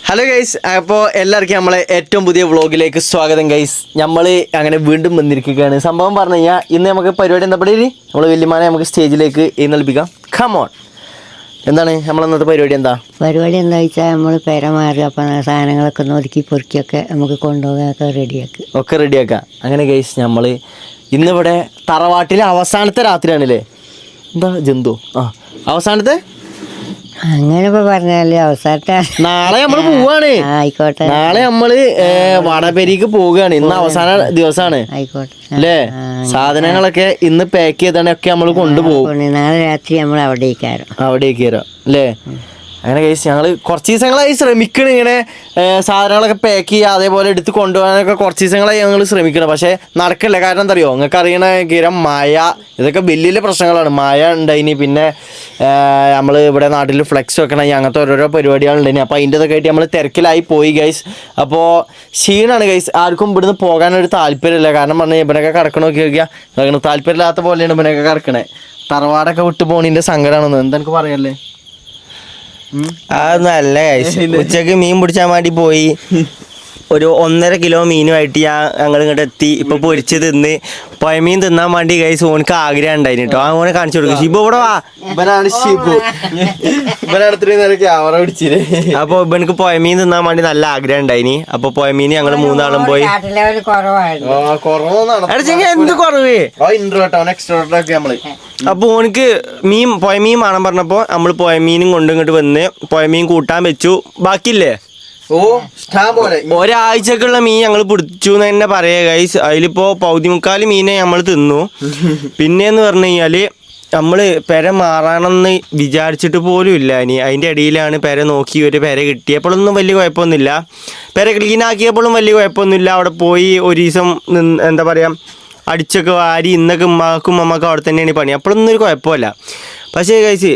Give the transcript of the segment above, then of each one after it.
Hello guys, അപ്പോൾ എല്ലാവർക്കും നമ്മളെ ഏറ്റവും പുതിയ വ്ളോഗിലേക്ക് സ്വാഗതം ഗൈസ്. നമ്മൾ അങ്ങനെ വീണ്ടും വന്നിരിക്കുകയാണ്. സംഭവം പറഞ്ഞു കഴിഞ്ഞാൽ ഇന്ന് നമുക്ക് പരിപാടി എന്താ പറയുക, നമ്മൾ വല്യമാനെ നമുക്ക് സ്റ്റേജിലേക്ക് എഴുന്നള്ളിപ്പിക്കാം. കമോൺ. എന്താണ് നമ്മളന്നത്തെ പരിപാടി? എന്താ വെച്ചാൽ നമ്മൾ പെര മാറി അപ്പം സാധനങ്ങളൊക്കെ ഒന്ന് ഒതുക്കി പൊറുക്കിയൊക്കെ നമുക്ക് കൊണ്ടുപോകാനൊക്കെ റെഡിയാക്കാം. അങ്ങനെ ഗൈസ്, നമ്മൾ ഇന്നിവിടെ തറവാട്ടിലെ അവസാനത്തെ രാത്രിയാണല്ലേ? എന്താ ജന്തു അവസാനത്തെ അങ്ങനെ ഇപ്പൊ പറഞ്ഞാല് അവസാനത്തെ നാളെ നമ്മള് പോവാണ്. ആയിക്കോട്ടെ, നാളെ നമ്മള് വടപേരിക്ക് പോവുകയാണ്. ഇന്ന് അവസാന ദിവസമാണ്. ആയിക്കോട്ടെ അല്ലേ? സാധനങ്ങളൊക്കെ ഇന്ന് പാക്ക് ചെയ്താണൊക്കെ നമ്മൾ കൊണ്ടുപോകും. നാളെ രാത്രി നമ്മൾ അവിടേക്ക് വരാം അല്ലേ? അങ്ങനെ കഴിച്ച് ഞങ്ങൾ കുറച്ച് ദിവസങ്ങളായി ശ്രമിക്കണം ഇങ്ങനെ സാധനങ്ങളൊക്കെ പാക്ക് ചെയ്യുക, അതേപോലെ എടുത്ത് കൊണ്ടുപോകാനൊക്കെ കുറച്ച് ദിവസങ്ങളായി ഞങ്ങൾ ശ്രമിക്കണം. പക്ഷേ നടക്കില്ല. കാരണം എന്താ അറിയോ, നിങ്ങൾക്ക് അറിയണ ഗിരം മഴ, ഇതൊക്കെ വലിയ വലിയ പ്രശ്നങ്ങളാണ്. മഴ ഉണ്ടായിനി, പിന്നെ നമ്മൾ ഇവിടെ നാട്ടിൽ ഫ്ലെക്സ് വെക്കണം, അങ്ങനത്തെ ഓരോരോ പരിപാടികളുണ്ടായിനി. അപ്പോൾ അതിൻ്റെതൊക്കെ ആയിട്ട് നമ്മൾ തിരക്കിലായി പോയി ഗൈസ്. അപ്പോൾ ക്ഷീണമാണ് ഗൈസ്. ആർക്കും ഇവിടുന്ന് പോകാനൊരു താല്പര്യമില്ല. കാരണം പറഞ്ഞാൽ ഇവനൊക്കെ കിടക്കണമൊക്കെ നോക്കിയാൽ താല്പര്യമില്ലാത്ത പോലെയാണ് ഇവനൊക്കെ കിടക്കണേ. തറവാടൊക്കെ വിട്ടു പോണതിൻ്റെ സങ്കടമാണെന്ന് എന്താ എനിക്ക് പറയല്ലേ? അത് നല്ല ഉച്ചക്ക് മീൻ പിടിച്ചാൻ വേണ്ടി പോയി. ഒരു 1.5 കിലോ മീനുമായിട്ട് ഞങ്ങൾ ഇങ്ങോട്ട് എത്തി. ഇപ്പൊ പൊരിച്ച് തിന്ന് പൊയമീൻ തിന്നാൻ വേണ്ടി ഗൈസ് ഓനക്ക് ആഗ്രഹം ഉണ്ടായിരുന്നു കേട്ടോ. ആ ഓനെ കാണിച്ചു കൊടുക്കും. ഷിബു ഇവിടെ വാ. അപ്പൊ ഇവനക്ക് പൊയമീൻ തിന്നാൻ വേണ്ടി നല്ല ആഗ്രഹം ഉണ്ടായിനി. അപ്പൊ പൊയമീൻ ഞങ്ങൾ 3 ആളും പോയി. എന്ത് കുറവ്? അപ്പൊ ഓനക്ക് പൊയമീൻ വേണം പറഞ്ഞപ്പോ നമ്മള് പൊയമീനും കൊണ്ട് ഇങ്ങോട്ട് വന്ന് പൊയമീൻ കൂട്ടാൻ വെച്ചു. ബാക്കിയില്ലേ ഒരാഴ്ചക്കുള്ള മീൻ ഞങ്ങൾ പിടിച്ചു എന്ന് തന്നെ പറയാ ഗൈസ്. അതിലിപ്പോ 1/4 മീനെ നമ്മൾ തിന്നു. പിന്നെന്ന് പറഞ്ഞു കഴിഞ്ഞാല് നമ്മള് പെര മാറണമെന്ന് വിചാരിച്ചിട്ട് പോലും ഇല്ല. ഇനി അതിന്റെ ഇടയിലാണ് പെര നോക്കി ഒരു പെര കിട്ടിയപ്പോഴൊന്നും വലിയ കുഴപ്പമൊന്നുമില്ല. പെര ക്ലീൻ ആക്കിയപ്പോഴും വലിയ കുഴപ്പമൊന്നുമില്ല. അവിടെ പോയി ഒരു ദിവസം എന്താ പറയാ അടിച്ചൊക്കെ വാരി ഇന്നൊക്കെ ഉമ്മാക്കും അമ്മക്കും അവിടെ തന്നെയാണ് പണി. അപ്പോഴൊന്നും ഒരു കുഴപ്പമില്ല. പക്ഷേ കഴിച്ച്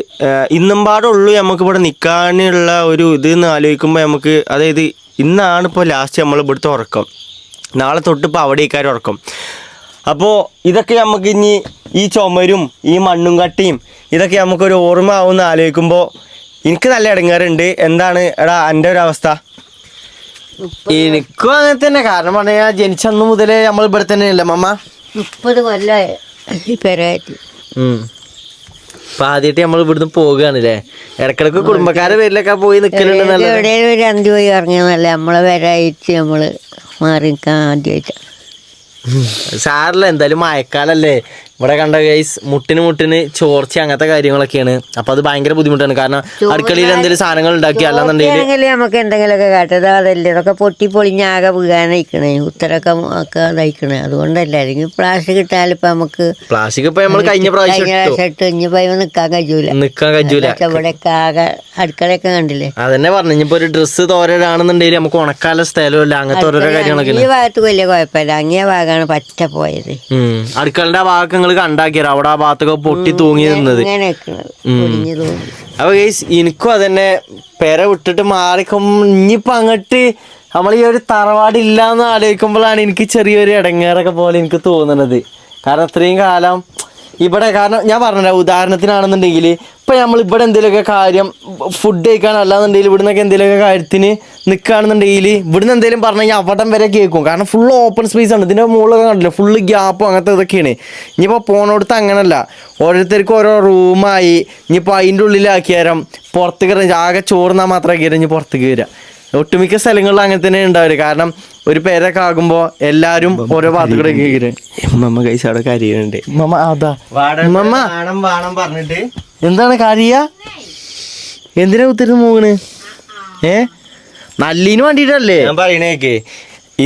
ഇന്നുംപാടുള്ളൂ നമുക്കിവിടെ നിൽക്കാനുള്ള ഒരു ഇതെന്ന് ആലോചിക്കുമ്പോൾ നമുക്ക്, അതായത് ഇന്നാണ് ഇപ്പോൾ ലാസ്റ്റ് നമ്മൾ ഇവിടുത്തെ ഉറക്കം. നാളെ തൊട്ടിപ്പോൾ അവിടേക്കാർ ഉറക്കം. അപ്പോൾ ഇതൊക്കെ നമുക്ക് ഇനി ഈ ചുമരും ഈ മണ്ണും കട്ടിയും ഇതൊക്കെ നമുക്കൊരു ഓർമ്മ ആവുമെന്ന് ആലോചിക്കുമ്പോൾ എനിക്ക് നല്ല ഇടങ്ങേറുണ്ട്. എന്താണ് എടാ എൻ്റെ ഒരു അവസ്ഥ? എനിക്കും അങ്ങനെ തന്നെ. കാരണം പറഞ്ഞാൽ ജനിച്ചന്ന് മുതലേ നമ്മൾ ഇവിടെ തന്നെയല്ലേ മമ്മ? 30 കൊല്ലമായി ഈ പെരയായിട്ട്. അപ്പൊ ആദ്യമായിട്ട് നമ്മൾ ഇവിടുന്ന് പോവുകയാണല്ലേ? ഇടക്കിടക്ക് കുടുംബക്കാരെ പേരിലൊക്കെ പോയി നിൽക്കലുണ്ടെന്നല്ലേ? എവിടെയും ഒരു അന്തി പോയി ഇറങ്ങിയെന്നല്ല, നമ്മളെ പെരയായിട്ട് നമ്മള് മാറി നിൽക്കാൻ ആദ്യമായിട്ട്. സാറില്ല, എന്തായാലും മഴക്കാലല്ലേ? ഇവിടെ കണ്ട ഗൈസ് മുട്ടിന് ചോർച്ച അങ്ങനത്തെ കാര്യങ്ങളൊക്കെയാണ്. അപ്പൊ അത് ഭയങ്കര ബുദ്ധിമുട്ടാണ്. കാരണം അടുക്കളയിൽ എന്തെങ്കിലും സാധനങ്ങൾ ഉണ്ടാക്കി അല്ലാന്നുണ്ടെങ്കിൽ നമുക്ക് എന്തെങ്കിലുമൊക്കെ കാട്ടത് അതല്ലേ, ഇതൊക്കെ പൊട്ടി പൊളിഞ്ഞാകെ വീഴാനയക്കണേ, ഉത്തരൊക്കെ ഒക്കെ ഇതായിക്കണേ. അതുകൊണ്ടല്ല, അല്ലെങ്കിൽ പ്ലാസ്റ്റിക് ഇട്ടാൽ ഇപ്പൊ നമുക്ക് പ്ലാസ്റ്റിക് ഇപ്പൊ നമ്മൾ കഴിഞ്ഞ പ്രാവശ്യം ഇട്ട് ഇനിയിപ്പോ നിക്കാൻ കഴിയൂല. ഇവിടെയൊക്കെ ആകെ അടുക്കളയൊക്കെ കണ്ടില്ലേ? അതന്നെ പറഞ്ഞു. ഇനിയിപ്പോ ഒരു ഡ്രസ്സ് തോരടാണെന്നുണ്ടെങ്കിൽ നമുക്ക് ഉണക്കാനുള്ള സ്ഥലമില്ല. അങ്ങനത്തെ ഓരോരോ കാര്യങ്ങളൊക്കെ. ഈ ഭാഗത്ത് വലിയ കുഴപ്പമില്ല, അങ്ങേ ഭാഗമാണ് പറ്റ പോയത്. അടുക്കളുടെ ഭാഗങ്ങൾ കണ്ടാക്കിയ അവിടെ ആ ഭാഗത്തൊക്കെ പൊട്ടി തൂങ്ങി നിന്നത്. അപ്പൊ ഗൈസ് എനിക്കും അതന്നെ പെര വിട്ടിട്ട് മാറിക്കും. ഇനിയിപ്പൊ അങ്ങോട്ട് നമ്മൾ ഈ ഒരു തറവാടില്ലാന്ന് ആലോചിക്കുമ്പോഴാണ് എനിക്ക് ചെറിയൊരു ഇടങ്ങേറൊക്കെ പോലെ എനിക്ക് തോന്നുന്നത്. കാരണം ഇത്രയും കാലം ഇവിടെ, കാരണം ഞാൻ പറഞ്ഞ ഉദാഹരണത്തിനാണെന്നുണ്ടെങ്കിൽ ഇപ്പം നമ്മൾ ഇവിടെ എന്തെങ്കിലുമൊക്കെ കാര്യം ഫുഡ് കഴിക്കാനല്ലാന്നുണ്ടെങ്കിൽ ഇവിടെ നിന്നൊക്കെ എന്തെങ്കിലുമൊക്കെ കാര്യത്തിന് നിൽക്കുകയാണെന്നുണ്ടെങ്കിൽ ഇവിടുന്ന് എന്തെങ്കിലും പറഞ്ഞു കഴിഞ്ഞാൽ അവിടം വരെ കേൾക്കും. കാരണം ഫുള്ള് ഓപ്പൺ സ്പേസ് ആണ്. ഇതിൻ്റെ മുകളിലൊക്കെ കണ്ടില്ല, ഫുള്ള് ഗ്യാപ്പും അങ്ങനത്തെ ഇതൊക്കെയാണ്. ഇനിയിപ്പോൾ പോണോടത്ത് അങ്ങനല്ല, ഓരോരുത്തർക്കും ഓരോ റൂമായി. ഇനിയിപ്പോൾ അതിൻ്റെ ഉള്ളിലാക്കിയാരം പുറത്തേക്ക് കയറി ആകെ ചോറുന്നാൽ മാത്രമേ കയറി ഇനി പുറത്തേക്ക് വരിക. ഒട്ടുമിക്ക സ്ഥലങ്ങളിലും അങ്ങനെ തന്നെ ഉണ്ടാവില്ല. കാരണം ഒരു പേരൊക്കെ ആകുമ്പോൾ എല്ലാവരും ഓരോ ഭാഗത്തുകൂടെ കയറി. മമ്മ കൈസ് അവിടെ കരിയുന്നുണ്ട്. മമ്മ അതാ മമ്മ പറഞ്ഞിട്ട് എന്താണ് കാര്യ? എന്തിനാ കുത്തിട്ട് മൂന്ന്? നല്ലീന് വേണ്ടിട്ടല്ലേ ഞാൻ പറയണേക്ക്.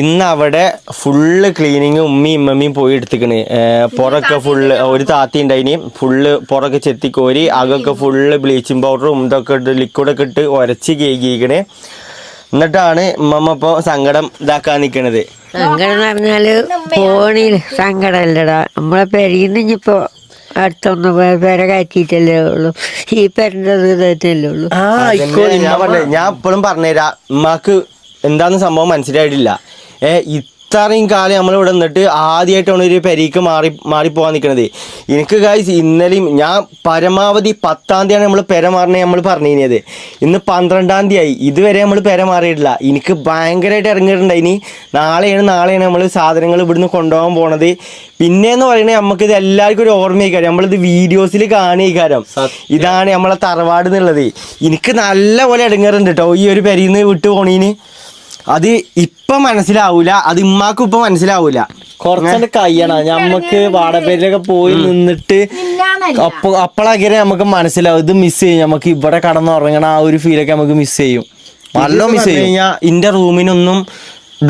ഇന്ന് അവിടെ ഫുള്ള് ക്ലീനിങ് ഉമ്മയും ഇമ്മമ്മയും പോയി എടുത്തിക്കണ്. പുറമൊക്കെ ഫുള്ള് ഒരു താത്തി ഉണ്ടായിന്. ഫുള്ള് പുറമൊക്കെ ചെത്തിക്കോരി അകൊക്കെ ഫുള്ള് ബ്ലീച്ചിങ് പൗഡറും ഇതൊക്കെ ഇട്ട് ലിക്വിഡൊക്കെ ഇട്ട് ഉരച്ച് കേക്കിക്കണേ. എന്നിട്ടാണ് ഉമ്മമ്മ ഇപ്പോൾ സങ്കടം ഇതാക്കാൻ നിൽക്കണത്. സങ്കടം എന്ന് പറഞ്ഞാല് ഫോണിൽ സങ്കടമല്ലടാ, നമ്മളെ പെരയിന്ന് ഇനിയിപ്പോ അടുത്തൊന്ന് പെര കയറ്റിയിട്ടല്ലേ ഉള്ളൂ. ഈ പെരൻ്റെ ഉള്ളൂ. ഞാൻ ഇപ്പോഴും പറഞ്ഞുതരാം. ഉമ്മാക്ക് എന്താന്ന് സംഭവം മനസ്സിലായിട്ടില്ല. ഇത്ര ഇത്രയും കാലം നമ്മളിവിടെ നിന്നിട്ട് ആദ്യമായിട്ടാണ് ഒരു പെരീക്ക് മാറിപ്പോകാൻ നിൽക്കുന്നത്. എനിക്ക് ഗൈസ് ഇന്നലെയും ഞാൻ പരമാവധി 10-ാം തീയതിയാണ് നമ്മൾ പെര മാറണേ നമ്മൾ പറഞ്ഞിരുന്നത്. ഇന്ന് 12-ാം തീയതി ആയി, ഇതുവരെ നമ്മൾ പെര മാറിയിട്ടില്ല. എനിക്ക് ഭയങ്കരമായിട്ട് ഇറങ്ങിയിട്ടുണ്ട്. ഇനി നാളെയാണ് നമ്മൾ സാധനങ്ങൾ ഇവിടുന്ന് കൊണ്ടുപോകാൻ പോണത്. പിന്നെയെന്ന് പറയുന്നത് നമുക്കിത് എല്ലാവർക്കും ഒരു ഓർമ്മയായിക്കാരം, നമ്മളിത് വീഡിയോസിൽ കാണുകയാരം ഇതാണ് നമ്മളെ തറവാട് എന്നുള്ളത്. എനിക്ക് നല്ല പോലെ ഇടങ്ങാറുണ്ട് കേട്ടോ ഈ ഒരു പെരിയിൽ നിന്ന് വിട്ടു പോണീന്. അത് ഇപ്പം മനസ്സിലാവൂല, അത് ഇമ്മാക്കും ഇപ്പം മനസ്സിലാവൂല. കുറച്ചുകൊണ്ട് കഴിയണം ഞമ്മക്ക് വാടകയിലൊക്കെ പോയി നിന്നിട്ട് അപ്പോഴാക്കിയാൽ നമുക്ക് മനസ്സിലാവും ഇത് മിസ് ചെയ്യും. നമുക്ക് ഇവിടെ കടന്നുറങ്ങണ ആ ഒരു ഫീലൊക്കെ നമുക്ക് മിസ് ചെയ്യും, നല്ല മിസ് ചെയ്യും. കഴിഞ്ഞാൽ ഇന്റെ റൂമിനൊന്നും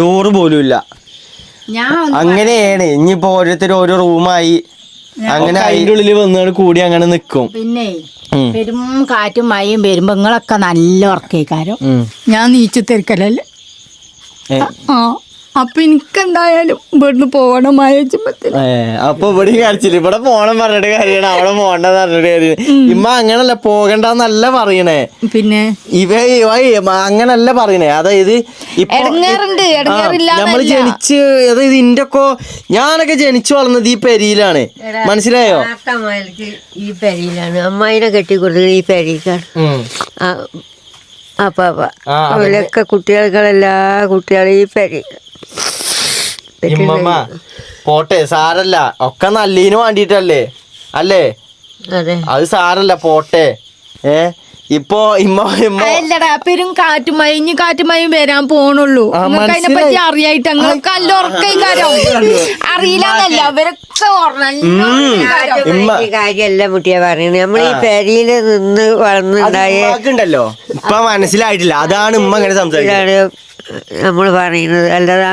ഡോറ് പോലും ഇല്ല. അങ്ങനെയാണ് ഇനിയിപ്പോ ഓരോരുത്തരും ഓരോ റൂമായി അങ്ങനെ അതിന്റെ ഉള്ളിൽ വന്നാണ് കൂടി അങ്ങനെ നിക്കും. പിന്നെ പെരും കാറ്റും മഴയും വരുമ്പോ നിങ്ങളൊക്കെ നല്ല ഉറക്കേക്കാരം. ഞാൻ നീച്ചു തിരക്കലല്ലേ. അപ്പൊ എനിക്കെന്തായാലും ഇവിടുന്ന് പോകണം മഴ വെച്ചപ്പത്തിന്. അപ്പൊ ഇവിടെ കരച്ചില്ല, ഇവിടെ പോണം പറഞ്ഞിട്ട് കാര്യമാണ്, അവിടെ പോണ്ടെന്ന് പറഞ്ഞിട്ട് കാര്യം. ഇമ്മ അങ്ങനല്ല പോകണ്ടെന്നല്ല പറയണേ, പിന്നെ അങ്ങനല്ല പറയണേ. അതായത് ഇപ്പൊ നമ്മള് ജനിച്ച് അതായത് ഇന്റെയൊക്കെ ഞാനൊക്കെ ജനിച്ചു വളർന്നത് ഈ പെരിയിലാണ്, മനസ്സിലായോ? ഈ പെരിയിലാണ് അമ്മായിനെ കെട്ടിക്കൊടുത്തത്, ഈ പെരിക്കാണ്. അപ്പൊ അവരൊക്കെ കുട്ടികൾക്കെല്ലാ കുട്ടികളും ഈ പെരി. ഇമ്മമ്മ പോട്ടെ, സാരല്ല, ഒക്കെ നല്ലീന് വേണ്ടിട്ടല്ലേ അല്ലേ? അതെ, അത് സാരല്ല, പോട്ടെ. ഇപ്പൊ അല്ലടാ പെരും കാറ്റും മഴ കാറ്റുമയും വരാൻ പോണുള്ളൂ. അതിനെ പറ്റി അറിയായിട്ട് ഞങ്ങൾക്ക് നല്ല ഉറക്കാരം അറിയില്ലെന്നല്ല അവരൊക്കെ കാര്യല്ല മുട്ടിയ പറയുന്നത്. നമ്മൾ ഈ പെരിയില് നിന്ന് വളർന്നുണ്ടായല്ലോ ഇപ്പൊ മനസ്സിലായിട്ടില്ല, അതാണ് ഉമ്മ ഇങ്ങനെ സംസാരിക്കുന്നത് നമ്മൾ പറയുന്നത്. അല്ലാതെ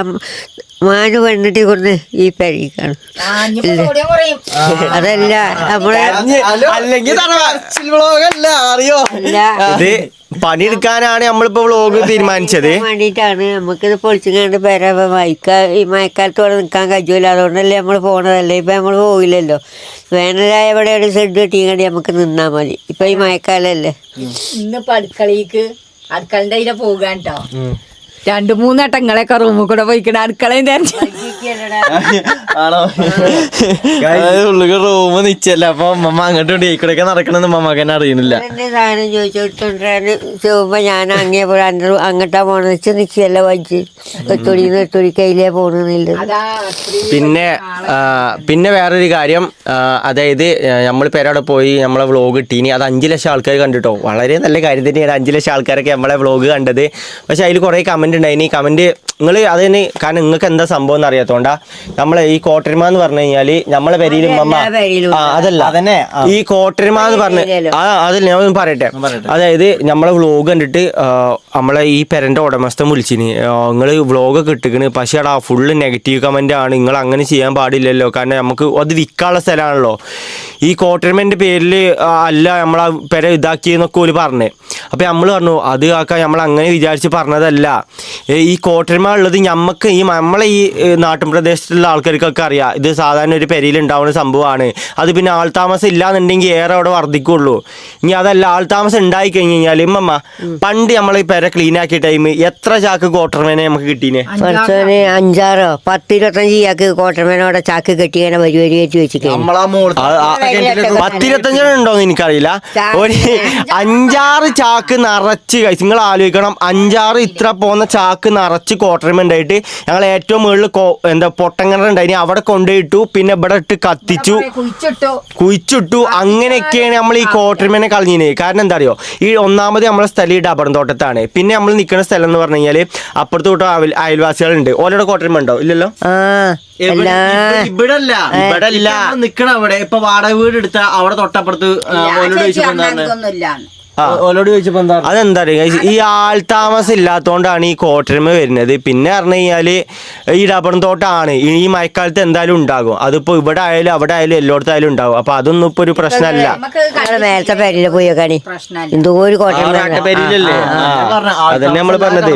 മാന് പെണ്ണിട്ടി കൊടുത്ത് ഈ പെരിക്കാണ്. അതല്ല നമ്മളെ അറിയോ, ഇത് പണിയെടുക്കാനാണ് നമ്മളിപ്പോ വ്ളോഗ് തീരുമാനിച്ചത്. വേണ്ടിയിട്ടാണ് നമുക്കിത് പൊളിച്ചുകൊണ്ട് പെര ഈ മഴക്കാലത്ത് ഇവിടെ നിൽക്കാൻ കഴിയൂല, അതുകൊണ്ടല്ലേ നമ്മൾ പോണതല്ലേ. ഇപ്പൊ നമ്മൾ പോയില്ലല്ലോ. വേനലായ ഇവിടെ ഒരു ഷെഡ് കെട്ടിക്കണ്ടി നമുക്ക് നിന്നാ മതി. ഇപ്പൊ ഈ മഴക്കാലല്ലേ. ഇന്നിപ്പോ അടുക്കളന്റെ അതിലെ പോകാൻ കേട്ടോ. 2-3 വട്ടങ്ങളൊക്കെ റൂമിൽ കൂടെ പോയിക്കണ അടുക്കളയും ആണോ? ഉള്ളിൽ റൂമ് നിച്ചല്ല, അപ്പൊ അമ്മ അങ്ങോട്ടും ഈക്കൂടെയൊക്കെ നടക്കണമെന്ന് അമ്മക്ക് തന്നെ അറിയണില്ല. സാധനം ചോദിച്ചോണ്ടിരാന് ചോദിക്കുമ്പോ ഞാൻ അങ്ങേ പോലെ അങ്ങോട്ടാ പോണെന്ന് വെച്ച് നിച്ചല്ല വഞ്ചി എത്തൊടി കയ്യിലേ പോണെന്നില്ല. പിന്നെ വേറൊരു കാര്യം, അതായത് നമ്മൾ പേരവിടെ പോയി നമ്മളെ വ്ളോഗ് ഇട്ടീനി, അത് 5 ലക്ഷം ആൾക്കാർ കണ്ടിട്ടോ. വളരെ നല്ല കാര്യം തന്നെയാണ് 5 ലക്ഷം ആൾക്കാരൊക്കെ നമ്മളെ വ്ളോഗ് കണ്ടത്. പക്ഷെ അതിൽ കുറേ കമന്റ് ഉണ്ടായിനി. കമന്റ് നിങ്ങൾ അതിന് കാരണം നിങ്ങൾക്ക് എന്താ സംഭവം എന്ന് അറിയാത്തോണ്ടാ. നമ്മളെ ഈ കോട്ടരിമ എന്ന് പറഞ്ഞു കഴിഞ്ഞാല് നമ്മളെ പെരിയിലും അതല്ല അതന്നെ ഈ കോട്ടരിമ എന്ന് പറഞ്ഞ അതല്ല ഞാൻ പറയട്ടെ. അതായത് നമ്മളെ വ്ളോഗ് കണ്ടിട്ട് നമ്മളെ ഈ പെരന്റെ ഉടമസ്ഥൻ വിളിച്ചിന്, നിങ്ങൾ വ്ളോഗൊക്കെ ഇട്ടിക്കണ്, പക്ഷേ എടാ ഫുള്ള് നെഗറ്റീവ് കമന്റ് ആണ്, നിങ്ങൾ അങ്ങനെ ചെയ്യാൻ പാടില്ലല്ലോ, കാരണം നമുക്ക് അത് വിൽക്കാനുള്ള സ്ഥലമാണല്ലോ. ഈ കോട്ടരിമന്റെ പേരിൽ അല്ല നമ്മളെ പെര ഇതാക്കിയെന്നൊക്കെ ഓല് പറഞ്ഞേ. അപ്പൊ നമ്മൾ പറഞ്ഞു അത് കാക്ക നമ്മൾ അങ്ങനെ വിചാരിച്ച് പറഞ്ഞതല്ല. ഈ കോട്ടരിമ ഉള്ളത് നമുക്ക് നമ്മളെ ഈ നാട്ടിൻ പ്രദേശത്തുള്ള ആൾക്കാർക്കൊക്കെ അറിയാം, ഇത് സാധാരണ ഒരു പെരയിൽ ഉണ്ടാവുന്ന സംഭവമാണ്. അത് പിന്നെ ആൾതാമസം ഇല്ലാന്നുണ്ടെങ്കിൽ ഏറെ അവിടെ വർദ്ധിക്കുള്ളൂ. ഇനി അതല്ല ആൾതാമസം ഉണ്ടായി കഴിഞ്ഞ് കഴിഞ്ഞാൽ ഇമ്മമ്മ പണ്ട് നമ്മളെ ഈ പെര ക്ലീൻ ആക്കിയ ടൈം എത്ര ചാക്ക് കോട്ടർമേനെ നമുക്ക് കിട്ടീനെ? 5-10-25 ചാക്ക് കോട്ടർമേനോടെ ചാക്ക് കെട്ടിങ്ങനെ വരി കയറ്റി വെച്ചിരിക്കും. 10-25 ഉണ്ടോന്ന് എനിക്കറിയില്ല. ഒരു 5-6 ചാക്ക് നിറച്ച് നിങ്ങൾ ആലോചിക്കണം, 5-6 ഇത്ര പോകുന്ന ചാക്ക് നിറച്ച് കോട്ടർമ ഉണ്ടായിട്ട് ഞങ്ങൾ ഏറ്റവും മുകളിൽ എന്താ പൊട്ടങ്ങണ ഉണ്ടായി, അവിടെ കൊണ്ടുപോയിട്ടു. പിന്നെ ഇവിടെ ഇട്ട് കത്തിച്ചു, കുഴിച്ചിട്ടു. അങ്ങനെയൊക്കെയാണ് നമ്മൾ ഈ കോട്ടർമേനെ കളഞ്ഞിന്. കാരണം എന്താ അറിയോ, ഈ ഒന്നാമത് നമ്മളെ സ്ഥലം ഈ ഡബർ തോട്ടത്താണ്. പിന്നെ നമ്മൾ നിൽക്കുന്ന സ്ഥലം എന്ന് പറഞ്ഞു കഴിഞ്ഞാല് അപ്പുറത്ത് തൊട്ട് അയൽവാസികളുണ്ട്. ഓരോടെ കോട്ടർമ ഉണ്ടോ? ഇല്ലല്ലോ. ഇവിടെ നിക്കണ അവിടെ ഇപ്പൊ വാടക വീട് എടുത്ത അവിടെ തൊട്ടപ്പുറത്ത് ഓലോട് ചോദിച്ചപ്പോ എന്താ അതെന്താ അറിയാ, ഈ ആൾതാമസം ഇല്ലാത്തോണ്ടാണ് ഈ കോട്ടരമ വരുന്നത്. പിന്നെ പറഞ്ഞു കഴിഞ്ഞാല് ഈ റബ്ബർ തോട്ടമാണ്, ഈ മഴക്കാലത്ത് എന്തായാലും ഉണ്ടാകും. അതിപ്പോ ഇവിടെ ആയാലും അവിടെ ആയാലും എല്ലായിടത്തായാലും ഉണ്ടാകും. അപ്പൊ അതൊന്നും ഇപ്പൊ ഒരു പ്രശ്നമല്ല. നേരത്തെ പേരില് പോയേക്കാണി എന്തോ ഒരു പേരിലല്ലേ, അതന്നെ നമ്മള് പറഞ്ഞത്.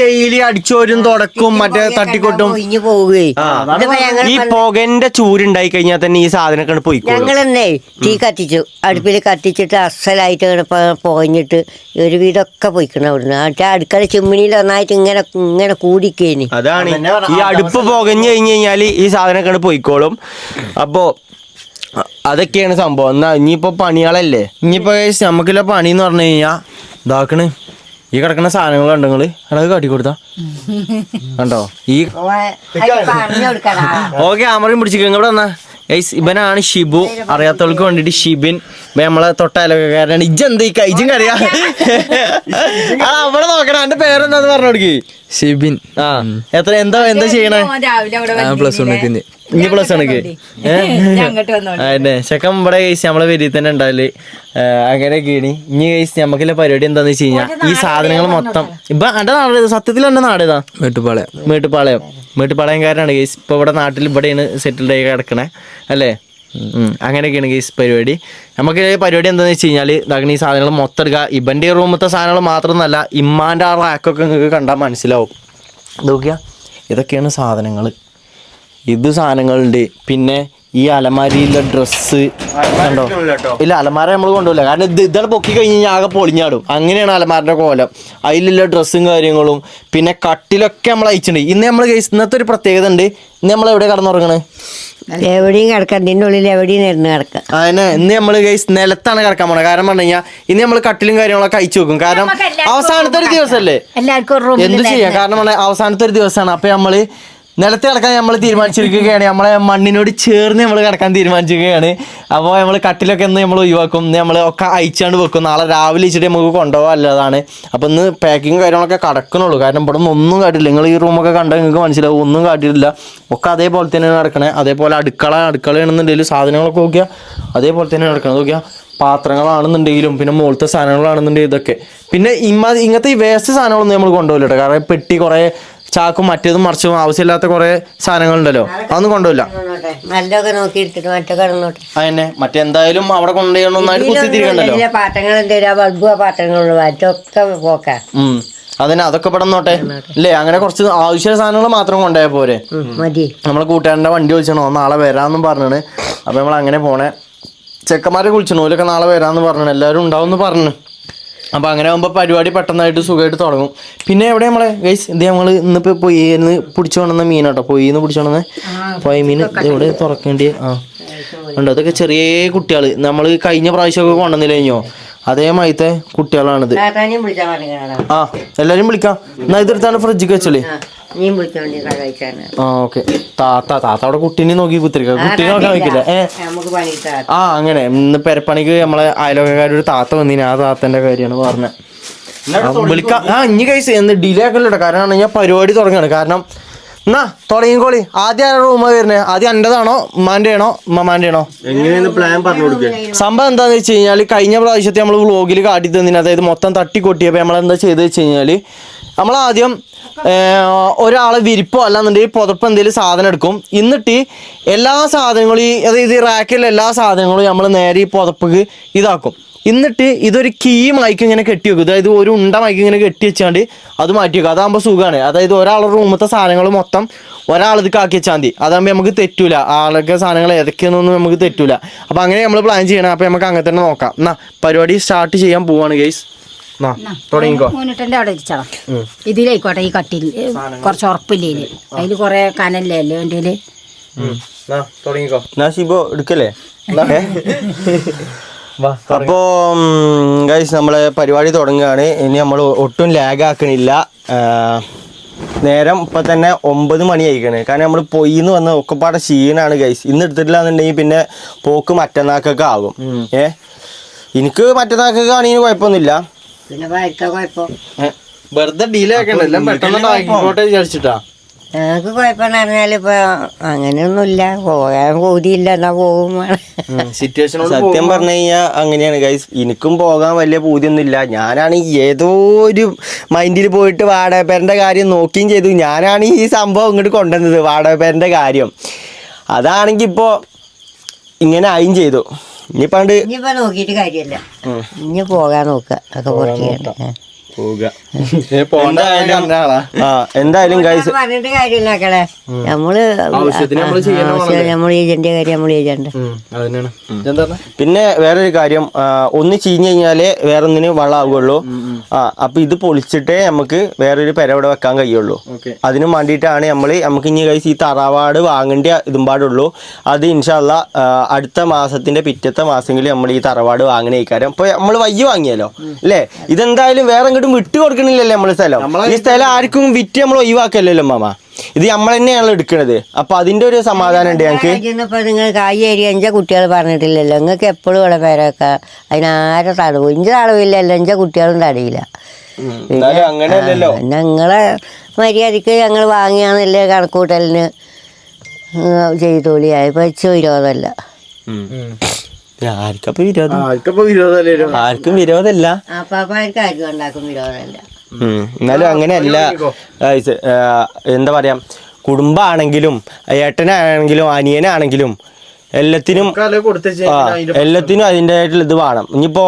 ഡെയിലി അടിച്ചോരും തുടക്കും മറ്റേ തട്ടിക്കൊട്ടും ഈ പുകന്റെ ചൂരുണ്ടായി കഴിഞ്ഞാൽ തന്നെ ഈ സാധനമൊക്കെ പോയി. ഞങ്ങളെന്നേ തീ കത്തിച്ചു, അടുപ്പിൽ കത്തിച്ചിട്ട് അസലായിട്ട് ഇങ്ങനെ പോഞ്ഞിട്ട് ഒരുവിധമൊക്കെ പോയിക്കണം അവിടുന്ന് ആ അടുക്കള ചിമ്മിനിയിൽ ഒന്നായിട്ട് ഇങ്ങനെ കൂടിക്കേനി. അതാണ് ഈ അടുപ്പ് പുകഞ്ഞു കഴിഞ്ഞ് കഴിഞ്ഞാൽ ഈ സാധനമൊക്കെ പോയിക്കോളും. അപ്പോൾ അതൊക്കെയാണ് സംഭവം. എന്നാ ഇനിയിപ്പോ പണികളല്ലേ, ഇനിയിപ്പോ നമുക്കില്ല പണി എന്ന് പറഞ്ഞു കഴിഞ്ഞാ ഇതാക്കണ് ഈ കിടക്കുന്ന സാധനങ്ങൾ കണ്ടോ നിങ്ങള് അതൊക്കെ കാട്ടിക്കൊടുത്താ കണ്ടോ ഈ ഓക്കെ ആമറയും പിടിച്ചിരിക്കും. ഇവിടെ വന്നാ ഗൈസ് ഇവനാണ് ഷിബു, അറിയാത്തവർക്ക് വേണ്ടിട്ട് ഷിബിൻ. നമ്മളെ തൊട്ടയലക്കാരനാണ്. ഇജെന്ത് ഇജും കറിയാ അവിടെ നോക്കണം. എന്റെ പേരെന്താന്ന് പറഞ്ഞു കൊടുക്കി. ഷിബിൻ. ആ എന്താ ചെയ്യണേ? പ്ലസ് വൺ ഇനി പ്ലസ് കണക്ക് അതന്നെ ചെക്കൻ ഇവിടെ കഴിച്ച് നമ്മളെ പേരിൽ തന്നെ ഉണ്ടാവില്ലേ. അങ്ങനെയൊക്കെയാണ്. ഇനി കഴിച്ച് നമുക്കുള്ള പരിപാടി എന്താന്ന് വെച്ച് കഴിഞ്ഞാൽ ഈ സാധനങ്ങൾ മൊത്തം ഇപ്പൊ എന്റെ നാട് സത്യത്തിൽ എന്റെ നാട് ഏതാ? മേട്ടുപ്പാളയംകാരനാണ് കേസ്. ഇപ്പൊ ഇവിടെ നാട്ടിൽ ഇവിടെയാണ് സെറ്റിൽഡ് ആയി കിടക്കണേ അല്ലേ. അങ്ങനെയൊക്കെയാണ് കേസ് പരിപാടി. നമുക്ക് പരിപാടി എന്താണെന്ന് വെച്ച് കഴിഞ്ഞാൽ ഇതാക്കണ ഈ സാധനങ്ങൾ മൊത്തം എടുക്കുക. ഇവൻ്റെ റൂമത്തെ സാധനങ്ങൾ മാത്രമൊന്നല്ല ഇമ്മാൻ്റെ ആ റാക്കൊക്കെ നിങ്ങൾക്ക് കണ്ടാൽ മനസ്സിലാവും. നോക്കിയാ ഇതൊക്കെയാണ് സാധനങ്ങൾ. ഇത് സാധനങ്ങളുണ്ട്. പിന്നെ ഈ അലമാരിയിലെ ഡ്രസ്സ് കണ്ടോ? ഇല്ല അലമാര നമ്മൾ കൊണ്ടുപോകില്ല, കാരണം ഇതാണ് പൊക്കി കഴിഞ്ഞ് കഴിഞ്ഞാൽ ആകെ പൊളിഞ്ഞാടും. അങ്ങനെയാണ് അലമാരിൻ്റെ കോലം. അതിലുള്ള ഡ്രസ്സും കാര്യങ്ങളും പിന്നെ കട്ടിലൊക്കെ നമ്മൾ അയച്ചിട്ടുണ്ട്. ഇന്ന് നമ്മൾ ഇന്നത്തെ ഒരു പ്രത്യേകത ഉണ്ട്. ഇന്ന് നമ്മൾ എവിടെ കിടന്നുറങ്ങണേ? എവിടെയും കിടക്കാം, ഇതിൻ്റെ ഉള്ളിൽ എവിടെയും ഇരുന്ന് കിടക്കാം. അതന്നെ ഇന്ന് നമ്മൾ നിലത്താണ് കിടക്കാൻ പോണത്. കാരണം പറഞ്ഞു കഴിഞ്ഞാൽ ഇന്ന് നമ്മൾ കട്ടിലും കാര്യങ്ങളൊക്കെ അയച്ചു വെക്കും. കാരണം അവസാനത്തെ ഒരു ദിവസമല്ലേ, എന്ത് ചെയ്യാം. കാരണം അവസാനത്തെ ഒരു ദിവസമാണ്. അപ്പൊ നമ്മള് നിലത്ത് കിടക്കാൻ നമ്മൾ തീരുമാനിച്ചിരിക്കുകയാണ്. നമ്മളെ മണ്ണിനോട് ചേർന്ന് നമ്മൾ കിടക്കാൻ തീരുമാനിച്ചിരിക്കുകയാണ്. അപ്പോൾ നമ്മൾ കട്ടിലൊക്കെ ഇന്ന് നമ്മൾ ഒഴിവാക്കും. നമ്മൾ ഒക്കെ അയച്ചാണ്ട് വെക്കും. നാളെ രാവിലെ വെച്ചിട്ട് നമുക്ക് കൊണ്ടുപോകാനുള്ളതാണ്. അപ്പോൾ ഇന്ന് പാക്കിങ് കാര്യങ്ങളൊക്കെ കടക്കണുള്ളൂ. കാരണം ഇവിടെ നിന്ന് ഒന്നും കാട്ടില്ല. നിങ്ങൾ ഈ റൂമൊക്കെ കണ്ടാൽ നിങ്ങൾക്ക് മനസ്സിലാവും, ഒന്നും കാട്ടിയിട്ടില്ല. ഒക്കെ അതേപോലെ തന്നെയാണ് നടക്കണേ. അതേപോലെ അടുക്കളയാണെന്നുണ്ടെങ്കിലും സാധനങ്ങളൊക്കെ നോക്കിയാൽ അതേപോലെ തന്നെയാണ് നടക്കണത്. നോക്കിയാൽ പാത്രങ്ങളാണെന്നുണ്ടെങ്കിലും പിന്നെ മുകളിലത്തെ സാധനങ്ങളാണെന്നുണ്ടെങ്കിൽ ഇതൊക്കെ. പിന്നെ ഇങ്ങനത്തെ ഈ വേസ്റ്റ് സാധനങ്ങളൊന്നും നമ്മൾ കൊണ്ടുപോകില്ല കേട്ടോ. കാരണം പെട്ടി കുറേ ചാക്കും മറ്റേതും മറിച്ചും ആവശ്യമില്ലാത്ത കുറെ സാധനങ്ങളുണ്ടല്ലോ, അതൊന്നും കൊണ്ടുപോയില്ല. അതന്നെ മറ്റെന്തായാലും അവിടെ കൊണ്ടുപോയി ഒന്നായിട്ട് കുത്തിത്തിരിക്കണ്ടല്ലോ. അതന്നെ അതൊക്കെ പെടന്നോട്ടെ അല്ലേ. അങ്ങനെ കുറച്ച് ആവശ്യ സാധനങ്ങൾ മാത്രം കൊണ്ടുപോയാൽ പോരെ. നമ്മളെ കൂട്ടുകാരൻ്റെ വണ്ടി വിളിച്ചണോ നാളെ വരാമെന്നും പറഞ്ഞാണ്. അപ്പൊ നമ്മൾ അങ്ങനെ പോണേ. ചെക്കന്മാരെ വിളിച്ചണോ ഓലൊക്കെ നാളെ വരാമെന്ന് പറഞ്ഞു. എല്ലാവരും ഉണ്ടാവും പറഞ്ഞു. അപ്പോൾ അങ്ങനെ ആകുമ്പോൾ പരിപാടി പെട്ടെന്നായിട്ട് സുഖമായിട്ട് തുടങ്ങും. പിന്നെ എവിടെ നമ്മളെ ഗൈസ് ഇത് നമ്മൾ ഇന്നിപ്പോൾ പൊയ്യിന്ന് പിടിച്ചു കൊണ്ടുവന്ന മീനാട്ടോ. പൊയ്യിന്ന് പിടിച്ചു കൊണ്ടുവന്ന പൊയ മീൻ ഇവിടെ തുറക്കേണ്ടി ഉണ്ട്. അതൊക്കെ ചെറിയ കുട്ടികൾ നമ്മൾ കഴിഞ്ഞ പ്രാവശ്യമൊക്കെ കൊണ്ടുവന്നില്ല കഴിഞ്ഞോ അതേമാതിരത്തെ കുട്ടികളാണിത്. ആ എല്ലാവരും വിളിക്കാം. എന്നാൽ ഇതെടുത്താണ് ഫ്രിഡ്ജിക്ക് വെച്ചോളി. ആ ഓക്കെ. താത്ത അവിടെ കുട്ടീനെ നോക്കി കുത്തിരിക്ക. കുട്ടീനെ നോക്കാൻ വയ്ക്കില്ല. ആ അങ്ങനെ ഇന്ന് പെരപ്പണിക്ക് നമ്മളെ അയലോക്കാരൊരു താത്ത വന്നിന്. ആ താത്തന്റെ കാര്യമാണ് പറഞ്ഞത്. വിളിക്കാം. ആ ഇനി കഴിച്ച് എന്ന് ഡിലേ ആക്കല്ലോ. കാരണം ഞാൻ പരിപാടി തുടങ്ങാണ്. കാരണം എന്നാ തുടങ്ങിക്കോളി. ആദ്യം ആരുടെ റൂമാ വരുന്നത്? ആദ്യം എന്റേതാണോ ഉമ്മാന്റെ ആണോ ഉമ്മമാന്റെ ആണോ? എങ്ങനെയാണ് പ്ലാൻ പറഞ്ഞു കൊടുക്കുക? സംഭവം എന്താന്ന് വെച്ച് കഴിഞ്ഞാൽ കഴിഞ്ഞ പ്രാവശ്യത്തെ നമ്മൾ വ്ളോഗിൽ കാട്ടി തന്നിന്. അതായത് മൊത്തം തട്ടിക്കൊട്ടിയപ്പോൾ നമ്മളെന്താ ചെയ്ത് വെച്ച് കഴിഞ്ഞാൽ നമ്മളാദ്യം ഒരാളെ വിരിപ്പോ അല്ലാന്നുണ്ടെങ്കിൽ പുതപ്പ് എന്തെങ്കിലും സാധനം എടുക്കും. എന്നിട്ട് എല്ലാ സാധനങ്ങളും അതായത് റാക്കിലെ എല്ലാ സാധനങ്ങളും നമ്മൾ നേരെ ഈ പുതപ്പ് ഇതാക്കും. എന്നിട്ട് ഇതൊരു കീ മൈക്ക് ഇങ്ങനെ കെട്ടി വെക്കും. അതായത് ഒരു ഉണ്ട മൈക്ക് ഇങ്ങനെ കെട്ടി വെച്ചാണ്ട് അത് മാറ്റി വെക്കും. അതാകുമ്പോൾ സുഖമാണ്. അതായത് ഒരാളുടെ റൂമത്തെ സാധനങ്ങൾ മൊത്തം ഒരാളിത് ആക്കി വെച്ചാൽ മതി. അതാകുമ്പോൾ നമുക്ക് തെറ്റൂല. ആളൊക്കെ സാധനങ്ങൾ ഏതൊക്കെയാണെന്നൊന്നും നമുക്ക് തെറ്റൂല. അപ്പോൾ അങ്ങനെ നമ്മൾ പ്ലാൻ ചെയ്യണം. അപ്പോൾ നമുക്ക് അങ്ങനെ തന്നെ നോക്കാം. എന്നാ പരിപാടി സ്റ്റാർട്ട് ചെയ്യാൻ പോവാണ് ഗൈസ്. തുടങ്ങിക്കോ. അവിടെ ഇരിച്ചോളാം. ഇതിലായിക്കോട്ടെ. ഈ കട്ടിൽ കുറച്ച് ഉറപ്പില്ലേ, അതിൽ കുറെ കനല്ലേ എൻ്റെ തുടങ്ങിക്കോ. ഷിബോ എടുക്കല്ലേ? അപ്പോ ഗൈസ് നമ്മളെ പരിപാടി തുടങ്ങുകയാണ്. ഇനി നമ്മൾ ഒട്ടും ലാഗ് ആക്കണില്ല. നേരം ഇപ്പൊ തന്നെ 9 മണി ആയിക്കണ്. കാരണം നമ്മൾ പൊയ്യിന്ന് വന്ന ഒക്കെപ്പാടെ ക്ഷീണാണ് ഗൈസ്. ഇന്ന് എടുത്തിട്ടില്ല എന്നുണ്ടെങ്കിൽ പിന്നെ പോക്ക് മറ്റന്നാക്കൊക്കെ ആകും. എനിക്ക് മറ്റന്നാക്കൊക്കെ ആണെങ്കിൽ കുഴപ്പമൊന്നുമില്ല. വെറുതെ ഡീലേ ആക്കണ്ട. എല്ലാം പെട്ടെന്ന് ആയിക്കോട്ടെ വിചാരിച്ചിട്ടാ. ഞങ്ങൾക്ക് കുഴപ്പമെന്ന് പറഞ്ഞാലിപ്പോ അങ്ങനെയൊന്നുമില്ല. പോകാൻ കൂടിയില്ല എന്നാ പോകും. സത്യം പറഞ്ഞു കഴിഞ്ഞാൽ അങ്ങനെയാണ് ഗൈസ്. എനിക്കും പോകാൻ വലിയ പൂതിയൊന്നുമില്ല. ഞാനാണ് ഏതോ ഒരു മൈൻഡിൽ പോയിട്ട് വാടകപ്പേരൻ്റെ കാര്യം നോക്കുകയും ചെയ്തു. ഞാനാണ് ഈ സംഭവം ഇങ്ങോട്ട് കൊണ്ടുവന്നത്, വാടകപ്പേരൻ്റെ കാര്യം. അതാണെങ്കിൽ ഇപ്പോൾ ഇങ്ങനെ ആയും ചെയ്തു. ഇനിയിപ്പോ നോക്കിയിട്ട് കാര്യമല്ല. ഇനി പോകാൻ നോക്കുക ഒക്കെ കുറച്ച് പോവുക എന്തായാലും എന്തായാലും ഗൈസ് പറഞ്ഞിട്ട് കാര്യമില്ല മക്കളെ. നമ്മള് നമ്മൾ ഏജന്റ് കാര്യം നമ്മൾ ഏജന്റ്. പിന്നെ വേറൊരു കാര്യം, ഒന്ന് ചീഞ്ഞ് കഴിഞ്ഞാലേ വേറൊന്നിന് വളമാവുകയുള്ളൂ. അപ്പൊ ഇത് പൊളിച്ചിട്ടേ നമുക്ക് വേറൊരു പെര ഇവിടെ വെക്കാൻ കഴിയുള്ളൂ. അതിനും വേണ്ടിയിട്ടാണ് നമുക്ക് ഇനി ഗൈസ് ഈ തറവാട് വാങ്ങേണ്ട ഇതും പാടുള്ളൂ. അത് ഇൻഷാല്ലാ അടുത്ത മാസത്തിന്റെ പിറ്റത്തെ മാസമെങ്കിലും നമ്മൾ ഈ തറവാട് വാങ്ങണ കാര്യം. അപ്പൊ നമ്മൾ വയ്യ വാങ്ങിയാലോ അല്ലേ? ഇതെന്തായാലും വേറെ എങ്ങോട്ടും വിട്ടു കൊടുക്കണില്ലല്ലേ നമ്മള് സ്ഥലം. ഈ സ്ഥലം ആർക്കും വിറ്റ് നമ്മൾ ഒഴിവാക്കല്ലോ മാമ. ഇത് നമ്മൾ തന്നെയാണ് എടുക്കണത്. അപ്പൊ അതിന്റെ ഒരു സമാധാനം ഉണ്ട് ഞങ്ങൾക്ക്. നിങ്ങൾ കായ് ഏരിയ എന്റെ കുട്ടികൾ പറഞ്ഞിട്ടില്ലല്ലോ. നിങ്ങൾക്ക് എപ്പോഴും ഇവിടെ പേരൊക്കെ അതിനാരെ തടവും. ഇഞ്ച തടവില്ലല്ലോ, എന്റെ കുട്ടികളും തടയില്ല. അങ്ങനെയല്ലല്ലോ, ഞങ്ങളെ മര്യാദക്ക് ഞങ്ങൾ വാങ്ങിയാന്നല്ലേ കണക്കൂട്ടലിന് ചെയ്തോളിയായി. വെച്ച വിരോധമല്ല. ആർക്കും വിരോധമല്ല. അപ്പാപ്പാർക്ക് ആർക്കും ഉണ്ടാക്കും വിരോധമല്ല. എന്നാലും അങ്ങനെയല്ല. എന്താ പറയാ, കുടുംബാണെങ്കിലും ഏട്ടനാണെങ്കിലും അനിയനാണെങ്കിലും എല്ലാത്തിനും അതിൻ്റെതായിട്ടുള്ള ഇത് വേണം. ഇനിയിപ്പോ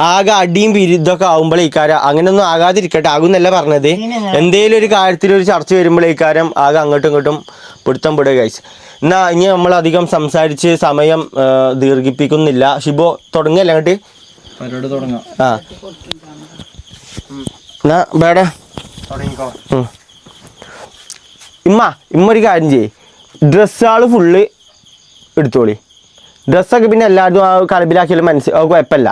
ആകെ അടിയും ഇതൊക്കെ ആകുമ്പോഴേക്കാരം അങ്ങനെയൊന്നും ആകാതിരിക്കട്ടെ. ആകുന്നല്ല പറഞ്ഞത്. എന്തേലും ഒരു കാര്യത്തിൽ ഒരു ചർച്ച വരുമ്പോഴേക്കാരം ആകെ അങ്ങോട്ടും ഇങ്ങോട്ടും പിടുത്തം പെടുക ഗൈസ്. എന്നാ ഇനി നമ്മൾ അധികം സംസാരിച്ച് സമയം ദീർഘിപ്പിക്കുന്നില്ല. ഷിബോ തുടങ്ങല്ലേ അങ്ങോട്ട്? ആ എന്നാ ബേടെ ഇമ്മ ഒരു കാര്യം ചെയ്യേ, ഡ്രസ്സുകൾ ഫുള്ള് എടുത്തോളി. ഡ്രസ്സൊക്കെ പിന്നെ എല്ലാവരും ആ കളബിലാക്കിയാലും കുഴപ്പമില്ല.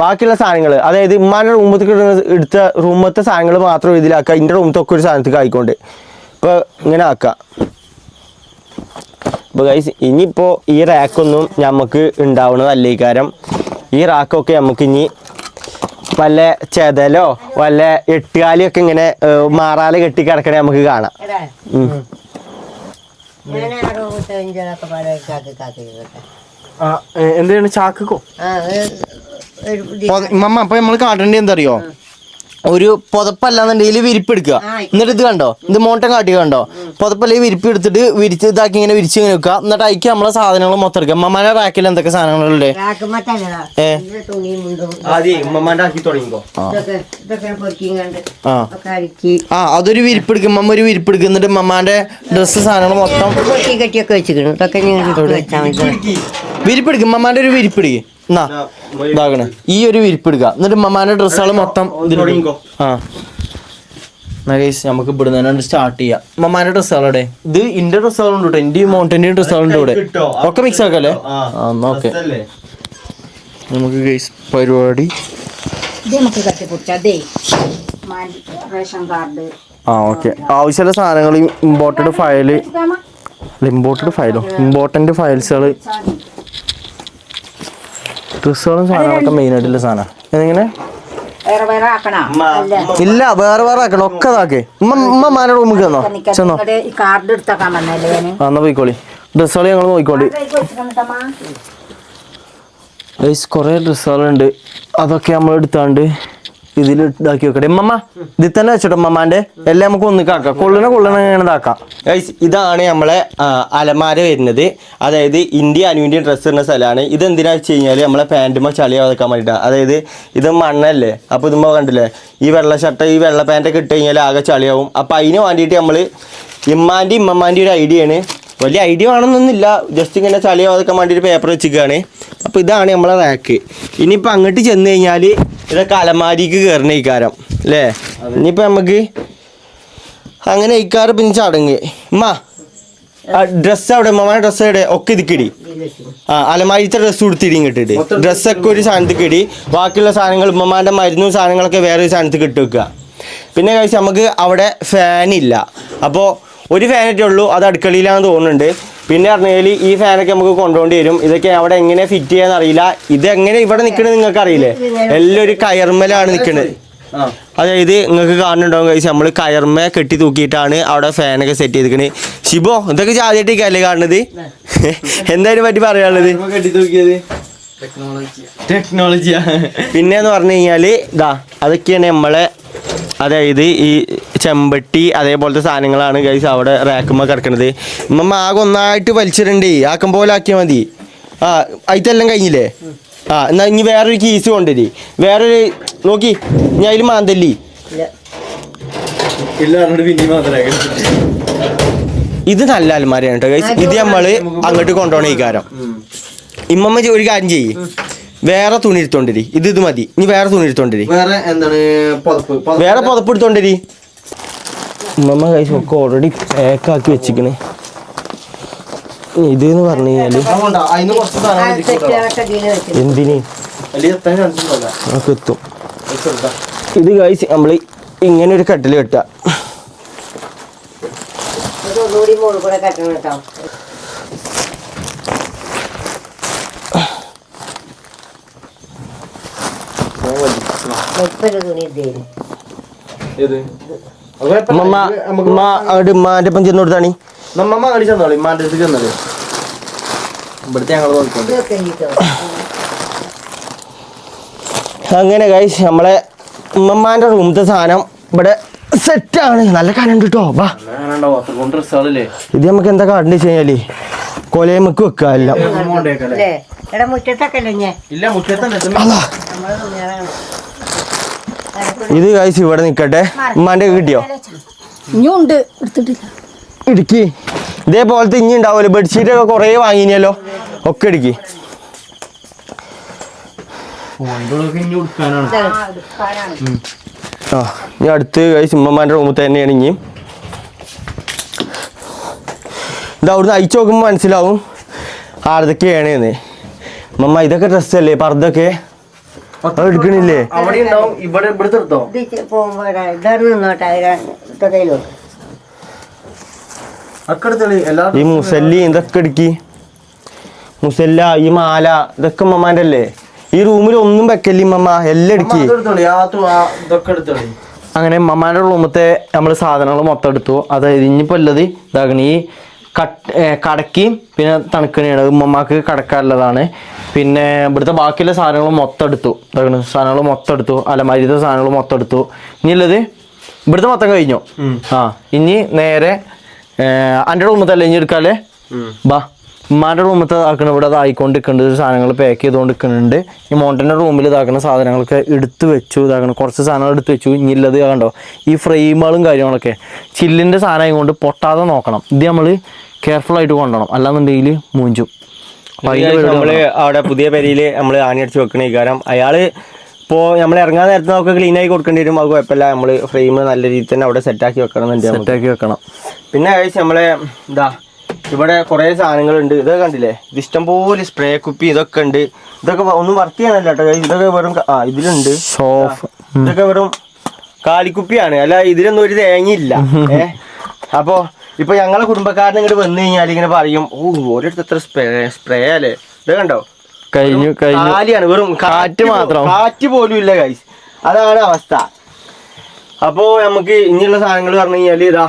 ബാക്കിയുള്ള സാധനങ്ങൾ, അതായത് ഉമ്മാൻ്റെ റൂമത്തേക്ക് എടുത്ത റൂമത്തെ സാധനങ്ങൾ മാത്രം ഇതിലാക്കുക. എൻ്റെ റൂമത്തൊക്കെ ഒരു സാധനത്തേക്ക് ആയിക്കൊണ്ട് ഇപ്പൊ ഇങ്ങനെ ആക്കുക. അപ്പോൾ ഗൈസ് ഇനിയിപ്പോൾ ഈ റാക്കൊന്നും നമുക്ക് ഉണ്ടാവുന്നതല്ല. ഈ കാര്യം ഈ റാക്കൊക്കെ നമുക്ക് ഇനി വല്ല ചെതലോ വല്ല എട്ടുകാലിയൊക്കെ ഇങ്ങനെ മാറാല കെട്ടി കിടക്കണേ നമുക്ക് കാണാം. എന്താണ് ചാക്കോ മമ്മ? അപ്പൊ നമ്മള് കാട്ടേണ്ടി എന്താ അറിയോ, ഒരു പുതപ്പല്ലാന്നുണ്ടെങ്കിൽ വിരിപ്പ് എടുക്കുക. എന്നിട്ട് ഇത് കണ്ടോ, ഇത് മോട്ടം കാട്ടി കണ്ടോ, പുതപ്പല്ലെങ്കിൽ വിരിപ്പ് എടുത്തിട്ട് വിരിച്ച് ഇതാക്കി ഇങ്ങനെ വിരിച്ച് ഇങ്ങനെ വെക്കുക. എന്നിട്ട് അതിക്ക് നമ്മളെ സാധനങ്ങൾ മൊത്തം എടുക്കുക. ഉമ്മമാരുടെ റാക്കിൽ എന്തൊക്കെ സാധനങ്ങളുണ്ട്? അതൊരു വിരിപ്പ് എടുക്കും. ഉമ്മ ഒരു വിരിപ്പ് എടുക്കും. എന്നിട്ട് ഉമ്മമാന്റെ ഡ്രസ്സ് സാധനങ്ങൾ മൊത്തം വിരിപ്പ് എടുക്കും. ഉമ്മമാന്റെ ഒരു വിരിപ്പ് എടുക്കും. ഇതാകണേ ഈ ഒരു വിരിപ്പ് എടുക്കുക. എന്നിട്ട് ഉമ്മമാന്റെ ഡ്രസ്സുകൾ മൊത്തം നമുക്ക് ഇവിടെ നിന്ന് സ്റ്റാർട്ട് ചെയ്യാം. ഉമ്മമാന്റെ ഡ്രസ്സുകളുടെ ഇത് ഇന്റെ ഡ്രസ്സുകളുണ്ട് കേട്ടോ. എന്റെ മൗണ്ടന്റെ ഡ്രസ്സുകളുണ്ട് ഇവിടെ. ഒക്കെ മിക്സ് ആക്കല്ലേ? ഓക്കെ, നമുക്ക് ഗൈസ് പരിപാടി ഓക്കെ. ആവശ്യമുള്ള സാധനങ്ങൾ ഇമ്പോർട്ടന്റ് ഫയൽസുകൾ ഡ്രസ്സുകളും സാധനങ്ങളൊക്കെ മെയിൻ ആയിട്ടുള്ള സാധനം. എങ്ങനെ ഇല്ല വേറെ ആക്കണം. ഒക്കെ ഇതാക്കേ. ഉമ്മമാരുടെ റൂമിൽ ചെന്നോ എന്നാ പോയിക്കോളി. ഡ്രസ്സുകൾ ഞങ്ങൾ നോക്കിക്കോളി. കുറെ ഡ്രസ്സുകളുണ്ട്. അതൊക്കെ നമ്മൾ എടുത്താണ്ട് ഇതിൽ ഇതാക്കി വെക്കട്ടെ. ഉമ്മ ഇതിൽ തന്നെ വെച്ചോട്ടെ. ഉമ്മമാന്റെ എല്ലാം നമുക്ക് ഒന്നിക്കാക്കാം. കൊള്ളണ ഇങ്ങനെ ഇതാക്കാം. ഇതാണ് നമ്മളെ അലമാര വരുന്നത്. അതായത് ഇന്ത്യ അനുവിൻ്റെ ഡ്രസ്സ് ഇടുന്ന സ്ഥലമാണ്. ഇതെന്തിനാ വെച്ച് കഴിഞ്ഞാൽ നമ്മളെ പാൻറ്റുമ്പോൾ ചളിയാക്കാൻ വേണ്ടിയിട്ടാണ്. അതായത് ഇത് മണ്ണല്ലേ. അപ്പോൾ ഇതുമ്പോൾ കണ്ടില്ലേ ഈ വെള്ള ഷർട്ട് ഈ വെള്ള പാൻറ്റൊക്കെ ഇട്ട് കഴിഞ്ഞാൽ ആകെ ചളിയാവും. അപ്പോൾ അതിന് വേണ്ടിയിട്ട് നമ്മൾ ഇമ്മമാൻ്റെ ഒരു ഐഡിയ ആണ്. വലിയ ഐഡിയ വേണമെന്നൊന്നുമില്ല, ജസ്റ്റ് ഇങ്ങനെ ചളിയാവാതൊക്കെ വേണ്ടിയിട്ട് പേപ്പർ വെച്ചിരിക്കുകയാണ്. അപ്പോൾ ഇതാണ് നമ്മളെ റാക്ക്. ഇനിയിപ്പോൾ അങ്ങോട്ട് ചെന്ന് കഴിഞ്ഞാൽ ഇതൊക്കെ അലമാരിക്ക് കയറണ ഇക്കാരം അല്ലേ? ഇനിയിപ്പോൾ നമുക്ക് അങ്ങനെ ഇക്കാറ് പിന്നെ ചടങ്ങ്. ഡ്രസ്സ് അവിടെ ഉമ്മമാരുടെ ഡ്രസ്സ് എവിടെ ഒക്കെ ഇതിക്കിടി. അലമാരിത്തെ ഡ്രസ്സ് കൊടുത്തിടി ഇങ്ങോട്ടിട്ട് ഡ്രസ്സൊക്കെ ഒരു സാധനത്തേക്ക് ഇടി. ബാക്കിയുള്ള സാധനങ്ങൾ ഉമ്മമാരുടെ മരുന്നും സാധനങ്ങളൊക്കെ വേറെ ഒരു സാധനത്തേക്ക് ഇട്ട് വെക്കുക. പിന്നെ കഴിച്ച് നമുക്ക് അവിടെ ഫാനില്ല. അപ്പോൾ ഒരു ഫാനൊക്കെ ഉള്ളൂ, അത് അടുക്കളയിലാണെന്ന് തോന്നുന്നുണ്ട്. പിന്നെ പറഞ്ഞാൽ ഈ ഫാനൊക്കെ നമുക്ക് കൊണ്ടുപോകേണ്ടി വരും. ഇതൊക്കെ അവിടെ എങ്ങനെ ഫിറ്റ് ചെയ്യാന്ന് അറിയില്ല. ഇതെങ്ങനെ ഇവിടെ നിൽക്കണത് നിങ്ങൾക്ക് അറിയില്ലേ? എല്ലാം ഒരു കയർമലാണ് നിൽക്കുന്നത്. അതായത് നിങ്ങൾക്ക് കാണുന്നുണ്ടാവും കഴിച്ച് നമ്മൾ കയർമ കെട്ടി തൂക്കിയിട്ടാണ് അവിടെ ഫാനൊക്കെ സെറ്റ് ചെയ്തിരിക്കണത്. ഷിബോ ഇതൊക്കെ ആദ്യമായിട്ടേക്കല്ലേ കാണുന്നത്? എന്തായാലും പറ്റി പറയാനുള്ളത് ടെക്നോളജിയാ. പിന്നെന്ന് പറഞ്ഞു കഴിഞ്ഞാല് ഇതാ അതൊക്കെയാണ് നമ്മളെ, അതായത് ഈ ചെമ്പട്ടി അതേപോലത്തെ സാധനങ്ങളാണ് ഗൈസ് അവിടെ റാക്കുമ്പോൾ കിടക്കണത്. ആകെ ഒന്നായിട്ട് വലിച്ചിടണ്ടേ, ആക്കം പോലെ ആക്കിയാൽ മതി. അതിതെല്ലാം കഴിഞ്ഞില്ലേ? ആ എന്നാ ഇനി വേറൊരു കീസ് കൊണ്ടുവരി. വേറൊരു നോക്കി ഞാൻ അതിൽ മാന്തല്ലി. ഇത് നല്ല അലമാരയാണ് കേട്ടോ ഗൈസ്. ഇത് നമ്മള് അങ്ങോട്ട് കൊണ്ടുപോകണ ഈ കാരം. ഇമ്മമ്മ ഒരു കാര്യം ചെയ്യ്, വേറെ തുണി എടുത്തോണ്ടിരി. ഇത് മതി. ഇനി വേറെ തുണി എടുത്തോണ്ടിരി. വേറെ പുതപ്പ് എടുത്തോണ്ടിരി. ഉമ്മമ്മ കഴിച്ച് ഒക്കെ ഓൾറെഡി പാക്കാക്കി വെച്ചിക്കണ്. ഇത് എന്ന് പറഞ്ഞു കഴിഞ്ഞാല് എന്തിന് എത്തും. ഇത് കഴിച്ച് നമ്മള് ഇങ്ങനെ ഒരു കട്ടില് കെട്ടുക. അങ്ങോട്ട് ഉമ്മാന്റെ ഒപ്പം ചെന്ന് കൊടുത്താണ്. അങ്ങനെ ഗൈസ് നമ്മളെ ഉമ്മമാന്റെ റൂമത്തെ സാധനം ഇവിടെ സെറ്റാണ്. നല്ല കനണ്ട് കേട്ടോ. ഇത് നമുക്ക് എന്താ കാട്ടിന് വെച്ച് കഴിഞ്ഞാല് കൊലയമ്മക്ക് വെക്കുക എല്ലാം. ഇത് ഗൈസ് ഇവിടെ നിക്കട്ടെ. ഉമ്മാന്റെ കിട്ടിയോ? ഇനിയുണ്ട്, എടുത്തിട്ടില്ല. ഇടുക്കി ഇതേപോലത്തെ ഇനി ഉണ്ടാവുമല്ലോ. ബെഡ്ഷീറ്റ് ഒക്കെ കുറേ വാങ്ങിനല്ലോ. ഒക്കെ ഇടുക്കി. ആ ഇനി അടുത്ത് ഗൈസ് ഉമ്മമാന്റെ റൂമിൽ തന്നെയാണ്. ഇനി ഇത് അവിടുന്ന് അയച്ചു നോക്കുമ്പോൾ മനസ്സിലാവും ആരതൊക്കെയാണെന്ന്. ഉമ്മ ഇതൊക്കെ ഡ്രസ്സല്ലേ, പർദ്ദൊക്കെ എടുക്കണില്ലേ? ഈ മുസല്ലി ഇതൊക്കെ എടുക്കി. മുസല്ല ഈ മാല ഇതൊക്കെ ഉമ്മമാന്റെ അല്ലേ. ഈ റൂമിൽ ഒന്നും വെക്കല്ലേ ഉമ്മ, എല്ലാം എടുക്കി. അങ്ങനെ ഉമ്മമാന്റെ റൂമത്തെ നമ്മള് സാധനങ്ങൾ മൊത്തം എടുത്തു. അതായത് ഇനിയിപ്പോ ഉള്ളത് ഇതാകണ ഈ കടക്കി പിന്നെ തണുക്കണിയാണ്. ഉമ്മമാക്ക് കടക്കാനുള്ളതാണ്. പിന്നെ ഇവിടുത്തെ ബാക്കിയുള്ള സാധനങ്ങൾ മൊത്തം എടുത്തു. ഇതാകണ സാധനങ്ങൾ മൊത്തം എടുത്തു. അലമാരിത്തെ സാധനങ്ങൾ മൊത്തം എടുത്തു. ഇനിയുള്ളത് ഇവിടുത്തെ മൊത്തം കഴിഞ്ഞു. ആ ഇനി നേരെ എൻ്റെ റൂമത്തല്ലേ ഇനി എടുക്കാല്ലേ. ബാ ഉമ്മാൻ്റെ റൂമത്തെ ഇതാക്കണം. ഇവിടെ അതായിക്കൊണ്ടിരിക്കുന്നുണ്ട്. സാധനങ്ങൾ പാക്ക് ചെയ്തുകൊണ്ടിരിക്കുന്നുണ്ട്. ഈ മോണ്ടൻ്റെ റൂമിൽ ഇതാക്കുന്ന സാധനങ്ങളൊക്കെ എടുത്ത് വെച്ചു. ഇതാക്കണം കുറച്ച് സാധനങ്ങൾ എടുത്ത് വെച്ചു. ഇനി ഉള്ളത് കണ്ടോ ഈ ഫ്രെയിമുകളും കാര്യങ്ങളൊക്കെ ചില്ലിൻ്റെ സാധനം കൊണ്ട് പൊട്ടാതെ നോക്കണം. ഇത് നമ്മൾ കെയർഫുൾ ആയിട്ട് കൊണ്ടുപോകണം, അല്ലാന്നുണ്ടെങ്കിൽ മൂഞ്ചും. നമ്മള് അവിടെ പുതിയ പെരിയിൽ നമ്മൾ ആണിയടിച്ച് വെക്കണ ഈ കാരണം അയാള് ഇപ്പോൾ നമ്മൾ ഇറങ്ങാൻ നേരത്തെ നമുക്ക് ക്ലീൻ ആയി കൊടുക്കേണ്ടി വരും. അത് കുഴപ്പമില്ല. നമ്മൾ ഫ്രെയിം നല്ല രീതിയിൽ തന്നെ അവിടെ സെറ്റാക്കി വെക്കണം. സെറ്റാക്കി വെക്കണം. പിന്നെ കഴിച്ച് നമ്മളെ എന്താ ഇവിടെ കുറേ സാധനങ്ങളുണ്ട്. ഇതൊക്കെ കണ്ടില്ലേ? ഇത് ഇഷ്ടംപോലെ സ്പ്രേ കുപ്പി ഇതൊക്കെ ഉണ്ട്. ഇതൊക്കെ ഒന്നും വർക്ക് ചെയ്യാനല്ല കേട്ടോ. ഇതൊക്കെ വെറും ഇതിലുണ്ട് സോഫ്. ഇതൊക്കെ വെറും കാലിക്കുപ്പിയാണ്. അല്ല ഇതിലൊന്നും ഒരു തേങ്ങയില്ല. അപ്പോ ഇപ്പൊ ഞങ്ങളെ കുടുംബക്കാരനെ ഇങ്ങോട്ട് വന്നു കഴിഞ്ഞാൽ ഇങ്ങനെ പറയും, ഓരോരുത്തർ എത്ര സ്പ്രേ അല്ലേ. ഇത് കണ്ടോ കഴിഞ്ഞു കാലിയാണ്. വെറും കാറ്റ് മാത്രം, കാറ്റ് പോലും ഇല്ല ഗൈസ്. അതാണ് അവസ്ഥ. അപ്പോ നമുക്ക് ഇനിയുള്ള സാധനങ്ങൾ പറഞ്ഞു കഴിഞ്ഞാല് ഇതാ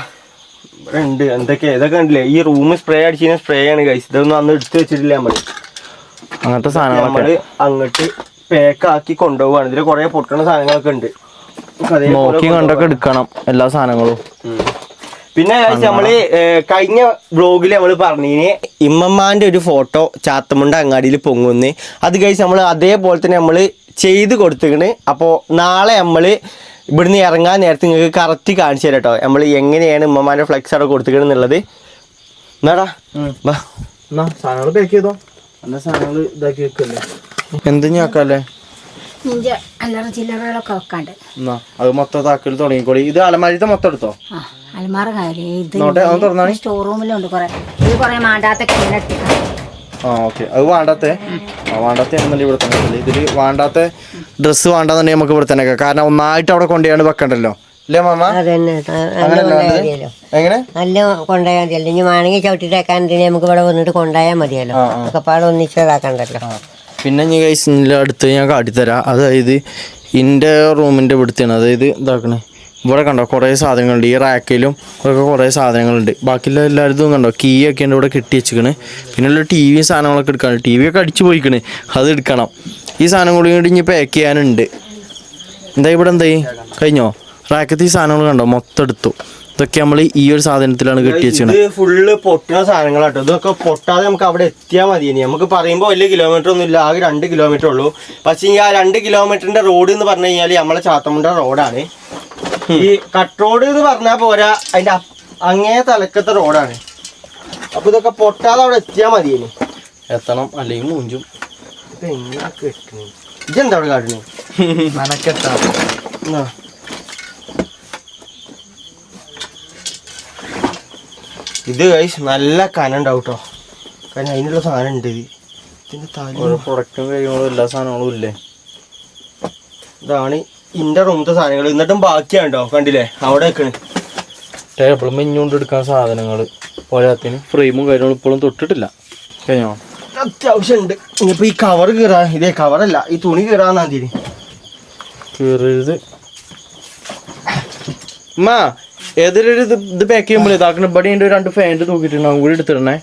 ഇവിടെ ഉണ്ട്. എന്തൊക്കെയാ ഇതൊക്കെ കണ്ടില്ലേ? ഈ റൂം സ്പ്രേ അടിച്ചിരുന്ന സ്പ്രേ ആണ് ഗൈസ്. ഇതൊന്നും അന്ന് എടുത്ത് വെച്ചിട്ടില്ല നമ്മള്. അങ്ങനത്തെ സാധനങ്ങൾ നമ്മള് അങ്ങോട്ട് പാക്കാക്കി കൊണ്ടുപോവാണ്. ഇതിൽ കുറെ പൊട്ടണ സാധനങ്ങളൊക്കെ ഉണ്ട്. നോക്കി കണ്ടൊക്കെ എടുക്കണം എല്ലാ സാധനങ്ങളും. പിന്നെ നമ്മള് കഴിഞ്ഞ വ്ളോഗിൽ നമ്മൾ പറഞ്ഞിന് ഇമ്മമ്മാന്റെ ഒരു ഫോട്ടോ ചാത്തമുണ്ട അങ്ങാടിയിൽ പൊങ്ങുന്ന്. അത് കഴിച്ച് നമ്മൾ അതേപോലെ തന്നെ നമ്മൾ ചെയ്ത് കൊടുത്തിക്കണ്. അപ്പോൾ നാളെ നമ്മള് ഇവിടുന്ന് ഇറങ്ങാൻ നേരത്തെ നിങ്ങൾക്ക് കറക്റ്റ് കാണിച്ചു തരാം കേട്ടോ. നമ്മൾ എങ്ങനെയാണ് ഉമ്മമാന്റെ ഫ്ലെക്സ് അവിടെ കൊടുത്തിക്കണം എന്നുള്ളത്. എന്നാടാ സാധനങ്ങൾ പാക്ക് ചെയ്തോ. എന്നാ സാധനങ്ങൾ ഇതാക്കി വെക്കല്ലേ. എന്തിനാ വെക്കാല്ലേ? ചില്ലറകളൊക്കെ വെക്കാണ്ട് അത് മൊത്തം താക്കൽ തുടങ്ങിക്കോളി. ഇത് അലമാരിത്തെ മൊത്തം എടുത്തോ. അലമാറ സ്റ്റോർ റൂമിലുണ്ട് കുറെ. ഇത് കുറെ മാണ്ടാത്ത ഓക്കെ അത് വേണ്ടാത്ത വേണ്ടാത്ത ഇവിടെ തന്നെ. ഇതില് വേണ്ടാത്ത ഡ്രസ്സ് വേണ്ടാന്നുണ്ടെങ്കിൽ നമുക്ക് ഇവിടെ തന്നെ. കാരണം ഒന്നായിട്ട് അവിടെ കൊണ്ടുപോയാണ് വെക്കണ്ടല്ലോ അല്ലേ മാമ? എങ്ങനെ നല്ല കൊണ്ടുപോയാൽ മതിയല്ലോ. ഇനി വേണമെങ്കിൽ ചവിട്ടിട്ടേക്കാൻ നമുക്ക് ഇവിടെ വന്നിട്ട് കൊണ്ടുപോയാൽ മതിയല്ലോ. ഒക്കെ പാടെ ഒന്നിച്ചതാക്കണ്ടല്ലോ. പിന്നെ ഞാൻ ഗൈസ് അടുത്ത് ഞാൻ കാട്ടിത്തരാം. അതായത് എൻ്റെ റൂമിൻ്റെ ഇവിടുത്തെയാണ്. അതായത് ഇതാക്കണേ ഇവിടെ കണ്ടോ കുറേ സാധനങ്ങളുണ്ട്. ഈ റാക്കിലും ഒക്കെ കുറേ സാധനങ്ങളുണ്ട്. ബാക്കിയുള്ള എല്ലായിടത്തും കണ്ടോ കീ ഒക്കെ ഉണ്ട് ഇവിടെ കെട്ടി വെച്ചിക്കണ്. പിന്നെയുള്ള ടി വി സാധനങ്ങളൊക്കെ എടുക്കാനുണ്ട്. ടി വി ഒക്കെ അടിച്ചു പോയിക്കണ്, അത് എടുക്കണം. ഈ സാധനം കൂടി കൊണ്ട് ഇനി പാക്ക് ചെയ്യാനുണ്ട്. എന്താ ഇവിടെ എന്തായി കഴിഞ്ഞോ? റാക്കത്ത് ഈ സാധനങ്ങൾ കണ്ടോ മൊത്തം എടുത്തു. ഇതൊക്കെ നമ്മൾ ഈ ഒരു സാധനത്തിലാണ് കെട്ടി വെച്ചത്. ഇത് ഫുള്ള് പൊട്ടുന്ന സാധനങ്ങളാട്ടോ. ഇതൊക്കെ പൊട്ടാതെ നമുക്ക് അവിടെ എത്തിയാൽ മതി. ഇനി നമുക്ക് പറയുമ്പോൾ വലിയ കിലോമീറ്റർ ഒന്നും ഇല്ല, ആകെ 2 കിലോമീറ്റർ ഉള്ളൂ. പക്ഷേ ഈ ആ 2 കിലോമീറ്ററിന്റെ റോഡ് എന്ന് പറഞ്ഞു കഴിഞ്ഞാൽ നമ്മളെ ചാത്തമുണ്ട റോഡാണ്. ഈ കട്ട് റോഡ് എന്ന് പറഞ്ഞാൽ പോരാ, അതിന്റെ അങ്ങേ തലക്കത്തെ റോഡാണ്. അപ്പൊ ഇതൊക്കെ പൊട്ടാതെ അവിടെ എത്തിയാൽ മതി. ഇനി എത്തണം, അല്ലെങ്കിൽ മൂഞ്ചും. ഇപ്പൊ എങ്ങനെ കെട്ടണേ? ഇതെന്താ അവിടെ കാട്ടണേ? മനക്കെട്ടാ ഇത് ഗൈസ് നല്ല കനം ഉണ്ടാവും കേട്ടോ. കാരണം അതിനുള്ള സാധനം ഉണ്ട്. ഇതിന്റെ ഓരോ പ്രൊഡക്റ്റും കാര്യങ്ങളും എല്ലാ സാധനങ്ങളും ഇല്ലേ. ഇതാണ് ഇന്റെ റൂമത്തെ സാധനങ്ങൾ. എന്നിട്ടും ബാക്കിയാണ്ടോ, കണ്ടില്ലേ അവിടെ വെക്കണ്. ടേബിൾ മെഞ്ഞുകൊണ്ട് എടുക്കാൻ സാധനങ്ങൾ പോരാത്തിന് ഫ്രെയിമും കാര്യങ്ങളും ഇപ്പോഴും തൊട്ടിട്ടില്ല. കഴിഞ്ഞോ? അത്യാവശ്യം ഉണ്ട്. ഇനിയിപ്പോ ഈ കവർ കീറാ, ഇതേ കവറല്ല, ഈ തുണി കീറാന്നാ തീരെ കീറരുത്. അമ്മ ഏതൊരു ഇത് പാക്ക് ചെയ്യുമ്പോൾ ഇതാക്കണ ഇവിടെ ഉണ്ട് 2 ഫാൻറ്റ് തൂക്കിയിട്ടുണ്ടാവും, കൂടി എടുത്തിടണേ.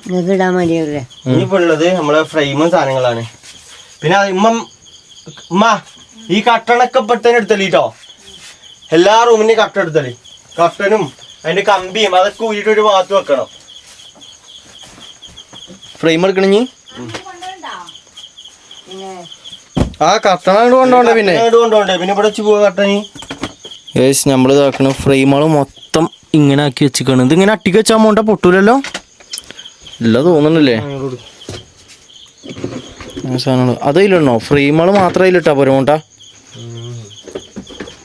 നിങ്ങൾക്ക് ഇടാൻ മതിയല്ലേ? ഇനിയിപ്പോ ഉള്ളത് നമ്മളെ ഫ്രെയിമും സാധനങ്ങളാണ്. പിന്നെ ഉമ്മ ഈ കട്ടണൊക്കെ പെട്ടെന്ന് എടുത്തല്ലോ. എല്ലാ റൂമിന്റെയും കട്ട എടുത്തല്. കട്ടനും അതിന്റെ കമ്പിയും അതൊക്കെ ഊരിട്ട് ഒരു ഭാഗത്ത് വെക്കണം. ഫ്രെയിം എടുക്കണി ആ കട്ടണ കൊണ്ടോണ്ടേ. പിന്നെ കൊണ്ടോണ്ടേ, പിന്നെ ഇവിടെ വെച്ച് പോവാ കട്ടണി. ഏസ് നമ്മൾ ഇതാക്കണ ഫ്രെയിമുകൾ മൊത്തം ഇങ്ങനെ ആക്കി വെച്ചിക്കാണ്. ഇതിങ്ങനെ അട്ടിക്ക് വെച്ചാൽ മോണ്ട പൊട്ടൂലല്ലോ, ഇല്ല തോന്നണല്ലേ സാധനങ്ങൾ. അതിലുണ്ടോ ഫ്രെയിമുകൾ മാത്രം അതിലിട്ടാ പോരെ മോണ്ട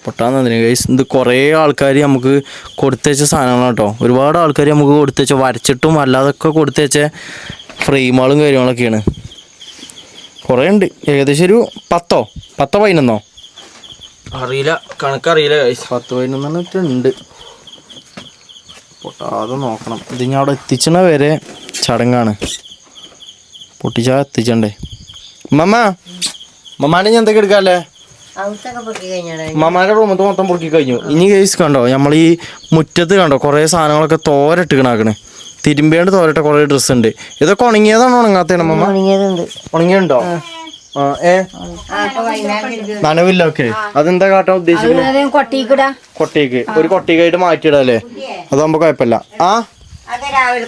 പൊട്ടാന്നതിന് ഗൈസ്. ഇത് കുറേ ആൾക്കാർ നമുക്ക് കൊടുത്തയച്ച സാധനങ്ങളാണ് കേട്ടോ. ഒരുപാട് ആൾക്കാർ നമുക്ക് കൊടുത്തയച്ച വരച്ചിട്ടും അല്ലാതൊക്കെ കൊടുത്തയച്ച ഫ്രെയിമുകളും കാര്യങ്ങളൊക്കെയാണ്. കുറേ ഉണ്ട്, ഏകദേശം ഒരു 10-11 അറിയില്ല, കണക്കറിയില്ല ഗൈസ്. 10-11 ഉണ്ട്. പൊട്ടാതെ നോക്കണം. ഇത് ഞാൻ അവിടെ എത്തിച്ചണ വരെ ചടങ്ങാണ്. പൊട്ടിച്ചാൽ എത്തിച്ചണ്ടേ. മമ്മാനെ ഞാൻ എന്തൊക്കെ എടുക്കാല്ലേ? മമ്മാന്റെ റൂമത്ത് മൊത്തം പൊറുക്കി കഴിഞ്ഞു. ഇനി കേസ് കണ്ടോ, നമ്മൾ ഈ മുറ്റത്ത് കണ്ടോ കുറേ സാധനങ്ങളൊക്കെ തോരട്ടിക്കണാക്കണേ. തിരുമ്പേണ്ട് തോരട്ട കുറേ ഡ്രസ്സ് ഉണ്ട്. ഇതൊക്കെ ഉണങ്ങിയതാണോ ഉണങ്ങാത്തതാണ് മമ്മ? ഉണങ്ങിയുണ്ടോ? നനവില്ല. ഓക്കെ, അതെന്താ കാട്ടാൻ ഉദ്ദേശിക്കുന്നത്? കൊട്ടേക്ക് ഒരു കൊട്ടേക്കായിട്ട് മാറ്റിയിടല്ലേ, അതാകുമ്പോ കുഴപ്പമില്ല. രാവിലെ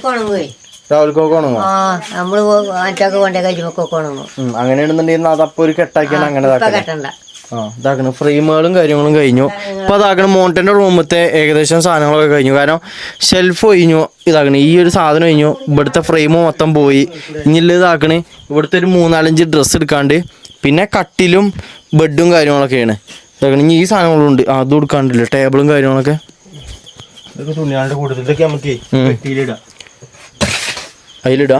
ഉണങ്ങും. അങ്ങനെയാണെന്നുണ്ടെങ്കിൽ അതപ്പോ ഒരു കെട്ടാക്കിയാണ് അങ്ങനെ ഇതാക്കണം. ഫ്രെയിമുകളും കാര്യങ്ങളും കഴിഞ്ഞു. ഇപ്പൊ അതാക്കണം മോണ്ടന്റെ റൂമത്തെ ഏകദേശം സാധനങ്ങളൊക്കെ കഴിഞ്ഞു. കാരണം ഷെൽഫ് കഴിഞ്ഞു, ഇതാക്കണേ ഈ ഒരു സാധനം കഴിഞ്ഞു, ഇവിടുത്തെ ഫ്രെയിം മൊത്തം പോയി. ഇനിയുള്ള ഇതാക്കണേ ഇവിടുത്തെ ഒരു 3-4 ഡ്രസ്സ് എടുക്കാണ്ട്, പിന്നെ കട്ടിലും ബെഡും കാര്യങ്ങളൊക്കെയാണ് ഇതാക്കണേ. ഇനി ഈ സാധനങ്ങളുണ്ട്, അതും എടുക്കാണ്ടില്ല, ടേബിളും കാര്യങ്ങളൊക്കെ. തുണിയാളുടെ കൂടുതലൊക്കെ നമുക്ക് അതിലിടാ.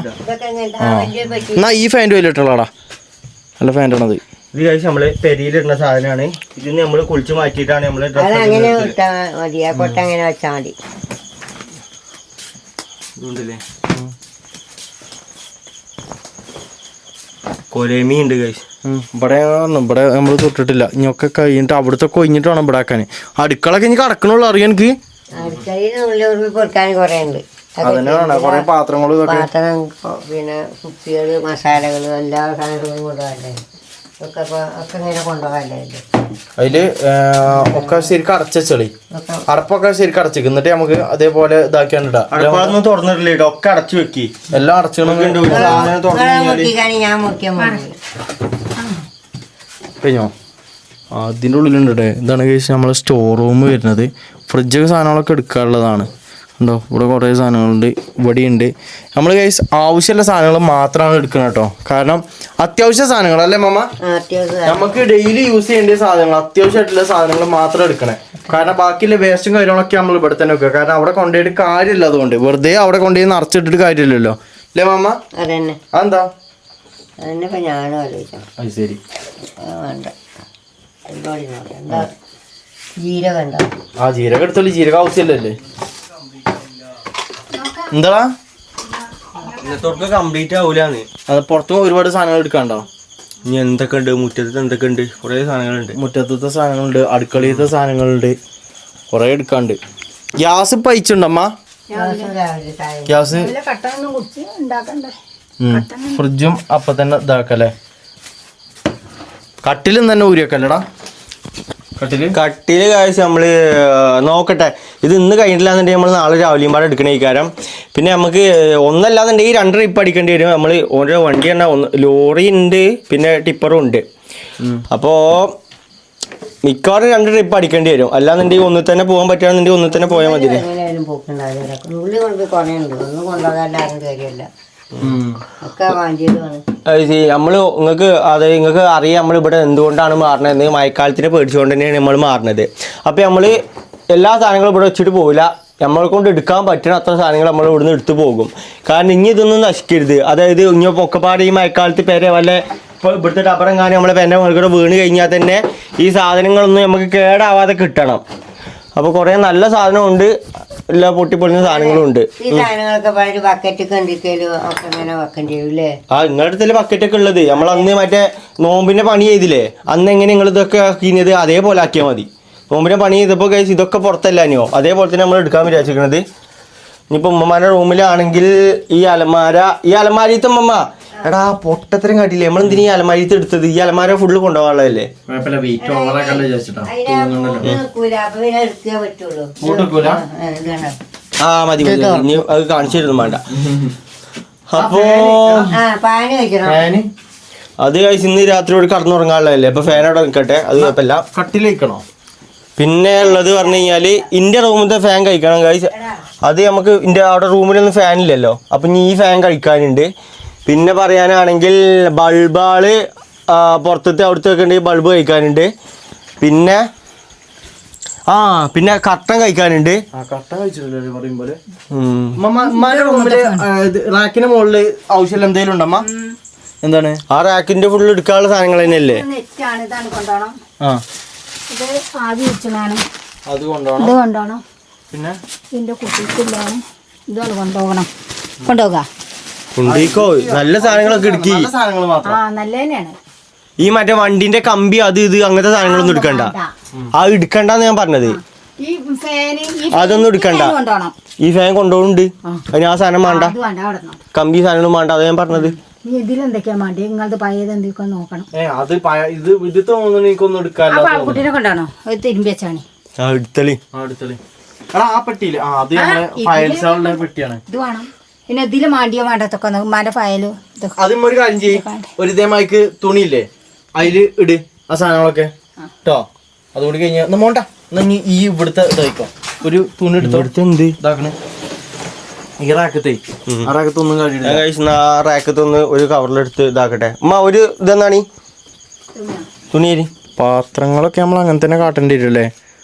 എന്നാ ഈ ഫാൻറ്റ് വലിയിട്ടാടാ, നല്ല ഫാൻറ്റാണത്. ഇത് കഴിച്ച് നമ്മള് പെരിയിലിടുന്ന സാധനമാണ്. ഇത് നമ്മള് കുളിച്ച് മാറ്റിയിട്ടാണ് നമ്മള് അങ്ങനെ വിട്ടാ മതി, ആ കൊട്ട അങ്ങനെ വെച്ചാൽ മതി. കൊലേമി ഉണ്ട് കഴിച്ച്. ഇവിടെ നമ്മൾ തൊട്ടിട്ടില്ല. ഇനിയൊക്കെ കഴിഞ്ഞിട്ട് അവിടുത്തെ കൊഞ്ഞിട്ട് വേണം ഇവിടെ ആക്കാൻ. അടുക്കളൊക്കെ ഇനി കടക്കണുള്ളൂ. അറിയാം എനിക്ക് അടുക്കളയിൽ പൊറുക്കാൻ കുറെ ഉണ്ട്. കൊറേ പാത്രങ്ങളും പാത്രം, പിന്നെ കുപ്പികള്, മസാലകള്, എല്ലാ സാധനങ്ങളും കൊണ്ടുപോകണ്ടേ. ഒക്കെ ഇങ്ങനെ കൊണ്ടുപോകാല്ലേ. അതില് ഒക്കെ ശരിക്കും അടച്ചളി, അടപ്പൊക്കെ ശരിക്കും അടച്ചേക്ക്. എന്നിട്ട് നമുക്ക് അതേപോലെ ഇതാക്കിയാണ്ടിടാം. അടുപ്പൊന്നും തുറന്നിട്ടില്ല, ഒക്കെ അടച്ചു വെക്കി. എല്ലാം അടച്ചു കഴിഞ്ഞോ? അതിൻ്റെ ഉള്ളിലുണ്ട്. ഇതാണ് കേസ് നമ്മളെ സ്റ്റോർ റൂം വരുന്നത്. ഫ്രിഡ്ജൊക്കെ സാധനങ്ങളൊക്കെ എടുക്കാനുള്ളതാണ്. ഉണ്ടോ, ഇവിടെ കുറേ സാധനങ്ങളുണ്ട്, ഇവിടെയുണ്ട്. നമ്മൾ കേസ് ആവശ്യമുള്ള സാധനങ്ങൾ മാത്രമാണ് എടുക്കുന്നത് കേട്ടോ. കാരണം അത്യാവശ്യ സാധനങ്ങൾ അല്ലേ മമ്മ, നമുക്ക് ഡെയിലി യൂസ് ചെയ്യേണ്ട സാധനങ്ങൾ, അത്യാവശ്യമായിട്ടുള്ള സാധനങ്ങൾ മാത്രം എടുക്കണേ. കാരണം ബാക്കിയുള്ള വേസ്റ്റും കാര്യങ്ങളൊക്കെ നമ്മൾ ഇവിടെ തന്നെ വെക്കുക. കാരണം അവിടെ കൊണ്ടുപോയിട്ട് കാര്യമില്ല. അതുകൊണ്ട് വെറുതെ അവിടെ കൊണ്ടുപോയി നിറച്ചിട്ടിട്ട് കാര്യമില്ലല്ലോ അല്ലേ മമ്മ? അതന്നെ. അതെന്താ? അതന്നെ ഞാനും ആലോചിക്കണം. അത് ശരി. വേണ്ട, എന്താ ജീരകം ഉണ്ടോ? ആ ജീരകം എടുത്തോളൂ, ജീരകം ആവശ്യമില്ലല്ലേ. എന്താടാ ഇന്നത്തോർക്ക് കംപ്ലീറ്റ് ആവൂലാന്ന്. അത് പുറത്തും ഒരുപാട് സാധനങ്ങൾ എടുക്കാണ്ടോ? ഇനി എന്തൊക്കെ ഉണ്ട് മുറ്റത്ത്, എന്തൊക്കെ ഉണ്ട്? കുറേ സാധനങ്ങളുണ്ട്. മുറ്റത്തെ സാധനങ്ങളുണ്ട്, അടുക്കളയിലത്തെ സാധനങ്ങളുണ്ട്, കുറേ എടുക്കാണ്ട്. ഗ്യാസ് ഇപ്പം അയച്ചുണ്ടമ്മ? ഗ്യാസ് ഫ്രിഡ്ജും അപ്പം തന്നെ ഇതാക്കല്ലേ. കട്ടിലും തന്നെ ഊരിയൊക്കെല്ലടാ. കട്ടില് കാഴ്ച നമ്മള് നോക്കട്ടെ. ഇത് ഇന്ന് കഴിഞ്ഞിട്ടില്ലാന്നുണ്ടെങ്കിൽ നമ്മൾ നാളെ രാവിലെയും പാടെ എടുക്കണ കാരണം. പിന്നെ നമുക്ക് ഒന്നല്ലാന്നുണ്ടെങ്കിൽ 2 ട്രിപ്പ് അടിക്കേണ്ടി വരും. നമ്മൾ ഓരോ വണ്ടി തന്നെ ലോറി ഉണ്ട്, പിന്നെ ടിപ്പറും ഉണ്ട്. അപ്പോൾ മിക്കവാറും 2 ട്രിപ്പ് അടിക്കേണ്ടി വരും. അല്ലാന്നുണ്ടെങ്കിൽ ഒന്നിൽ തന്നെ പോകാൻ പറ്റുകയാണെന്നുണ്ടെങ്കിൽ ഒന്നിൽ തന്നെ പോയാൽ മതി. എങ്ങനെയായാലും പോക്കുണ്ടാവില്ല. ഉള്ളിൽ കൊണ്ട് കൊണയുണ്ട്, ഒന്നും കൊണ്ടുപോകാൻ കാര്യമല്ല. ഒക്കെ വാങ്ങിയതാണ്. നമ്മള് നിങ്ങൾക്ക് അറിയാം നമ്മൾ ഇവിടെ എന്തുകൊണ്ടാണ് മാറണത്. മഴക്കാലത്തിനെ പേടിച്ചുകൊണ്ട് തന്നെയാണ് നമ്മൾ മാറുന്നത്. അപ്പം നമ്മൾ എല്ലാ സാധനങ്ങളും ഇവിടെ വെച്ചിട്ട് പോകില്ല. നമ്മളെ കൊണ്ട് എടുക്കാൻ പറ്റുന്ന അത്ര സാധനങ്ങൾ നമ്മൾ ഇവിടുന്ന് എടുത്തു പോകും. കാരണം ഇനി ഇതൊന്നും നശിക്കരുത്. അതായത് ഇനി പൊക്കപ്പാട് ഈ മഴക്കാലത്ത് പേരെ വല്ല ഇപ്പോൾ ഇവിടുത്തെ ടബറെങ്ങാനും നമ്മളെ പെന്നെ മുകളിൽ വീണ് കഴിഞ്ഞാൽ തന്നെ ഈ സാധനങ്ങളൊന്നും നമുക്ക് കേടാവാതെ കിട്ടണം. അപ്പോൾ കുറേ നല്ല സാധനമുണ്ട്, എല്ലാ പൊട്ടിപ്പൊളിഞ്ഞ സാധനങ്ങളും ഉണ്ട്. ഈ സാധനങ്ങളൊക്കെ ഒരു ബക്കറ്റ് കണ്ടിക്കലും ഒക്കെ ഇങ്ങനെ വെക്കേണ്ടി വരും അല്ലേ? നിങ്ങളുടെ അടുത്തല്ലേ ബക്കറ്റൊക്കെ ഉള്ളത്? നമ്മൾ അന്ന് മറ്റേ നോമ്പിന്റെ പണി ചെയ്തില്ലേ, അന്ന് എങ്ങനെ നിങ്ങൾ ഇതൊക്കെ ആക്കിയത് അതേപോലെ ആക്കിയാൽ മതി. നോമ്പിന്റെ പണി ചെയ്തപ്പോൾ കഴിച്ച് ഇതൊക്കെ പുറത്തല്ലാനോ, അതേപോലെ തന്നെ നമ്മൾ എടുക്കാൻ വിചാരിച്ചിരിക്കണത്. ഇനിയിപ്പോൾ ഉമ്മമാരുടെ റൂമിലാണെങ്കിൽ ഈ അലമാരിത്തെ ഉമ്മ എടാ പൊട്ടത്തരം കാട്ടില്ലേ, നമ്മളെന്തിനാ ഈ അലമാരിത്ത് എടുത്തത്? ഈ അലമാര ഫുള്ള് കൊണ്ടുപോകാനുള്ളതല്ലേ? ആ മതി ഇനി അത് കാണിച്ചിരുന്നു വേണ്ട. അപ്പോ അത് കഴിച്ച് ഇന്ന് രാത്രി ഒരു കടന്നുറങ്ങാനുള്ളതല്ലേ, അപ്പൊ ഫാൻ അവിടെ നിൽക്കട്ടെ, അത് കുഴപ്പമില്ല. കട്ടിലേക്കണോ? പിന്നെ ഉള്ളത് പറഞ്ഞു കഴിഞ്ഞാല് ഇന്റെ റൂമിലത്തെ ഫാൻ കഴിക്കണം കഴിച്ച്. അത് നമുക്ക് ഇന്റെ അവിടെ റൂമിലൊന്നും ഫാൻ ഇല്ലല്ലോ, അപ്പൊ ഇനി ഈ ഫാൻ കഴിക്കാനുണ്ട്. പിന്നെ പറയാനാണെങ്കിൽ ബൾബാള് പുറത്തത്തെ അവിടുത്തെ വെക്കേണ്ട ബൾബ് കഴിക്കാനുണ്ട്. പിന്നെ പിന്നെ കട്ടൻ കഴിക്കാനുണ്ട്. റാക്കിന്റെ മുകളില് ആവശ്യം എന്തെങ്കിലും ഉണ്ടമ്മ? എന്താണ് ആ റാക്കിന്റെ ഫുള്ള് എടുക്കാനുള്ള സാധനങ്ങൾ തന്നെയല്ലേ? അത് കൊണ്ടുപോകണം. പിന്നെ എന്റെ കുട്ടിക്കില്ലാണ് ഇതാണ് കൊണ്ടുപോകാം. കൊണ്ടേക്കോ, നല്ല സാധനങ്ങളൊക്കെ എടുക്കി. സാധനങ്ങൾ മാത്രം നല്ല തന്നെയാണ്. ഈ മറ്റേ വണ്ടിന്റെ കമ്പി അത് ഇത് അങ്ങനത്തെ സാധനങ്ങളൊന്നും എടുക്കണ്ട. ആ എടുക്കണ്ടെന്ന് ഞാൻ പറഞ്ഞത്. അതൊന്നും എടുക്കണ്ട. ഈ ഫാൻ കൊണ്ടുപോകുന്നുണ്ട്, അതിന് ആ സാധനം വേണ്ട, കമ്പി സാധനങ്ങളും വേണ്ട, അതാ ഞാൻ പറഞ്ഞത്. ഇതിലെന്തൊക്കെയാ വേണ്ടി നിങ്ങളത് പഴയത് എന്തൊക്കെ നോക്കണം. അത് ഇത് തോന്നുന്നു എനിക്കൊന്നും എടുക്കാല്ലോ. കുട്ടീനെ കൊണ്ടാണോ തിരുമ്പി വെച്ചാണ്? എടുത്തളി ആ പെട്ടിയില് അത് ഫയൽസുകളുടെ പെട്ടിയാണ്. ഇത് വേണം. പിന്നെ ഇതില് മാണ്ടിയോ വേണ്ടതൊക്കെ ഉമ്മാന്റെ ഫയലും അതും ഒരു കാര്യം ചെയ്യും, ഒരു ഇതേമായിക്ക് തുണിയില്ലേ അതില് ഇട് ആ സാധനങ്ങളൊക്കെ കേട്ടോ. അതുകൊണ്ട് കഴിഞ്ഞാൽ മോണ്ട ഈ ഇവിടുത്തെ ഇതായിക്കോ, ഒരു തുണി എടുത്തോ. എന്ത് ഇതാക്കണേ ഈ റാക്കത്തെ ആ റാക്കത്തൊന്നും കഴിയില്ല. ആ റാക്കത്തൊന്ന് ഒരു കവറിലെടുത്ത് ഇതാക്കട്ടെ. അമ്മ ഒരു ഇതെന്താണ് തുണിയേരി പാത്രങ്ങളൊക്കെ നമ്മൾ അങ്ങനെ തന്നെ കാട്ടേണ്ടി വരും.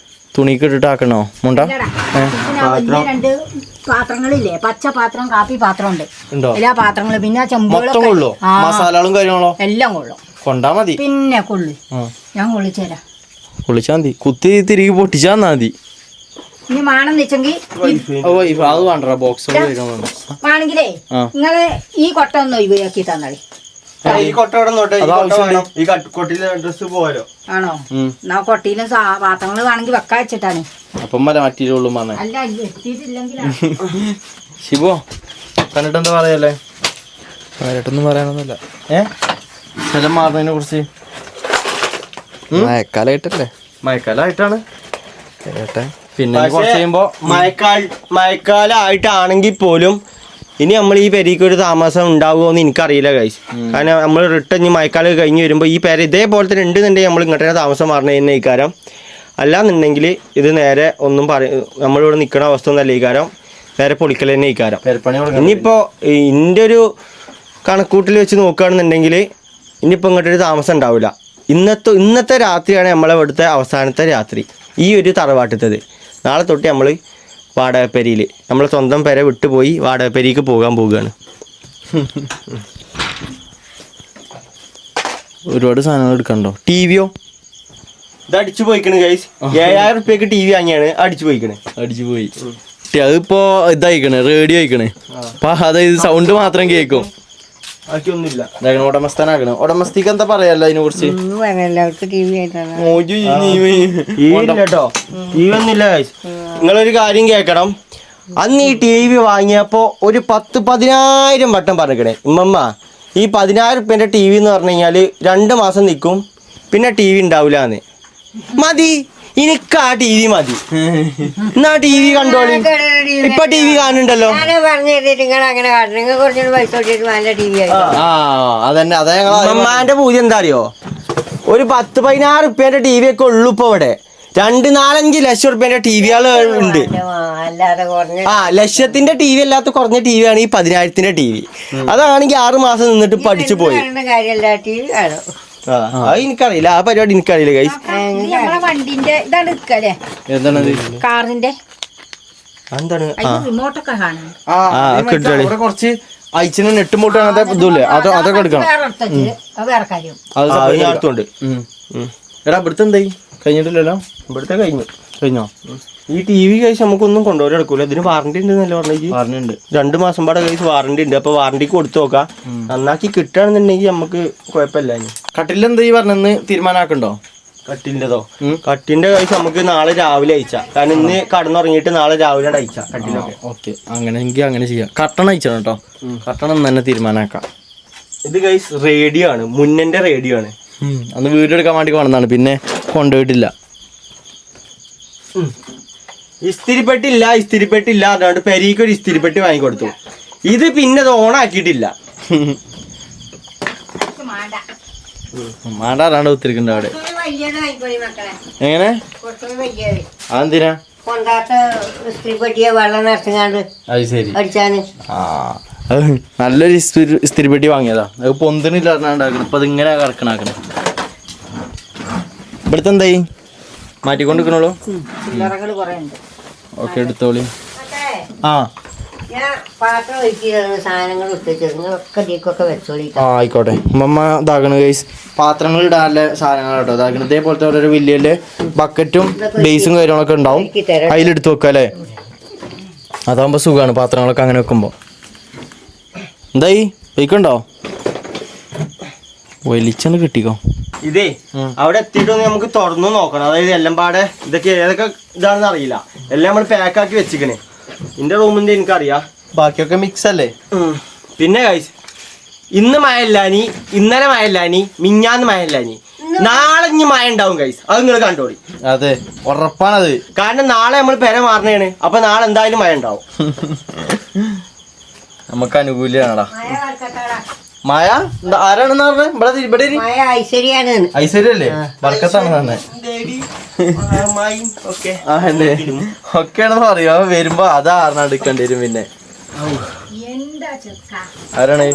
തുണിക്ക് ഇട്ടിട്ട് ആക്കണോ മുണ്ട? രണ്ട് പാത്രങ്ങളില്ലേ, പച്ച പാത്രം കാപ്പി പാത്രം ഉണ്ട്, എല്ലാ പാത്രങ്ങളും. പിന്നെ ചെമ്പുകളോ മസാലകളും കാര്യങ്ങളോ എല്ലാം കൊള്ളും. കൊണ്ടാ മതി. പിന്നെ കൊള്ളു, ഞാൻ കൊള്ളിച്ചുതരാം. പൊളിച്ചാ മതി, കുത്തി തിരികെ പൊട്ടിച്ചാ മതി. ഇനി വേണമെന്ന് വെച്ചെങ്കിൽ അത് വേണ്ട ബോക്സ് വേണമെങ്കിലേ നിങ്ങള് ഈ കൊട്ട ഒന്ന് ഒഴിവാക്കി തന്നാളി. ഈ കൊട്ട ഡ്രസ് പോവാലോ? ആണോ? എന്നാ കൊട്ടയിലും പാത്രങ്ങൾ വേണമെങ്കിൽ വെക്കാൻ വെച്ചിട്ടാണ്. അപ്പം മാറ്റിയുള്ളൂ പറഞ്ഞ. അല്ല എത്തിയിട്ടില്ലെങ്കിലാ. ശിവോ കണ്ടിട്ട് എന്താ പറയല്ലേ? കാര്യമായിട്ടൊന്നും പറയാനൊന്നുമില്ല. സ്ഥലം മാറുന്നതിനെ കുറിച്ച് മഴക്കാലായിട്ടല്ലേ? മഴക്കാലമായിട്ടാണ്. പിന്നെ കുറച്ച് കഴിയുമ്പോ മഴക്കാലമായിട്ടാണെങ്കിൽ പോലും ഇനി നമ്മൾ ഈ പെരയ്ക്ക് ഒരു താമസം ഉണ്ടാവുമോ എന്ന് എനിക്കറിയില്ല ഗൈസ്. കാരണം നമ്മൾ റിട്ടേൺ ഇനി മഴക്കാലം കഴിഞ്ഞ് വരുമ്പോൾ ഈ പെര ഇതേപോലെ തന്നെ ഉണ്ടെന്നുണ്ടെങ്കിൽ നമ്മൾ ഇങ്ങോട്ട് തന്നെ താമസം മാറണ തന്നെ ഈ കാരം. അല്ലാന്നുണ്ടെങ്കിൽ ഇത് നേരെ ഒന്നും നമ്മളിവിടെ നിൽക്കുന്ന അവസ്ഥ ഒന്നല്ല ഈ കാരം, നേരെ പൊളിക്കൽ തന്നെ ഈ കാരം. ഇനിയിപ്പോൾ ഇതിൻ്റെ ഒരു കണക്കൂട്ടിൽ വെച്ച് നോക്കുകയാണെന്നുണ്ടെങ്കിൽ ഇനിയിപ്പോൾ ഇങ്ങോട്ടൊരു താമസം ഉണ്ടാവില്ല. ഇന്നത്തെ രാത്രിയാണ് നമ്മളെ ഇവിടുത്തെ അവസാനത്തെ രാത്രി, ഈ ഒരു തറവാട്ടത്തത്. നാളെ തൊട്ട് നമ്മൾ വാടകപ്പെരിയിൽ നമ്മളെ സ്വന്തം പെര വിട്ടുപോയി വാടകപ്പെരിക്ക് പോകാൻ പോവുകയാണ്. ഒരുപാട് സാധനങ്ങൾ എടുക്കണ്ടോ? ടി വിയോ ഇത് അടിച്ചു പോയിക്കണ് ഗൈസ്. 7000 റുപ്യക്ക് ടി വി വാങ്ങിയാണ്, അടിച്ചു പോയിക്കണ്. അടിച്ചു പോയി. അതിപ്പോ ഇതായിക്കണേ, റേഡിയോ ആയിക്കണേ. അപ്പൊ അതായത് സൗണ്ട് മാത്രം കേൾക്കും, ബാക്കിയൊന്നുമില്ല. ഉടമസ്ഥനാക്കണം. ഉടമസ്ഥക്ക് എന്താ പറയാല്ലോ അതിനെ കുറിച്ച്? എല്ലാവർക്കും ടി വി ആയിട്ടാണ്. കേട്ടോ ടി വി ഒന്നുമില്ല ഗൈസ്. നിങ്ങളൊരു കാര്യം കേൾക്കണം. അന്ന് ഈ ടി വി വാങ്ങിയപ്പോൾ ഒരു 10,000 വട്ടം പറഞ്ഞിക്കണേ ഉമ്മമ്മ, ഈ 10,000 റുപ്യൻ്റെ ടി വി എന്ന് പറഞ്ഞു കഴിഞ്ഞാൽ 2 മാസം നിൽക്കും, പിന്നെ ടി വി ഉണ്ടാവില്ല എന്ന്. മതി എനിക്ക് ആ ടി വി മതി. എന്നാ ടി വി കണ്ടോളി. ഇപ്പൊ ടി വി കാണുന്നുണ്ടല്ലോ. ഞാന് പറഞ്ഞു നിങ്ങൾ അങ്ങനെ കാണണം. നിങ്ങൾ കുറച്ചുകൂടി പൈസ കൊടുത്തിട്ട് നല്ല ടി വി ആയി. ആ അതന്നെ അതേ ഉമ്മാന്റെ പൂജ എന്താ അറിയോ? ഒരു 10-16 റുപ്യന്റെ ടി വി ഒക്കെ ഉള്ളു ഇപ്പൊ ഇവിടെ. 2-4-5 ലക്ഷം റുപ്യന്റെ ടി വികൾ ഉണ്ട്. അല്ലാതെ കുറഞ്ഞ ലക്ഷത്തിന്റെ ടി വി അല്ലാത്ത കുറഞ്ഞ ടി വി ആണ് ഈ 10,000-ന്റെ ടി വി. അതാണെങ്കിൽ 6 മാസം നിന്നിട്ട് പഠിച്ചു പോയി. കാര്യമല്ല, ടി വി കാണും. അത് എനിക്കറിയില്ല, ആ പരിപാടി എനിക്കറിയില്ല ഗൈസ്. നമ്മളെ വണ്ടിന്റെ ഇതാണ് എടുക്കല്ലേ, എന്താണത്? കാറിന്റെ എന്താണ്? റിമോട്ടൊക്കെ കാണാൻ ഇവിടെ കുറച്ച് അയച്ചിന് നെട്ടും പൊട്ടും അങ്ങനത്തെ ഇതുല്ലേ അതൊക്കെ എടുക്കണം. വേറെ എടുത്തത് അത് വേറെ കാര്യം. അത് ഞാർത്തുണ്ട്. എടാ ഇവിടുത്തെ എന്തായി? കഴിഞ്ഞിട്ടില്ലല്ലോ? ഇവിടുത്തെ കഴിഞ്ഞോ? ഈ ടി വി കഴിച്ച് നമുക്കൊന്നും കൊണ്ടുപോയി എടുക്കൂല. ഇതിന് വാറണ്ടി ഉണ്ട് എന്നല്ലേ പറഞ്ഞേക്ക്? പറഞ്ഞിട്ടുണ്ട് 2 മാസം പാടെ കഴിച്ച് വാറണ്ടി ഉണ്ട്. അപ്പൊ വാറണ്ടിക്ക് കൊടുത്തു നോക്കാം. നന്നാക്കി കിട്ടുകയാണെന്നുണ്ടെങ്കിൽ നമുക്ക് കുഴപ്പമില്ല. കട്ടിലെന്താ ഈ പറഞ്ഞെന്ന് തീരുമാനമാക്കണ്ടോ? കട്ടിൻ്റെതോ? കട്ടിന്റെ കഴിച്ച് നമുക്ക് നാളെ രാവിലെ അയച്ചാ. കാരണം ഇന്ന് കടന്നുറങ്ങിയിട്ട് നാളെ രാവിലെ അയച്ചാ കട്ടിലൊക്കെ. ഓക്കെ, അങ്ങനെയെങ്കിൽ അങ്ങനെ ചെയ്യാം. കട്ടണം അയച്ചണം കേട്ടോ. കട്ടണം തന്നെ തീരുമാനമാക്കാം. ഇത് കഴിച്ച് റേഡിയോ ആണ്, മുന്നന്റെ റേഡിയോ ആണ്. അന്ന് വീഡിയോ എടുക്കാൻ വേണ്ടി കൊണ്ടുവന്നാണ്, പിന്നെ കൊണ്ടുപോയിട്ടില്ല. ഇസ്തിരിപ്പെട്ടില്ല അതുകൊണ്ട് പെരീക്ക് ഒരു ഇസ്തിരിപ്പെട്ടി വാങ്ങിക്കൊടുത്തു. ഇത് പിന്നെ അത് ഓണാക്കിയിട്ടില്ല. മാണ്ടാറാണ്ട് ഒത്തിരിക്കണ്ട അവിടെ. വലിയത് വാങ്ങിക്കോളി മക്കളെ. എങ്ങനെ? കുറച്ചുകൂടി വലിയത് അതെന്തിനാ? കൊണ്ടാത്ത ഇസ്ത്രീപ്പെട്ടിയെ വെള്ളം നിറച്ചങ്ങാണ്ട് അത് ശരി. അടിച്ചാന്. ആ അത് നല്ലൊരു ഇസ്തിരിപ്പെട്ടി വാങ്ങിയതാ. അത് പൊന്തിനില്ല പറഞ്ഞാണ്ടാക്കണം. ഇപ്പൊ അതിങ്ങനെ കറക്കണാക്കണം. ഇവിടുത്തെ എന്തായി? മാറ്റിക്കൊണ്ടിരിക്കണുള്ളൂ. ചില്ലറകൾ കുറെ ഉണ്ട്. ഓക്കെ, എടുത്തോളി. ആ ഞാൻ പാത്രം വെച്ചിരുന്ന സാധനങ്ങൾ ഇട്ടിട്ട് നിങ്ങളൊക്കെ ഇതിക്കൊക്കെ വെച്ചോളി. ആ ആയിക്കോട്ടെ. ഉമ്മ ഇതാക്കണ ഗൈസ് പാത്രങ്ങൾ ഇടാനുള്ള സാധനങ്ങൾ കേട്ടോ. ഇതാക്കണ ഇതേപോലത്തെ ഓരോ വലിയ ബക്കറ്റും ബേസും കാര്യങ്ങളൊക്കെ ഉണ്ടാവും. അതിലെടുത്ത് വെക്കുക അല്ലേ? അതാകുമ്പോൾ സുഖമാണ് പാത്രങ്ങളൊക്കെ അങ്ങനെ വെക്കുമ്പോൾ. എന്തായി വെയ്ക്കുണ്ടോ? വലിച്ചെന്ന് കിട്ടിക്കോ. ഇതേ അവിടെ എത്തിയിട്ടൊന്ന് നമുക്ക് തുറന്നു നോക്കണം. അതായത് എല്ലാം പാടെ ഇതൊക്കെ ഏതൊക്കെ ഇതാണെന്ന് അറിയില്ല. എല്ലാം നമ്മൾ പാക്കാക്കി വെച്ചിക്കണേ. എന്റെ റൂമിന്റെ എനിക്കറിയാം. ബാക്കിയൊക്കെ മിക്സ് അല്ലേ? പിന്നെ ഗൈസ് ഇന്ന് മഴയില്ലാനി, ഇന്നലെ മഴയില്ലാനി, മിഞ്ഞാന്ന് മഴയില്ലാനി, നാളെ ഇനി മഴ ഉണ്ടാവും ഗൈസ്. അത് നിങ്ങൾ കണ്ടോളി. അതെ, ഉറപ്പാണത്. കാരണം നാളെ നമ്മൾ പെര മാറണേണ്. അപ്പൊ നാളെ എന്തായാലും മഴ ഉണ്ടാവും. നമുക്ക് അനുകൂലിയാണടാ മഴ. ആരാണെന്ന് പറഞ്ഞത്? ഇവിടെ ഐശ്വര്യാണ്. ഐശ്വര്യല്ലേ? വർക്കത്താണ് തന്നെ. ഒക്കെയാണെന്ന് പറയും. അവൻ വരുമ്പോ അതാറിന് എടുക്കേണ്ടി വരും. പിന്നെ ആരാണ്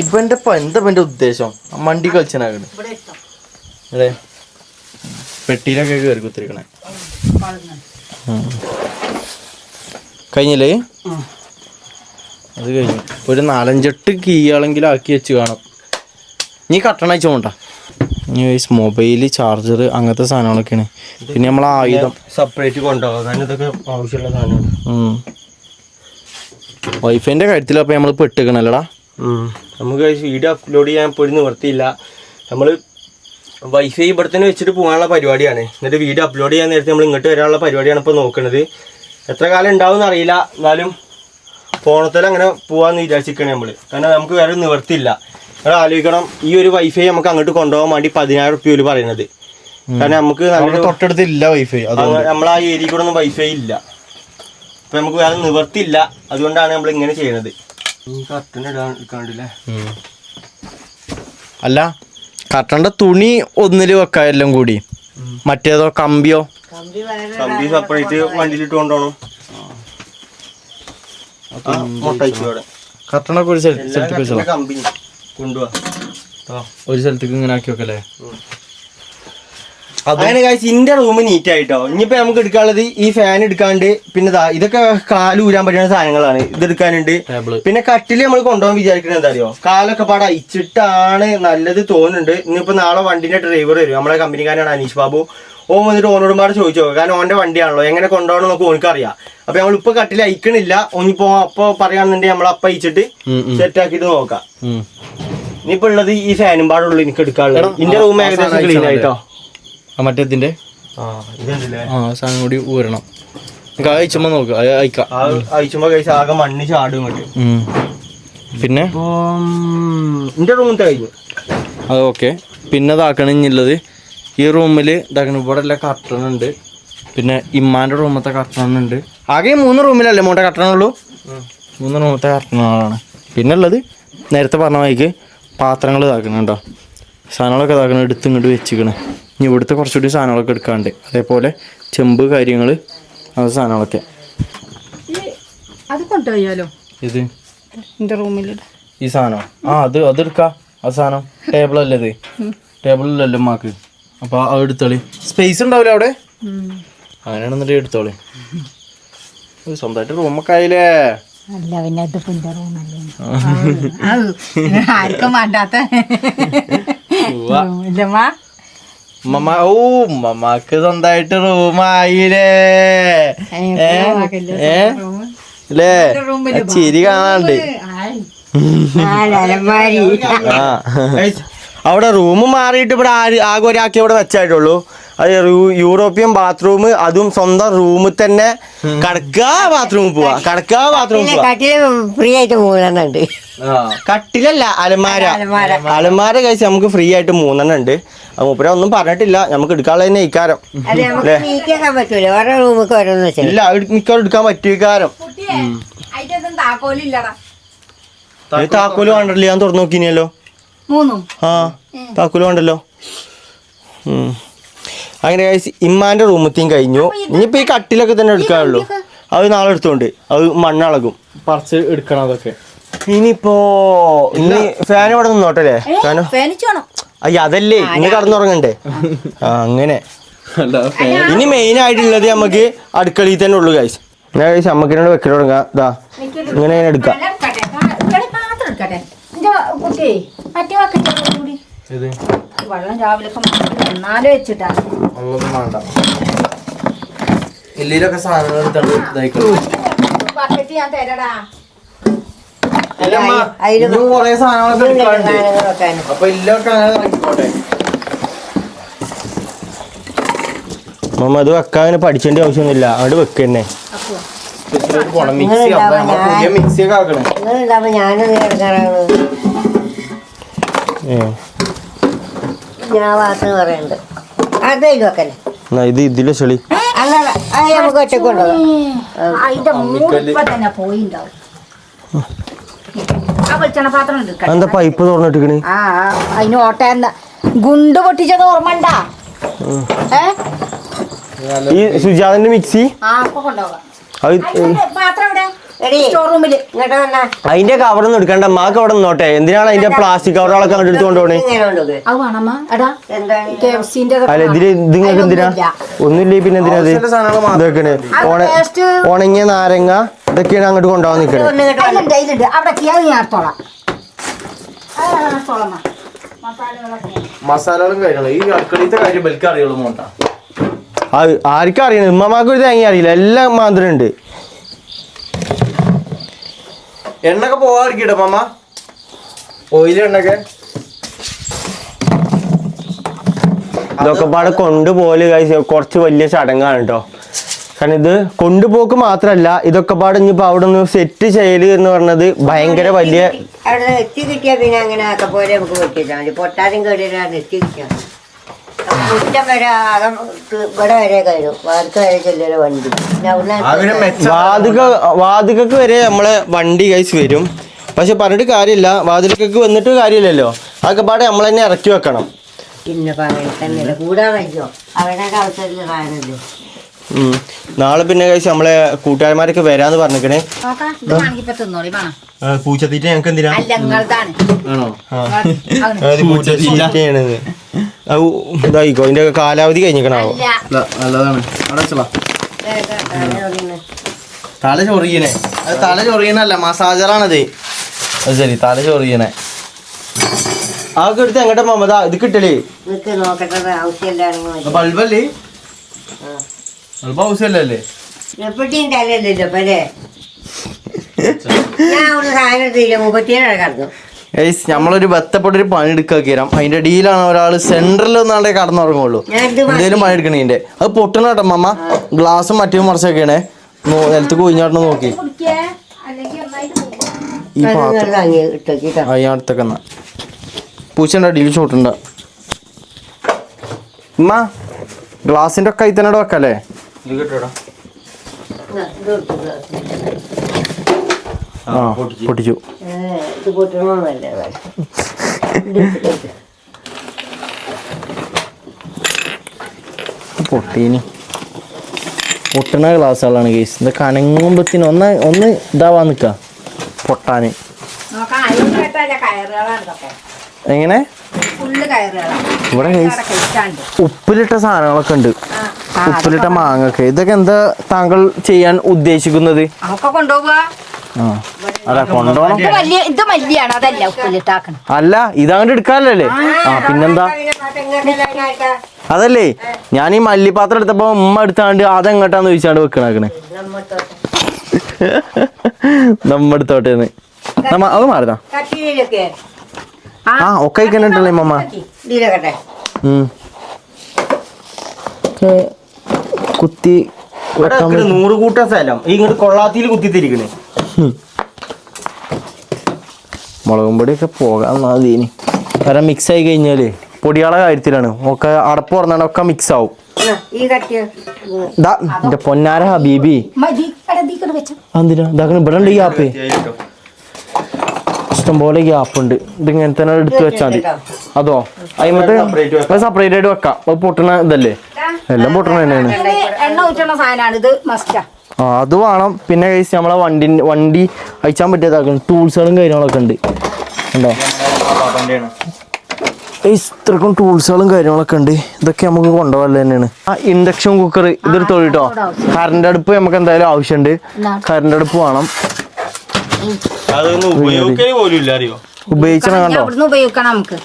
ഇവന്റെ എന്താ എന്റെ ഉദ്ദേശം? മണ്ടി കളിച്ചനാകണ് അതെ. പെട്ടിയിലൊക്കെ കയറി കുത്തിരിക്കണേ. കഴിഞ്ഞില്ലേ? അത് കഴിഞ്ഞു. ഒരു 4-5 കീയാളെങ്കിലും ആക്കി വെച്ച് കാണും. നീ കട്ടണ അയച്ചു പോണ്ട. ഇനി മൊബൈല്, ചാർജർ അങ്ങനത്തെ സാധനങ്ങളൊക്കെയാണ്. പിന്നെ നമ്മളെ ആയുധം സെപ്പറേറ്റ് കൊണ്ടുപോകാം. കാരണം ഇതൊക്കെ ആവശ്യമുള്ള സാധനമാണ്. വൈഫൈൻ്റെ കാര്യത്തിലപ്പോൾ നമ്മൾ പെട്ടിക്കണല്ലടാ. നമുക്ക് വീഡിയോ അപ്ലോഡ് ചെയ്യാൻ പോയി നിവർത്തിയില്ല. നമ്മൾ വൈഫൈ ഇവിടെ തന്നെ വെച്ചിട്ട് പോകാനുള്ള പരിപാടിയാണ്. എന്നിട്ട് വീഡിയോ അപ്ലോഡ് ചെയ്യാൻ നേരത്തെ നമ്മൾ ഇങ്ങോട്ട് വരാനുള്ള പരിപാടിയാണ് ഇപ്പോൾ നോക്കുന്നത്. എത്ര കാലം ഉണ്ടാവും അറിയില്ല. എന്നാലും ഫോണത്തിൽ അങ്ങനെ പോകാമെന്ന് വിചാരിച്ചിരിക്കണേ നമ്മൾ. കാരണം നമുക്ക് വേറെ നിവർത്തിയില്ല. നിങ്ങൾ ആലോചിക്കണം, ഈ ഒരു വൈഫൈ നമുക്ക് അങ്ങോട്ട് കൊണ്ടുപോകാൻ വേണ്ടി 10,000 റുപ്യ പറയുന്നത്. കാരണം നമുക്ക് തൊട്ടടുത്തില്ല വൈഫൈ. നമ്മളാ ഏരിയ കൂടെ ഒന്നും വൈഫൈ ഇല്ല. അപ്പം നമുക്ക് വേറെ നിവർത്തിയില്ല. അതുകൊണ്ടാണ് നമ്മൾ ഇങ്ങനെ ചെയ്യണത്. ഈ കർട്ടൻ എടുക്കാണ്ടില്ലേ? അല്ല, കർട്ടൻ്റെ തുണി ഒന്നിൽ വെക്കാം എല്ലാം കൂടി. മറ്റേതോ കമ്പിയോ? കമ്പി സെപ്പറേറ്റ് വണ്ടിയിലിട്ട് കൊണ്ടുപോകണം. കർട്ടനൊക്കെ ഒരു സ്ഥലത്തേക്ക് കമ്പി കൊണ്ടുപോവാ. ഒരു സ്ഥലത്തേക്ക് ഇങ്ങനെ ആക്കി വെക്കല്ലേ? അങ്ങനെ കാഴ്ച ഇന്റെ റൂം നീറ്റ് ആയിട്ടോ. ഇനിയിപ്പോ നമുക്ക് എടുക്കാനുള്ളത് ഈ ഫാൻ എടുക്കാണ്ട്, പിന്നെ ഇതൊക്കെ കാല് ഊരാൻ പറ്റുന്ന സാധനങ്ങളാണ്. ഇത് എടുക്കാനുണ്ട്. പിന്നെ കട്ടില് നമ്മൾ കൊണ്ടുപോകാൻ വിചാരിക്കുന്നത് എന്താ അറിയോ? കാലൊക്കെ പാടെ അയച്ചിട്ടാണ് നല്ലത് തോന്നുന്നുണ്ട്. ഇന്നിപ്പോ നാളെ വണ്ടിന്റെ ഡ്രൈവർ വരും. നമ്മളെ കമ്പനിക്കാരാണ് അനീഷ് ബാബു. ഓൻ വന്നിട്ട് ഓനോടുമാട് ചോദിച്ചു നോക്കാം. കാരണം ഓന്റെ വണ്ടിയാണല്ലോ, എങ്ങനെ കൊണ്ടുപോകണം എന്നൊക്കെ ഓനക്കറിയാം. അപ്പൊ നമ്മളിപ്പോ കട്ടിൽ അയക്കണില്ല. ഓനിപ്പോ അപ്പൊ പറയാണെന്നുണ്ടെങ്കിൽ നമ്മൾ അപ്പം അയച്ചിട്ട് സെറ്റ് ആക്കിയിട്ട് നോക്കാം. ഇനിയിപ്പോ ഉള്ളത് ഈ ഫാനും പാടുള്ളൂ എനിക്ക് എടുക്കാനുള്ളത്. ഇന്റെ റൂം ഏകദേശം ക്ലീൻ ആയിട്ടോ. മറ്റേതിന്റെ സാധനം കൂടി ഊരണം. അയച്ചുമ്പോ നോക്കുക. അയച്ചുമ്പോ കഴിച്ച് ആകെ മണ്ണ് ചാടും ഇങ്ങോട്ട്. പിന്നെ എന്റെ റൂമിൽ കഴിഞ്ഞു. അത് ഓക്കെ. പിന്നെ ഇതാക്കണിഞ്ഞുള്ളത് ഈ റൂമിൽ ഇതാക്കണം ഇവിടെ എല്ലാം കർട്ടനുണ്ട്. പിന്നെ ഇമ്മാൻ്റെ റൂമത്തെ കർട്ടനുണ്ട്. ആകെ 3 റൂമിലല്ലേ മോട്ടെ കർട്ടനുള്ളൂ. 3 റൂമത്തെ കർട്ടനുകളാണ്. പിന്നെ ഉള്ളത് നേരത്തെ പറഞ്ഞ വഴിക്ക് പാത്രങ്ങൾ ഇതാക്കണുണ്ടോ, സാധനങ്ങളൊക്കെ ഇതാക്കണം എടുത്ത് ഇങ്ങോട്ട് വെച്ചിക്കണ്. ഇനി ഇവിടുത്തെ കുറച്ചുകൂടി സാധനങ്ങളൊക്കെ എടുക്കാണ്ട്, അതേപോലെ ചെമ്പ് കാര്യങ്ങൾ അത് സാധനങ്ങളൊക്കെ. അത് കൊണ്ടുപോയാലോ ഇത് എന്റെ റൂമിൽ ഈ സാധനം അതെടുക്കാം. ആ സാധനം ടേബിളല്ലേ ഇത്, ടേബിളിലല്ലോ അമ്മക്ക്. അപ്പോൾ അത് എടുത്തോളി, സ്പേസ് ഉണ്ടാവില്ല അവിടെ. അങ്ങനെയാണെന്നുണ്ടെങ്കിൽ എടുത്തോളി. സ്വന്തമായിട്ട് റൂമൊക്കെ ആയില്ലേ. അല്ല പിന്നെ ഇതിപ്പോ എന്റെ റൂമല്ലേ, ആർക്കും വേണ്ടാത്ത ഉമ്മക്ക് സ്വന്തമായിട്ട് റൂമായില്ലേ അല്ലേ? ചിരി കാണാണ്ട്. അവിടെ റൂം മാറിയിട്ട് ഇവിടെ ആകെ ഒരാക്കി ഇവിടെ വെച്ചായിട്ടുള്ളൂ. അത് യൂറോപ്യൻ ബാത്റൂം, അതും സ്വന്തം റൂമിൽ തന്നെ കിടക്കുക, ബാത്റൂമിൽ പോവാ, കിടക്കുക, ബാത്റൂമിൽ പോവാ. ഫ്രീ ആയിട്ട് 3 ഉണ്ട്. കട്ടിലല്ല, അലമാര കഴിച്ച് നമുക്ക് ഫ്രീ ആയിട്ട് 3 ഉണ്ട്. അത് മൂപ്പര ഒന്നും പറഞ്ഞിട്ടില്ല, നമുക്ക് എടുക്കാനുള്ള തന്നെ ഇക്കാരം. ഇല്ല, മിക്കവാറും എടുക്കാൻ പറ്റും ഇക്കാരം. താക്കോല് വേണ്ടല്ലോ, ഞാൻ തുറന്നു നോക്കിനല്ലോ. ആ താക്കോല് വേണ്ടല്ലോ. അങ്ങനെ ഇമ്മാന്റെ റൂമത്തെയും കഴിഞ്ഞു. ഇനിയിപ്പോ ഈ കട്ടിലൊക്കെ തന്നെ എടുക്കാനുള്ളൂ. അത് നാളെ എടുത്തോണ്ട് അത് മണ്ണളകും, പറിച്ച് എടുക്കണം അതൊക്കെ. ഇനിയിപ്പോ ഇനി ഫാൻ ഇവിടെ നിന്നോട്ടല്ലേ? അയ്യ അതല്ലേ, ഇനി കടന്നുറങ്ങണ്ടേ? ആ അങ്ങനെ. ഇനി മെയിൻ ആയിട്ടുള്ളത് നമുക്ക് അടുക്കളയിൽ തന്നെ ഉള്ളു ഗൈസ്. ഗൈസ് അമ്മക്കിനോട് വെക്കൽ തുടങ്ങാം. ഇതാ ഇങ്ങനെ എടുക്കാം. വെള്ളം രാവിലെ എന്നാലും വെച്ചിട്ടാണ് എല്ലിലൊക്കെ സാധനങ്ങൾ ബക്കറ്റ് ഞാൻ തരടാ. കൊറേ സാധനങ്ങളൊക്കെ എടുക്കാറുണ്ട്. അപ്പൊ എല്ലൊക്കെ മമ്മ അത് വെക്കാൻ പഠിച്ചേണ്ട ആവശ്യമൊന്നുമില്ല, അവിടെ വെക്കന്നെ. മിക്സി ഒക്കെ ആക്കണേ. ഇത് ഇതിലെ ചെളി അതിന്റെ മൂപ്പ തന്നെ പോയിണ്ടാവും. ആ വെളിച്ചെണ്ണ പാത്രം ഉണ്ട്. എന്താ പൈപ്പ് തുറന്നിട്ടിക്കണ്? അതിന് ഓട്ട ഗുണ്ട് പൊട്ടിച്ചത് ഓർമ്മ ഉണ്ടാ? ഈ സുജാതന്റെ മിക്സി കൊണ്ടുപോകാം. അതിന്റെ കവറൊന്നും എടുക്കണ്ട, മാക്ക് അവിടെ നിന്നോട്ടെ. എന്തിനാണ് അതിന്റെ പ്ലാസ്റ്റിക് കവറുകളൊക്കെ അങ്ങോട്ട് എടുത്തുകൊണ്ട് പോണേ? അല്ല ഇതില് നിങ്ങൾക്ക് എന്തിനാ? ഒന്നുമില്ലേ പിന്നെ എന്തിനാ ഇതൊക്കെയാണ്? ഉണങ്ങിയ നാരങ്ങ ഇതൊക്കെയാണ് അങ്ങോട്ട് കൊണ്ടുപോകാൻ നിൽക്കണേ. മസാലകളും കാര്യങ്ങളും ഈ അടുക്കളത്തെ കാര്യം ബൽക്ക് അറിയുള്ളൂ മോട്ടാ. അത് ആർക്കും അറിയണം, ഉമ്മമാർക്ക് ഒരു തേങ്ങ അറിയില്ല, എല്ലാം മാന്ത്രം ഉണ്ട്. എണ്ണൊക്കെ പോവാറിക്കട്ടെ മമ്മ, ഓയില് എണ്ണൊക്കെ ഇതൊക്കെ പാടെ കൊണ്ടുപോലെ കുറച്ച് വലിയ ചടങ്ങാണ് കേട്ടോ. കാരണം ഇത് കൊണ്ടുപോക്ക് മാത്രല്ല, ഇതൊക്കെ പാടെ ഇനിയിപ്പോ അവിടെ ഒന്ന് സെറ്റ് ചെയ്യല് എന്ന് പറഞ്ഞത് ഭയങ്കര വലിയ. അവിടെ എത്തി കിട്ടിയാ പിന്നെ അങ്ങനെ ആക്ക പോലെ നമുക്ക് വെട്ടിട്ടാ മതി. പൊട്ടാനും കേടിയാണ് എത്തി കിട്ടിയാ മുറ്റം വരെ ഇവിടെ വരെ കയറും, വാർക്ക വരെ ചെല്ലൊരു വണ്ടി. വാതികക്ക് വരെ നമ്മളെ വണ്ടി കൈസ് വരും. പക്ഷെ പറഞ്ഞിട്ട് കാര്യമില്ല, വാതിലക്കൊക്കെ വന്നിട്ട് കാര്യമില്ലല്ലോ, അതൊക്കെ പാടെ നമ്മൾ തന്നെ ഇറക്കി വെക്കണം. പിന്നെ പറയാൻ തന്നെ കൂടാൻ പറ്റുമോ? അവിടെ അവസരത്തിൽ കാണുന്നുണ്ട്. നാളെ പിന്നെ കഴിച്ച് നമ്മളെ കൂട്ടുകാരന്മാരൊക്കെ വരാന്ന് പറഞ്ഞിക്കണേ. പൂച്ചത്തീറ്റ ഞങ്ങക്ക് എന്തിനാ? ഇതായിക്കോ, ഇതിന്റെ കാലാവധി കഴിഞ്ഞിക്കണാവോ? നല്ലതാണ്. തല ചൊറിയണേ, അത് തല ചൊറിയണല്ല, മസാജറാണത്. അത് ശരി, തല ചൊറിയണേ. അതൊക്കെ എടുത്ത് എങ്ങോട്ടാ മമത? ഇത് കിട്ടലേ ബൾബല്ലേ? ബൾബ് ആവശ്യമല്ലേ? നമ്മളൊരു ബത്തപ്പെട്ടൊരു പണി എടുക്കാക്കിരാം. അതിന്റെ ഡീലാണ് ഒരാള് സെന്ററിൽ ഒന്നാണ്ടേ കടന്നുറങ്ങുള്ളൂ. എന്തേലും പണി എടുക്കണേന്റെ അത് പൊട്ടണ കേട്ടോ മമ്മ. ഗ്ലാസും മറ്റേ മറിച്ചൊക്കെയാണ് നിലത്ത് കുഞ്ഞാട്ടണം നോക്കി. ഈ പാത്രം അടുത്തൊക്കെ പൂച്ചണ്ട അടിയിൽ ചോട്ടുണ്ട. ഉമ്മ ഗ്ലാസിന്റെ ഒക്കെ തന്നെ വെക്കല്ലേ? ആ പൊട്ടിച്ചു. ഇത് പൊട്ടണമെന്നല്ലേ പൊട്ടീനി പൊട്ടണ ഗ്ലാസ്സുകളാണ് കേസ്. ഇത് കനങ്ങുമ്പത്തിന് ഒന്ന് ഇതാവാൻ നിക്ക പൊട്ടാന്. നോക്കാം, അതിന് കേട്ടാ കയറുകളാണ് ഇതൊക്കെ. എങ്ങനെ ഫുള്ള് കയറുകളാണ്. ഇവിടെ കേസ് കഴിച്ചാണ്ട് ഉപ്പിലിട്ട സാധനങ്ങളൊക്കെ ഉണ്ട്. ഉപ്പിലിട്ട മാങ്ങൊക്കെ. ഇതൊക്കെ എന്താ താങ്കൾ ചെയ്യാൻ ഉദ്ദേശിക്കുന്നത്? അതൊക്കെ കൊണ്ടുപോവുക. ആ അല്ല കൊണ്ടോണം. ഇത് മല്ലിയാണ്, അതല്ല ഉപ്പിലിട്ടാക്കണം. അല്ല ഇതങ്ങോട്ട് എടുക്കാനല്ലേ? ആ പിന്നെന്താ? അതല്ലേ ഞാൻ ഈ മല്ലിപ്പാത്രം എടുത്തപ്പോ ഉമ്മ എടുത്താണ്ട് അതെങ്ങോട്ടാന്ന് ചോദിച്ചാണ്ട് വെക്കണേ. നമ്മ എടുത്തോട്ടേന്ന് അത് മാറുതാ. ആ ഒക്കെ കഴിക്കണിട്ടല്ലേ മമ്മ? കുത്തി 100 കൂട്ട സ്ഥലം ഇങ്ങോട്ട് കൊള്ളാത്തിയിൽ കുത്തിത്തിരിക്കണേ. മുളകും പൊടിയൊക്കെ പോകാൻ മതിനി. കാരണം മിക്സ് ആയി കഴിഞ്ഞാല് പൊടിയാളെ കാര്യത്തിലാണ് ഒക്കെ അടപ്പ് പറഞ്ഞാൽ ഒക്കെ മിക്സ് ആവും. എന്റെ പൊന്നാര ഹബീബി എന്തിനാ ഇതാക്കണ? ഇവിടെ ഉണ്ട് ഗ്യാപ്പ്, ഇഷ്ടംപോലെ ഗ്യാപ്പ് ഉണ്ട്. ഇതിങ്ങനെ തന്നെ എടുത്ത് വെച്ചാൽ മതി. അതോ അതിമത്തെ സെപ്പറേറ്റ് ആയിട്ട് വെക്കാം. അത് പൊട്ടണ ഇതല്ലേ? എല്ലാം പൊട്ടണ തന്നെയാണ്. എണ്ണ ഊറ്റണ സാധനമാണ് ഇത്, മസ്റ്റാ. ആ അത് വേണം. പിന്നെ കഴിച്ച് നമ്മളെ വണ്ടി അയച്ചാൻ പറ്റിയതാക്കണം. ടൂൾസുകളും കാര്യങ്ങളൊക്കെ ഉണ്ട്. ഉണ്ടോ ഇത്രക്കും ടൂൾസുകളും കാര്യങ്ങളൊക്കെ ഉണ്ട്. ഇതൊക്കെ നമുക്ക് കൊണ്ടുപോകല്ല തന്നെയാണ്. ആ ഇൻഡക്ഷൻ കുക്കർ ഇതൊരു തൊഴിട്ടോ. കറണ്ട് അടുപ്പ് നമുക്ക് എന്തായാലും ആവശ്യമുണ്ട്. കറണ്ട് അടുപ്പ് വേണം. ഉപയോഗിക്കണം കണ്ടോ? ഉപയോഗിക്കണം നമുക്ക്.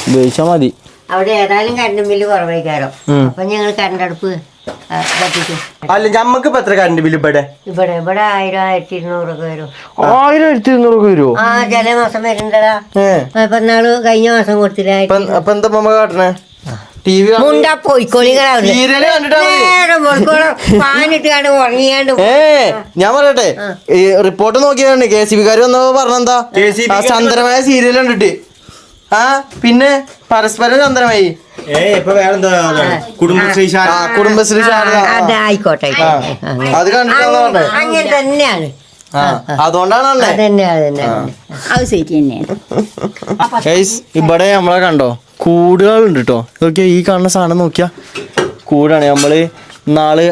ഉപയോഗിച്ചാ മതി. അവിടെ ഏതായാലും കറണ്ട് ബില്ല് കുറവായിക്കാരോ. അപ്പൊ ഞങ്ങൾ കറണ്ട് അടുപ്പ് കത്തിച്ചു. അല്ല ഞമ്മക്ക് ഇപ്പൊ എത്ര കറണ്ട് ബില്ല് ഇവിടെ? ഇവിടെ 1000 1200 വരും. 1000 1200 വരുമോ? ആ ചില മാസം വരുന്നുണ്ടടാ. ഇപ്പൊ നാള് കഴിഞ്ഞ മാസം കൊടുത്തില്ല. അപ്പൊ എന്താ മമ്മ കാട്ടണേ? TV മുണ്ടാ പോയിക്കോളികളാണ് പാനിട്ട് കണ്ട് ഉറങ്ങിയാണ്ട്. ഞാൻ പറയട്ടെ, ഈ റിപ്പോർട്ട് നോക്കിയാണ് KCB കാര് വന്നപ്പോ പറഞ്ഞെന്താ ചന്ദ്രമായ സീരിയൽ കണ്ടിട്ട്. ആ പിന്നെ പരസ്പരം ചന്ദ്രമായി. ഇപ്പൊ വേറെന്താ കുടുംബശ്രീ കുടുംബശ്രീ അതായിക്കോട്ടെ, അത് കണ്ടിട്ടാന്ന് പറഞ്ഞേ. അങ്ങനെ തന്നെയാണ്. അതുകൊണ്ടാണല്ലേ അത് ശരി തന്നെയാണ്. ഇവിടെ നമ്മളെ കണ്ടോ കൂടുകളുണ്ട് കേട്ടോ. നോക്കിയാ ഈ കാണുന്ന സാധനം നോക്കിയാ കൂടാണ്. നമ്മള് നാള്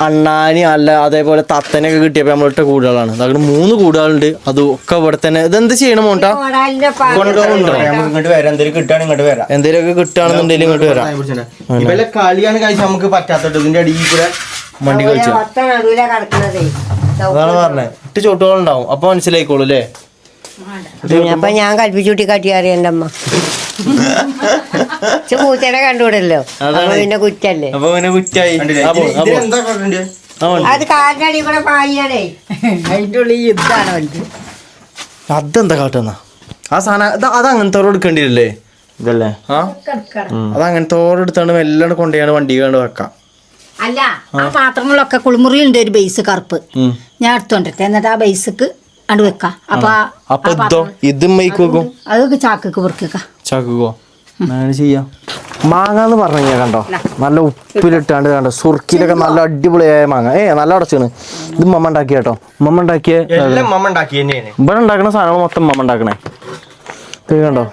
അണ്ണാനി അല്ല അതേപോലെ തത്തനൊക്കെ കിട്ടിയപ്പോ നമ്മളിട്ട കൂടുകളാണ്. അതുകൊണ്ട് 3 കൂടുകളുണ്ട്. അത് ഒക്കെ ഇവിടെ തന്നെ. ഇതെന്ത് ചെയ്യണം മോണ്ടാ? ഇങ്ങോട്ട് വരാം. എന്തെങ്കിലും കിട്ടുകയാണെങ്കിൽ ഇങ്ങോട്ട് വരാം. എന്തെങ്കിലുമൊക്കെ കിട്ടുകയാണെന്നുണ്ടെങ്കിൽ ഇങ്ങോട്ട് വരാം. ഇവലെ കളിയാണ് കഴിച്ച് നമുക്ക് പറ്റാത്തത്. ഇതിന്റെ അടിയിൽ കൂടെ വണ്ടി കളിച്ചു. അതാണ് പറഞ്ഞത്. 8 ചോട്ടുകളുണ്ടാവും. അപ്പൊ മനസ്സിലായിക്കോളൂ അല്ലേ? അപ്പൊ ഞാൻ കൽപ്പിച്ചൂട്ടി കാട്ടിയാറിയ എന്റെ അമ്മ പൂച്ചനെ കണ്ടുകൂടല്ലോ. പിന്നെ കുറ്റല്ലേ. അപ്പൊ പിന്നെ കുറ്റായി. അത് കാലിനടി കൂടെ പായാണേ. അതിന്റെ ഉള്ളിൽ യുദ്ധാണ് വലുത്. അതെന്താ കാട്ടുന്ന ആ സാധനം? അത് അങ്ങനത്തെ എടുക്കേണ്ടിയില്ലേ? ഇതല്ലേ? ആ അത് അങ്ങനത്തെ എടുത്താണ് എല്ലാം കൊണ്ടുപോയാണ് വണ്ടി കണ്ട് വെക്കാം. അല്ല ആ പാത്രങ്ങളിലൊക്കെ കുളിമുറിയുണ്ട് ഒരു ബേസ് കറുപ്പ്. ഞാൻ എടുത്തോണ്ടിട്ടെ. എന്നിട്ട് ആ ബേസിക്ക് അണ്ട് വെക്കാം. അപ്പൊ ഇതോ ഇതും മൈക്കും അതൊക്കെ ചാക്കക്ക് പൊറുക്കുക. ചാക്കോ അങ്ങനെ ചെയ്യാം. മാങ്ങാന്ന് പറഞ്ഞു കഴിഞ്ഞാൽ കണ്ടോ നല്ല ഉപ്പിലിട്ടാണ്ട് കണ്ടോ സുർക്കിയിലൊക്കെ നല്ല അടിപൊളിയായ മാങ്ങ. നല്ല അടച്ചാണ്. ഇത് മമ്മ ഉണ്ടാക്കിയ കേട്ടോ. മമ്മ ഉണ്ടാക്കിയ ഇവിടെ ഉണ്ടാക്കണ സാധനങ്ങൾ മൊത്തം മമ്മ ഉണ്ടാക്കണേ. ഇത് കണ്ടോ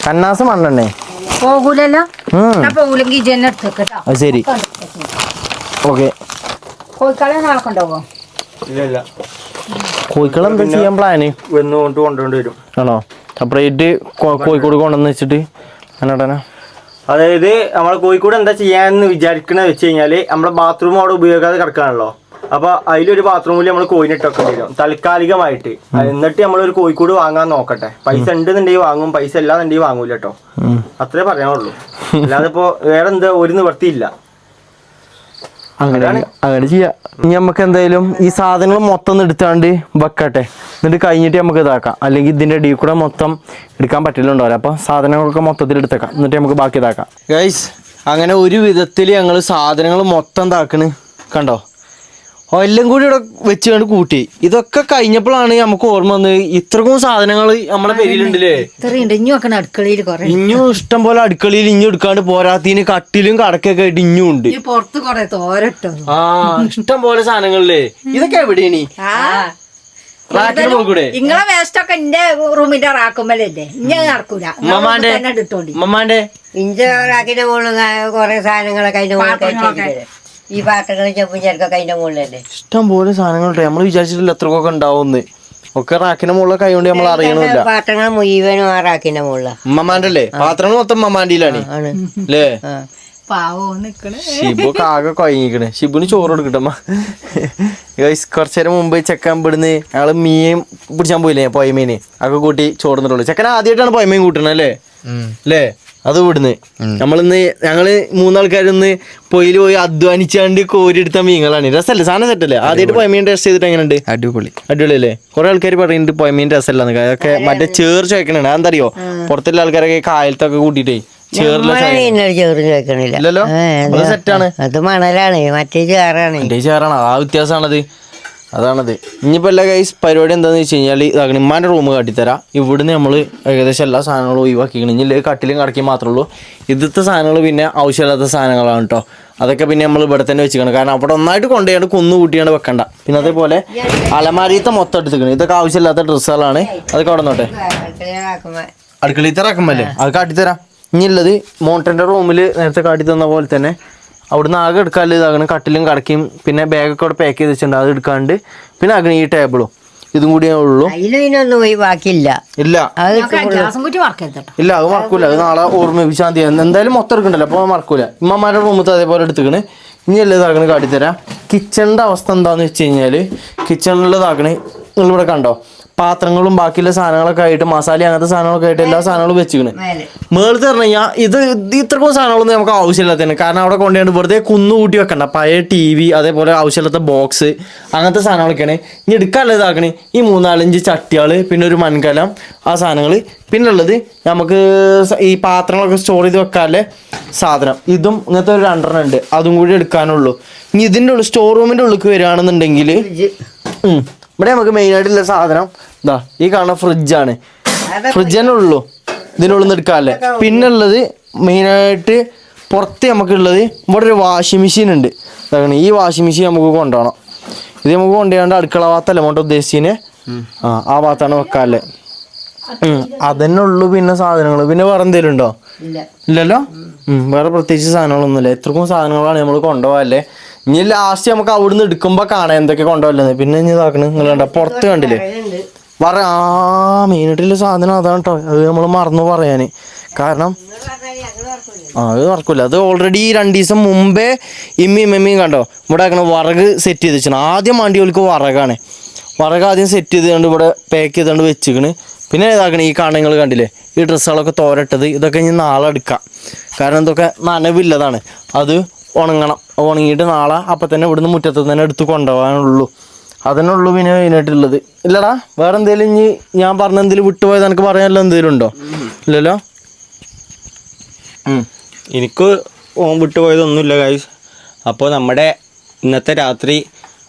കന്നാസ് മണ്ണെണ്ണേ പോകൂലല്ലോ. പോകൂലെങ്കിൽ ജന എടുത്തേക്കട്ടോ. അത് ശരി. ഓക്കെ. കോഴിക്കളെ നാളെ കൊണ്ടുപോകോ? ഇല്ല കോഴിക്കളെ എന്താ ചെയ്യാൻ പ്ലാന്? കൊണ്ടുകൊണ്ടു വരും. ആണോ? സെപ്പറേറ്റ് കോഴിക്കോട് കൊണ്ടുവന്ന് വെച്ചിട്ട് അങ്ങനെ. അതായത് നമ്മളെ കോഴിക്കോട് എന്താ ചെയ്യാന്ന് വിചാരിക്കണെന്ന് വെച്ച് കഴിഞ്ഞാല് നമ്മളെ ബാത്റൂം അവിടെ ഉപയോഗിക്കാതെ കിടക്കാണല്ലോ. അപ്പൊ അതിലൊരു ബാത്റൂമിൽ നമ്മൾ കോഴിനിട്ടൊക്കെ വരും താൽക്കാലികമായിട്ട്. എന്നിട്ട് നമ്മളൊരു കോഴിക്കോട് വാങ്ങാൻ നോക്കട്ടെ. പൈസ ഉണ്ടെന്നുണ്ടെങ്കിൽ വാങ്ങും, പൈസ ഇല്ലാന്നുണ്ടെങ്കിൽ വാങ്ങൂല കേട്ടോ. അത്രേ പറയാനുള്ളൂ. അല്ലാതെ ഇപ്പൊ വേറെ എന്താ ഒരു നിവർത്തിയില്ല. അങ്ങനെ ചെയ്യാം. ഇനി നമുക്ക് എന്തായാലും ഈ സാധനങ്ങൾ മൊത്തം എടുത്താണ്ട് വെക്കട്ടെ. എന്നിട്ട് കഴിഞ്ഞിട്ട് നമുക്ക് ഇതാക്കാം. അല്ലെങ്കിൽ ഇതിന്റെ അടിയിൽ കൂടെ മൊത്തം എടുക്കാൻ പറ്റില്ലുണ്ടാവില്ല. അപ്പൊ സാധനങ്ങളൊക്കെ മൊത്തത്തിൽ എടുത്തേക്കാം. എന്നിട്ട് നമുക്ക് ബാക്കി ഇതാക്കാം. ഗൈസ് അങ്ങനെ ഒരു വിധത്തിൽ ഞങ്ങൾ സാധനങ്ങൾ മൊത്തം ഇതാക്കണ് കണ്ടോ. എല്ലാം കൂടി ഇവിടെ വെച്ചുകൊണ്ട് കൂട്ടി. ഇതൊക്കെ കഴിഞ്ഞപ്പോഴാണ് നമുക്ക് ഓർമ്മ വന്നത് ഇത്രക്കും സാധനങ്ങൾ നമ്മളെ പേരിലുണ്ടല്ലേ. ഇത്രയുണ്ട് ഇഞ്ഞു വെക്കണ അടുക്കളയിൽ കുറെ ഇഞ്ഞും ഇഷ്ടം പോലെ അടുക്കളയിൽ ഇഞ്ഞു എടുക്കാണ്ട് പോരാത്തിന് കട്ടിലും കടക്കൊക്കെ ആയിട്ട് ഇഞ്ഞും ഉണ്ട്. പുറത്ത് കൊറേ തോരട്ടോ. ആ ഇഷ്ടം പോലെ സാധനങ്ങളില്ലേ. ഇതൊക്കെ എവിടെയാണ് കൂടെ? ഇങ്ങളെ വേസ്റ്റ് ഒക്കെ എന്റെ റൂമിന്റെ റാക്കുമ്പലല്ലേ ഇഞ്ഞ നടക്കൂല. മമ്മാന്റെ ഇഞ്ചറാക്കിന്റെ മുകളിൽ കുറെ സാധനങ്ങളൊക്കെ അതിന്റെ മുകളിൽ ഈ പാത്രങ്ങൾ ചെപ്പും ചെറുക്കൊക്കെ അതിന്റെ മുകളിലല്ലേ. ഇഷ്ടം പോലെ സാധനങ്ങളുണ്ട്. നമ്മൾ വിചാരിച്ചിട്ടില്ല എത്രക്കൊക്കെ ഉണ്ടാവുമെന്ന്. ഒക്കെ റാക്കിന്റെ മുകളിലൊക്കെ ആയതുകൊണ്ട് നമ്മൾ അറിയണില്ല. പാത്രങ്ങൾ മുഴുവനും ആ റാക്കിന്റെ മുകളിലാണ്. ഉമ്മമാന്റെ അല്ലേ പാത്രങ്ങൾ മൊത്തം ഉമ്മമാന്റെയിലാണ് അല്ലേ. പാവോ നിക്കണേ. ഷിബുക്ക് ആകെ കൊയങ്ങിക്കണ്. ഷിബുന് ചോറ് കൊടുക്കട്ടമ്മ. കുറച്ചേരം മുമ്പ് ചെക്കൻ ഇവിടുന്ന് ഞങ്ങള് മീൻ പിടിച്ചാൻ പോയില്ലേ പൊയമീന് ഒക്കെ കൂട്ടി ചോറുന്നിട്ടുള്ളൂ. ചെക്കൻ ആദ്യമായിട്ടാണ് പൊയമീൻ കൂട്ടണത് അല്ലേ അല്ലേ. അത് ഇവിടുന്ന് ഞങ്ങള് 3 ആൾക്കാരൊന്ന് പൊയില് പോയി അധ്വാനിച്ചാണ്ട് കോരിയെടുത്ത മീനുകളാണ്. രസമല്ലേ സാധനം സെറ്റല്ലേ. ആദ്യമായിട്ട് പൊയമീൻ ടേസ്റ്റ് ചെയ്തിട്ട് എങ്ങനെയുണ്ട്? അടിപൊളി അല്ലേ. കുറെ ആൾക്കാർ പറയുന്നുണ്ട് പൊയമീൻ രസമല്ലാന്ന്. അതൊക്കെ മറ്റേ ചേർച്ച് വെക്കണേ. അതെന്തറിയോ പുറത്തുള്ള ആൾക്കാരൊക്കെ കായലത്തൊക്കെ കൂട്ടിട്ടേ ചേറില്ലല്ലോ. സെറ്റാണ്. അത് മണലാണ് മറ്റേ ചേറാണ്. ചേറാണ് ആ വ്യത്യാസമാണത്. അതാണത്. ഇനിയിപ്പോൾ എല്ലാ ഗൈസ് പരിപാടി എന്താണെന്ന് വെച്ച് കഴിഞ്ഞാൽ ഇതാകണം ഇമ്മാൻ്റെ റൂം കാട്ടിത്തരാം. ഇവിടുന്ന് നമ്മൾ ഏകദേശം എല്ലാ സാധനങ്ങളും ഒഴിവാക്കിക്കണം. ഇനി കട്ടിലും കടക്കി മാത്രമേ ഉള്ളൂ. ഇന്നത്തെ സാധനങ്ങൾ പിന്നെ ആവശ്യമില്ലാത്ത സാധനങ്ങളാണ് കേട്ടോ. അതൊക്കെ പിന്നെ നമ്മൾ ഇവിടെ തന്നെ വെച്ചിക്കണം. കാരണം അവിടെ ഒന്നായിട്ട് കൊണ്ടുപോയാണ്ട് കുന്നു കൂട്ടിയാണ്ട് വെക്കണ്ട. പിന്നെ അതേപോലെ അലമാരിയത്തെ മൊത്തം എടുത്തിക്കണം. ഇതൊക്കെ ആവശ്യമില്ലാത്ത ഡ്രസ്സുകളാണ്. അതൊക്കെ അവിടെ നോട്ടെ അടുക്കളയിലത്തെ റക്കമല്ലേ അത് കാട്ടിത്തരാം. ഇനിയുള്ളത് മോണ്ടൻ്റെ റൂമിൽ നേരത്തെ കാട്ടി തന്ന പോലെ തന്നെ അവിടുന്ന് ആകെ എടുക്കാനുള്ള ഇതാകണം കട്ടിലും കടക്കും. പിന്നെ ബാഗൊക്കെ അവിടെ പാക്ക് ചെയ്ത് വെച്ചിട്ടുണ്ട്. അത് എടുക്കാണ്ട് പിന്നെ ആകണം ഈ ടേബിളും ഇതും കൂടിയേ ഉള്ളൂ. അതിലൊന്നും ഒഴിവാക്കില്ല. ഇല്ല ഇല്ല അത് മറക്കൂല. അത് നാളെ ഓർമ്മിപ്പിച്ചാൽ മതി. എന്തായാലും മൊത്തം എടുക്കണ്ടല്ലോ അപ്പോൾ മറക്കൂല. ഇമ്മമാരുടെ റൂമത്തെ അതേപോലെ എടുത്തുക്കണ്. ഇനി എല്ലാം ഇതാക്കണ് കാട്ടിത്തരാം. കിച്ചണിൻ്റെ അവസ്ഥ എന്താണെന്ന് വെച്ച് കഴിഞ്ഞാൽ കിച്ചണിൽ ഇതാക്കണ് നിങ്ങളിവിടെ കണ്ടോ പാത്രങ്ങളും ബാക്കിയുള്ള സാധനങ്ങളൊക്കെ ആയിട്ട് മസാല അങ്ങനത്തെ സാധനങ്ങളൊക്കെ ആയിട്ട് എല്ലാ സാധനങ്ങളും വെച്ചിക്കണ്. മേളത്ത് പറഞ്ഞു കഴിഞ്ഞാൽ ഇത് ഇത്രക്കും സാധനങ്ങളൊന്നും നമുക്ക് ആവശ്യമില്ലാത്തതാണ്. കാരണം അവിടെ കൊണ്ടുപോയി വെറുതെ കുന്നുകൂട്ടി വെക്കണ്ട. പഴയ TV അതേപോലെ ആവശ്യമില്ലാത്ത ബോക്സ് അങ്ങനത്തെ സാധനങ്ങളൊക്കെയാണ്. ഇനി എടുക്കാനുള്ളത് ഇതാക്കണേ ഈ 3-4 ചട്ടികൾ പിന്നെ ഒരു മൺകലം ആ സാധനങ്ങൾ. പിന്നെ ഉള്ളത് നമുക്ക് ഈ പാത്രങ്ങളൊക്കെ സ്റ്റോർ ചെയ്ത് വെക്കാനുള്ള സാധനം ഇതും ഇങ്ങനത്തെ ഒരു 2 ഉണ്ട്. അതും കൂടി എടുക്കാനുള്ളൂ. ഇനി ഇതിൻ്റെ ഉള്ളിൽ സ്റ്റോർ റൂമിൻ്റെ ഉള്ളിൽ വരികയാണെന്നുണ്ടെങ്കിൽ ഇവിടെ നമുക്ക് മെയിനായിട്ടുള്ള സാധനം ഇതാ ഈ കാണുന്ന ഫ്രിഡ്ജാണ്. ഫ്രിഡ്ജ് തന്നെ ഉള്ളൂ ഇതിനുള്ളിൽ നിന്ന് എടുക്കാല്ലേ. പിന്നെ ഉള്ളത് മെയിനായിട്ട് പുറത്ത് നമുക്കുള്ളത് ഇവിടെ ഒരു വാഷിംഗ് മെഷീൻ ഉണ്ട്. അതാണ് ഈ വാഷിംഗ് മെഷീൻ നമുക്ക് കൊണ്ടുപോകണം. ഇത് നമുക്ക് കൊണ്ടുപോയാണ്ട് അടുക്കള ഭാഗത്തല്ല മോട്ടോ ഉദ്ദേശിച്ചതിന് ആ ഭാഗത്താണ് വെക്കാല്ലേ. അതന്നെ ഉള്ളൂ. പിന്നെ സാധനങ്ങൾ പിന്നെ വേറെ എന്തെങ്കിലും ഉണ്ടോ? ഇല്ലല്ലോ. വേറെ പ്രത്യേകിച്ച് സാധനങ്ങളൊന്നുമില്ല. എത്രക്കും സാധനങ്ങളാണ് നമ്മൾ കൊണ്ടുപോകാല്ലേ. ഇനി ലാസ്റ്റ് നമുക്ക് അവിടുന്ന് എടുക്കുമ്പോൾ കാണാം എന്തൊക്കെ കൊണ്ടുപോകല്ലേ. പിന്നെ ഇനി ഇതാക്കണം നിങ്ങൾ കണ്ട പുറത്ത് കണ്ടില്ലേ മെയിനായിട്ടുള്ള സാധനം അതാണ് കേട്ടോ. അത് നമ്മൾ മറന്നു പറയാൻ. കാരണം അത് മറക്കൂല. അത് ഓൾറെഡി 2 ദിവസം മുമ്പേ ഇമ്മയും കണ്ടോ ഇവിടെ ആക്കണ വിറക് സെറ്റ് ചെയ്ത് വെച്ചാണ്. ആദ്യം വണ്ടികൾക്ക് വിറകാണ്. വിറക് ആദ്യം സെറ്റ് ചെയ്തുകൊണ്ട് ഇവിടെ പാക്ക് ചെയ്തുകൊണ്ട് വെച്ചിക്കണ്. പിന്നെ ഇതാക്കണേ ഈ കാണങ്ങൾ കണ്ടില്ലേ ഈ ഡ്രസ്സുകളൊക്കെ തോരട്ടത് ഇതൊക്കെ ഇനി നാളെ എടുക്കാം. കാരണം ഇതൊക്കെ നനവില്ലതാണ്. അത് ഉണങ്ങണം. ഉണങ്ങിയിട്ട് നാളെ അപ്പം തന്നെ ഇവിടുന്ന് മുറ്റത്ത് തന്നെ എടുത്ത് കൊണ്ടുപോകാനുള്ളൂ. അതന്നെ ഉള്ളൂ പിന്നെ മെയിനായിട്ടുള്ളത്. ഇല്ലടാ വേറെ എന്തെങ്കിലും ഇനി ഞാൻ പറഞ്ഞ എന്തെങ്കിലും വിട്ടുപോയത് എനിക്ക് പറയാനുള്ള എന്തെങ്കിലും ഉണ്ടോ? ഇല്ലല്ലോ. എനിക്ക് വിട്ടുപോയതൊന്നുമില്ല ഗൈസ്. അപ്പോൾ നമ്മുടെ ഇന്നത്തെ രാത്രി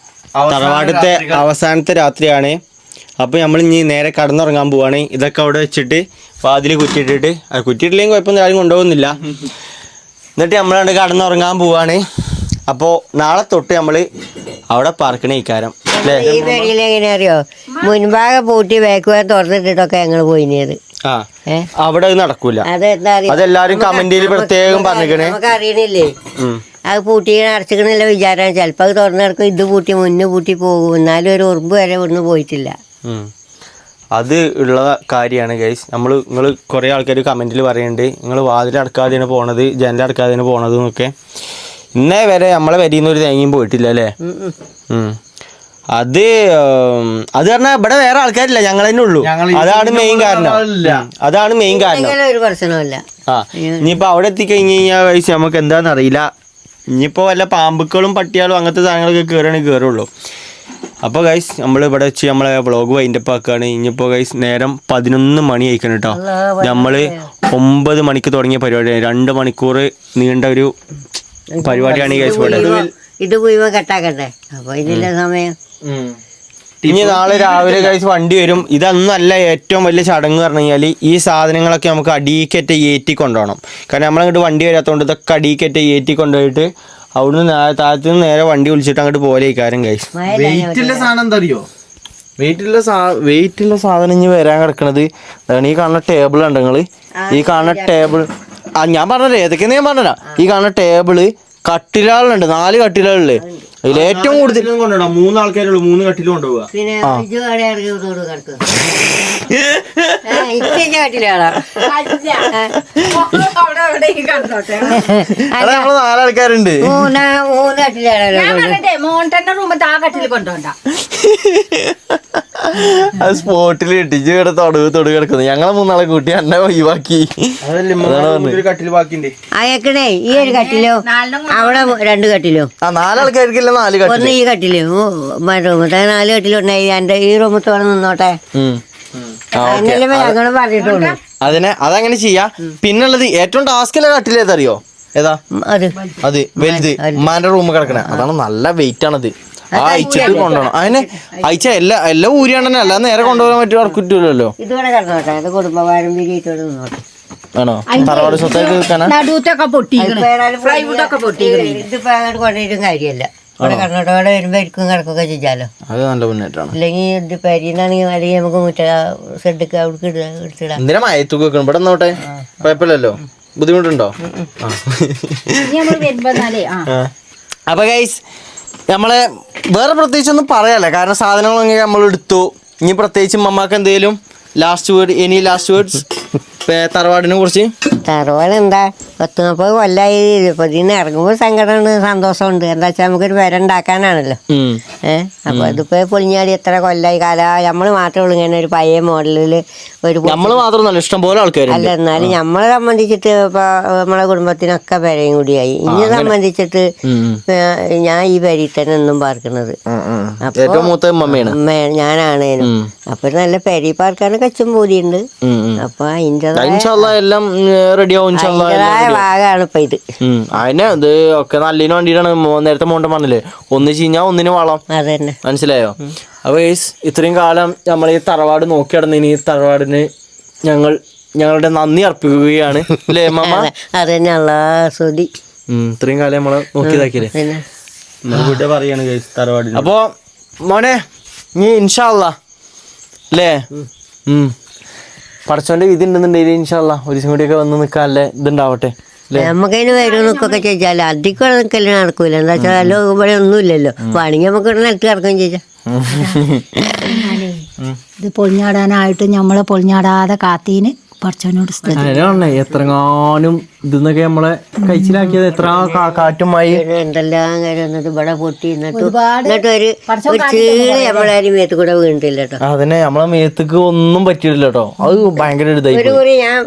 തറവാടത്തെ അവസാനത്തെ രാത്രിയാണ്. അപ്പോൾ നമ്മൾ ഇനി നേരെ കടന്നുറങ്ങാൻ പോവാണ്. ഇതൊക്കെ അവിടെ വെച്ചിട്ട് വാതിൽ കുറ്റിയിട്ടിട്ട് അത് കുറ്റിയിട്ടില്ലെങ്കിൽ കുഴപ്പമൊന്നും ആരും കൊണ്ടുപോകുന്നില്ല. എന്നിട്ട് നമ്മളവിടെ കടന്നുറങ്ങാൻ പോവാണ്. അപ്പോൾ നാളെ തൊട്ട് നമ്മൾ അവിടെ പാർക്കണ ഇക്കാരം അല്ലേ. ഈ പേരിൽ എങ്ങനെ അറിയോ മുൻഭാഗം പൂട്ടി ബാക്കുവാൻ തുറന്നിട്ടിട്ടൊക്കെ ഞങ്ങൾ പോയിനത്. അവിടെ അത് നടക്കൂല. അതെന്താ അതെല്ലാരും കമന്റിൽ പ്രത്യേകം പറഞ്ഞിരിക്കണേ. നമുക്ക് അറിയണില്ലേ അത് പൂട്ടി അടച്ചിക്കണില്ല വിചാരം. ചിലപ്പോൾ അത് തുറന്നു കിടക്കും. ഇത് പൂട്ടി മുന്നേ പൂട്ടി പോകും. എന്നാലും ഒരു ഉറുമ്പ് വരെ ഇവിടുന്ന് പോയിട്ടില്ല. അത് ഉള്ള കാര്യമാണ് ഗൈസ്. നിങ്ങൾ കുറേ ആൾക്കാർ കമൻറ്റിൽ പറയുന്നുണ്ട് നിങ്ങൾ വാതിലടക്കാതെയാണ് പോണത് ജനലടക്കാതെയാണ് പോണത് എന്നൊക്കെ. ഇന്നേ വരെ നമ്മളെ വരിന്ന് ഒരു തേങ്ങയും പോയിട്ടില്ല അല്ലേ. അത് പറഞ്ഞാൽ ഇവിടെ വേറെ ആൾക്കാരില്ല ഞങ്ങൾ തന്നെ ഉള്ളൂ. അതാണ് മെയിൻ കാരണം. അതാണ് മെയിൻ കാരണം. ഒരു പ്രശ്നമില്ല. ഇനിയിപ്പോൾ അവിടെ എത്തിക്കഴിഞ്ഞ് കഴിഞ്ഞാൽ ഗൈസ് നമുക്ക് എന്താണെന്ന് അറിയില്ല. ഇനിയിപ്പോൾ വല്ല പാമ്പുക്കളും പട്ടിയാളും അങ്ങനത്തെ സാധനങ്ങളൊക്കെ കയറുകയാണെങ്കിൽ കയറുള്ളൂ. അപ്പോൾ ഗൈസ് നമ്മൾ ഇവിടെ വെച്ച് നമ്മളെ വ്ളോഗ് വൈൻഡപ്പ് ആക്കുകയാണ്. ഇനിയിപ്പോൾ ഗൈസ് നേരം 11 മണി ആയിക്കണം കേട്ടോ. നമ്മൾ 9 മണിക്ക് തുടങ്ങിയ പരിപാടിയാണ്. 2 മണിക്കൂർ നീണ്ട ഒരു പരിപാടിയാണ് ഈ ഗൈസ് ഇവിടെ. ഇത് മുഴുവൻ കെട്ടാക്കണ്ടേ, അപ്പൊ ഇതില്ല സമയം. ഇനി നാളെ രാവിലെ ഗൈസ് വണ്ടി വരും. ഇതൊന്നല്ല ഏറ്റവും വലിയ ചടങ്ങ് പറഞ്ഞു കഴിഞ്ഞാൽ ഈ സാധനങ്ങളൊക്കെ നമുക്ക് അടിയിക്കറ്റ ഏറ്റി കൊണ്ടുപോകണം. കാരണം നമ്മളങ്ങോട്ട് വണ്ടി വരാത്തതുകൊണ്ട് ഇതൊക്കെ അടിയിക്കറ്റ ഏറ്റി കൊണ്ടുപോയിട്ട് അവിടുന്ന് താഴത്തു നിന്ന് നേരെ വണ്ടി വിളിച്ചിട്ട് അങ്ങോട്ട് പോലെ ഈ കാര്യം ഗൈസ്. വെയിറ്റുള്ള സാധനം എന്താ അറിയോ? വെയിറ്റുള്ള സാധനം ഇനി വരാൻ കിടക്കണത് ഈ കാണുന്ന ടേബിൾ ഉണ്ട്. നിങ്ങള് ഈ കാണുന്ന ടേബിൾ ഞാൻ പറഞ്ഞല്ലേ ഏതൊക്കെയാ ഞാൻ പറഞ്ഞ. ഈ കാണുന്ന ടേബിള് കട്ടിലുകളുണ്ട്, 4 കട്ടിലുകളില്. അതിൽ ഏറ്റവും കൂടുതൽ കൊണ്ടുപോകാം. 3 ആൾക്കാരുള്ളൂ, 3 കട്ടിലും കൊണ്ടുപോകാ. പിന്നെ കട്ടിലാളാ അത് നമ്മള് 4 ആൾക്കാരുണ്ട്. 3 കട്ടിലാണല്ലോ. ഞാൻ പറഞ്ഞിട്ടേ മോണ്ടന്റെ റൂമത്തെ ആ കട്ടിൽ കൊണ്ടുപോണ്ട. അത് സ്പോട്ടിൽ ഇട്ടിച്ച് ഇവിടെ തൊടു കിടക്കുന്നു. ഞങ്ങളെ 3 ആളെ കൂട്ടി എന്നെ ഒഴിവാക്കി. കട്ടില് ബാക്കിണ്ട്. അയക്കണേ ഈ ഒരു കട്ടിലോ അവിടെ 2 കട്ടിലോ. 4 ആൾക്കാർക്കില്ല 4 ഒന്ന് കട്ടില്. ഈ കട്ടില് റൂമത്തെ 4 കട്ടിലുണ്ടായി. എന്റെ ഈ റൂമത്ത് വേണം നിന്നോട്ടെ. എന്നല്ലേ ഞങ്ങള് പറഞ്ഞിട്ടുള്ളൂ. അതങ്ങനെ ചെയ്യാ. പിന്നുള്ളത് ഏറ്റവും ടാസ്കിലെ കട്ടിൽ ഏതറിയോ? ഏതാ അത് വലുത് ഉമ്മാന്റെ റൂം കിടക്കണേ. അതാണ് നല്ല വെയിറ്റ് ആണത്. അയച്ചിട്ട് കൊണ്ടുപോകണം. അതിന് അയച്ച എല്ലാം ഊരിയാണെന്നെ, അല്ലാതെ നേരെ കൊണ്ടുപോകാൻ പറ്റുമല്ലോ. ഇതുകൂടെ കിടന്നോട്ടെ, അത് കുടുംബ പാരമ്പര്യമായിട്ട് നിന്നോട്ടെ. ആണോ? തറവാട് സ്വത്തായിട്ട് നിൽക്കാനാ? നടുത്തൊക്കെ പൊട്ടിക്കണേ, ഫ്ലൈവുഡൊക്കെ പൊട്ടിക്കണേ. ഇതിപ്പോ അങ്ങോട്ട് കൊണ്ടുപോയിട്ടും കാര്യമല്ല. ഇവിടെ കിടന്നോട്ടെ, അവിടെ വരുമ്പോ ഇരിക്കും കിടക്കൊക്കെ ചെയ്യാലോ. അത് നല്ല മുന്നേറ്റാണ്. അല്ലെങ്കിൽ ഇത് പരിന്നാണെങ്കിൽ അല്ലെങ്കിൽ നമുക്ക് മുറ്റ ഷെഡൊക്കെ അവിടെ എടുത്തിടാം. എന്തിനാ മയത്തൊക്കെ വെക്കണം? ഇവിടെ നോട്ടെ, കുഴപ്പമില്ലല്ലോ. ബുദ്ധിമുട്ടുണ്ടോ? അപ്പൊ ഗൈസ് നമ്മളെ വേറെ പ്രത്യേകിച്ച് ഒന്നും പറയാല്ലേ, കാരണം സാധനങ്ങളൊക്കെ നമ്മൾ എടുത്തു. ഇനി പ്രത്യേകിച്ച് മമ്മാക്ക് എന്തെങ്കിലും ലാസ്റ്റ് വേർഡ്സ് തറവാടിനെ കുറിച്ച്? തറവാട് എന്താ 30-40 കൊല്ലായി. ഇപ്പൊ ഇതിന് ഇറങ്ങുമ്പോൾ സങ്കടമുണ്ട്, സന്തോഷമുണ്ട്. എന്താ വെച്ചാൽ നമുക്കൊരു പേര ഉണ്ടാക്കാനാണല്ലോ. അപ്പൊ അതിപ്പോ പൊളിഞ്ഞാടി എത്ര കൊല്ലായി നമ്മള് മാത്രമേ ഉള്ളൂ ഇങ്ങനെ ഒരു പഴയ മോഡലില് ഒരു. നമ്മള് മാത്രമല്ല, ഇഷ്ടം പോലെ ആൾക്കാർ. അല്ല, എന്നാലും നമ്മളെ സംബന്ധിച്ചിട്ട് ഇപ്പൊ നമ്മളെ കുടുംബത്തിനൊക്കെ പേരയും കൂടിയായി. ഇന്നെ സംബന്ധിച്ചിട്ട് ഞാൻ ഈ പേരിൽ തന്നെ ഒന്നും പാർക്കുന്നത്. ഏറ്റവും മൂത്ത ഞാനാണ്. അപ്പൊ നല്ല പെരി പാർക്കാനും കച്ചും പൂതിയുണ്ട്. അപ്പൊ എല്ലാം റെഡിയാവും. ഭാഗമാണ് ഇപ്പൊ ഇത്. അതിനെ ഇത് ഒക്കെ നല്ലതിന് വേണ്ടിയിട്ടാണ്. നേരത്തെ മോണ്ട പറഞ്ഞില്ലേ, ഒന്ന് ചീഞ്ഞാ ഒന്നിന് വളം. അതന്നെ, മനസ്സിലായോ? അപ്പൊ ഇത്രയും കാലം നമ്മൾ ഈ തറവാട് നോക്കി നടന്നതിന് ഈ തറവാടിന് ഞങ്ങളുടെ നന്ദി അർപ്പിക്കുകയാണ്. അല്ലേ മാമ? അതന്നെ, അല്ലാസ്വദി. ഇത്രയും കാലം നമ്മളെ നോക്കിയതാക്കിയല്ലേ. പറയാണ് തറവാട്. അപ്പൊ മോനെ നീ ഇൻഷാ അല്ലാ അല്ലേ, പടച്ചോന്റെ വിധി ഉണ്ടെന്നുണ്ടെങ്കിൽ ഇൻഷാ അല്ലാ ഒരു ദിവസം കൂടിയൊക്കെ വന്ന് നിൽക്കാനല്ലേ ഇതുണ്ടാവട്ടെ. നമുക്കതിന് വരും നിൽക്കൊക്കെ ചോദിച്ചാൽ അധികം നിൽക്കല് നടക്കൂല. എന്താ വെച്ചാൽ ഇവിടെ ഒന്നുമില്ലല്ലോ. വേണമെങ്കിൽ നമുക്ക് ഇവിടെ നിലത്ത് കിടക്കുകയും ചോദിച്ചാൽ. ഇത് പൊളിഞ്ഞാടാനായിട്ട് നമ്മളെ പൊളിഞ്ഞാടാതെ കാത്തീന് പടച്ചോനോട് എത്രങ്ങാനും ഇതെന്നൊക്കെ നമ്മളെ കഴിച്ചിലാക്കിയത്. എത്ര കാറ്റും മഴ എന്തെല്ലാം കാര്യം വന്നിട്ട് ഇവിടെ പൊട്ടി എന്നിട്ട് ഒരു ചീള് നമ്മളാരും മേത്ത് കൂടെ വീണിട്ടില്ല കേട്ടോ. അതന്നെ, നമ്മളെ മേത്തേക്ക് ഒന്നും പറ്റിയിട്ടില്ല കേട്ടോ. അത് ഭയങ്കര ഒരു കുറി ഞാൻ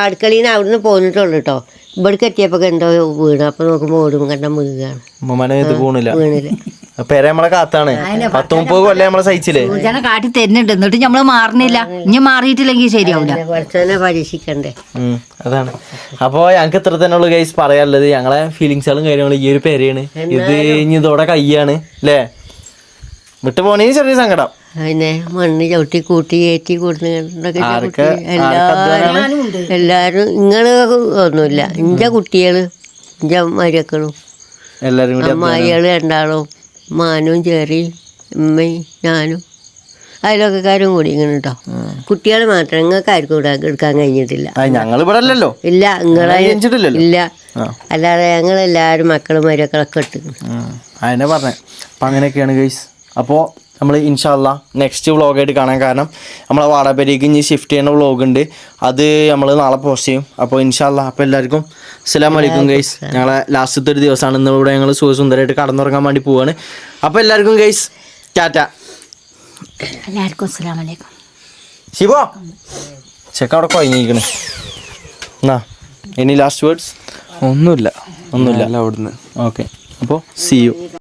അടുക്കളയിൽ നിന്ന് അവിടുന്ന് പോന്നിട്ടുള്ളൂ കേട്ടോ. ഇവിടേക്ക് എത്തിയപ്പോ എന്തോ വീണ്. അപ്പൊ നോക്കുമ്പോ ഓടും കണ്ട വീണാണ്. വീണില്ല. പേരെ നമ്മളെ കാത്താണ്. 30 കൊല്ലം നമ്മളെ സഹിച്ചില്ലേ. കാട്ടി തരുന്നുണ്ട്, എന്നിട്ട് നമ്മള് മാറണില്ല. ഇനി മാറിയിട്ടില്ലെങ്കിൽ ശരിയാവില്ല. കുറച്ചെന്നെ പരീക്ഷിക്കണ്ടേ. അതാണ്. അപ്പൊ ഞങ്ങക്ക് ഇത്ര തന്നെ ഉള്ളു ഗൈസ് പറയാനുള്ളത്. ഞങ്ങളെ ഫീലിങ്സുകളും കാര്യങ്ങളും ഈ ഒരു പേരെയാണ്. ഇത് ഇനി ഇതോടെ കയ്യാണ് അല്ലേ. വിട്ടു പോണേന് ചെറിയ സങ്കടം. അതിനെ മണ്ണ് ചവിട്ടി കൂട്ടി ഏറ്റി കൊടുക്കുന്നൊക്കെ എല്ലാരും ഇങ്ങള് ഒന്നുമില്ല. ഇന്റെ കുട്ടികള്, ഇന്റെ മരുക്കളും, എല്ലാരും കൂടി അമ്മായികള് രണ്ടാളും, മാനും ചെറിയും ഉമ്മയും ഞാനും അയലൊക്കെക്കാരും കൂടി ഇങ്ങനെ കേട്ടോ. കുട്ടികൾ മാത്രം നിങ്ങൾക്ക് ആർക്കും ഇവിടെ എടുക്കാൻ കഴിഞ്ഞിട്ടില്ല. ഞങ്ങൾ ഇവിടെ അല്ലല്ലോ. ഇല്ല, നിങ്ങളെ ഇല്ല. അല്ലാതെ ഞങ്ങളെല്ലാവരും മക്കളും മരുക്കളൊക്കെ ഇട്ട് അതിനെ പറഞ്ഞേ. അപ്പം അങ്ങനെയൊക്കെയാണ് ഗൈസ്. അപ്പോൾ നമ്മൾ ഇൻഷാ അല്ലാ നെക്സ്റ്റ് വ്ളോഗായിട്ട് കാണാൻ. കാരണം നമ്മളെ വാടാപ്പേരേക്ക് ഇനി ഷിഫ്റ്റ് ചെയ്യുന്ന വ്ളോഗ് ഉണ്ട്. അത് നമ്മൾ നാളെ പോസ്റ്റ് ചെയ്യും. അപ്പോൾ ഇൻഷാ അല്ലാ. അപ്പോൾ എല്ലാവർക്കും അസ്സലാമു അലൈക്കും ഗൈസ്. ഞങ്ങളെ ലാസ്റ്റത്തെ ഒരു ദിവസമാണ് ഇന്ന്. ഇവിടെ ഞങ്ങൾ സുന്ദരമായിട്ട് കടന്നുറങ്ങാൻ വേണ്ടി പോവാണ്. അപ്പോൾ എല്ലാവർക്കും ഗൈസ് ടാറ്റ. എല്ലാവർക്കും അസ്സലാമു അലൈക്കും. ശിവോ ചെക്ക അവിടെ കൊയങ്ങിക്കണേ. എന്നാ ഇനി ലാസ്റ്റ് വേർഡ്സ്? ഒന്നുമില്ല അവിടുന്ന്. ഓക്കെ, അപ്പോൾ സീ യു.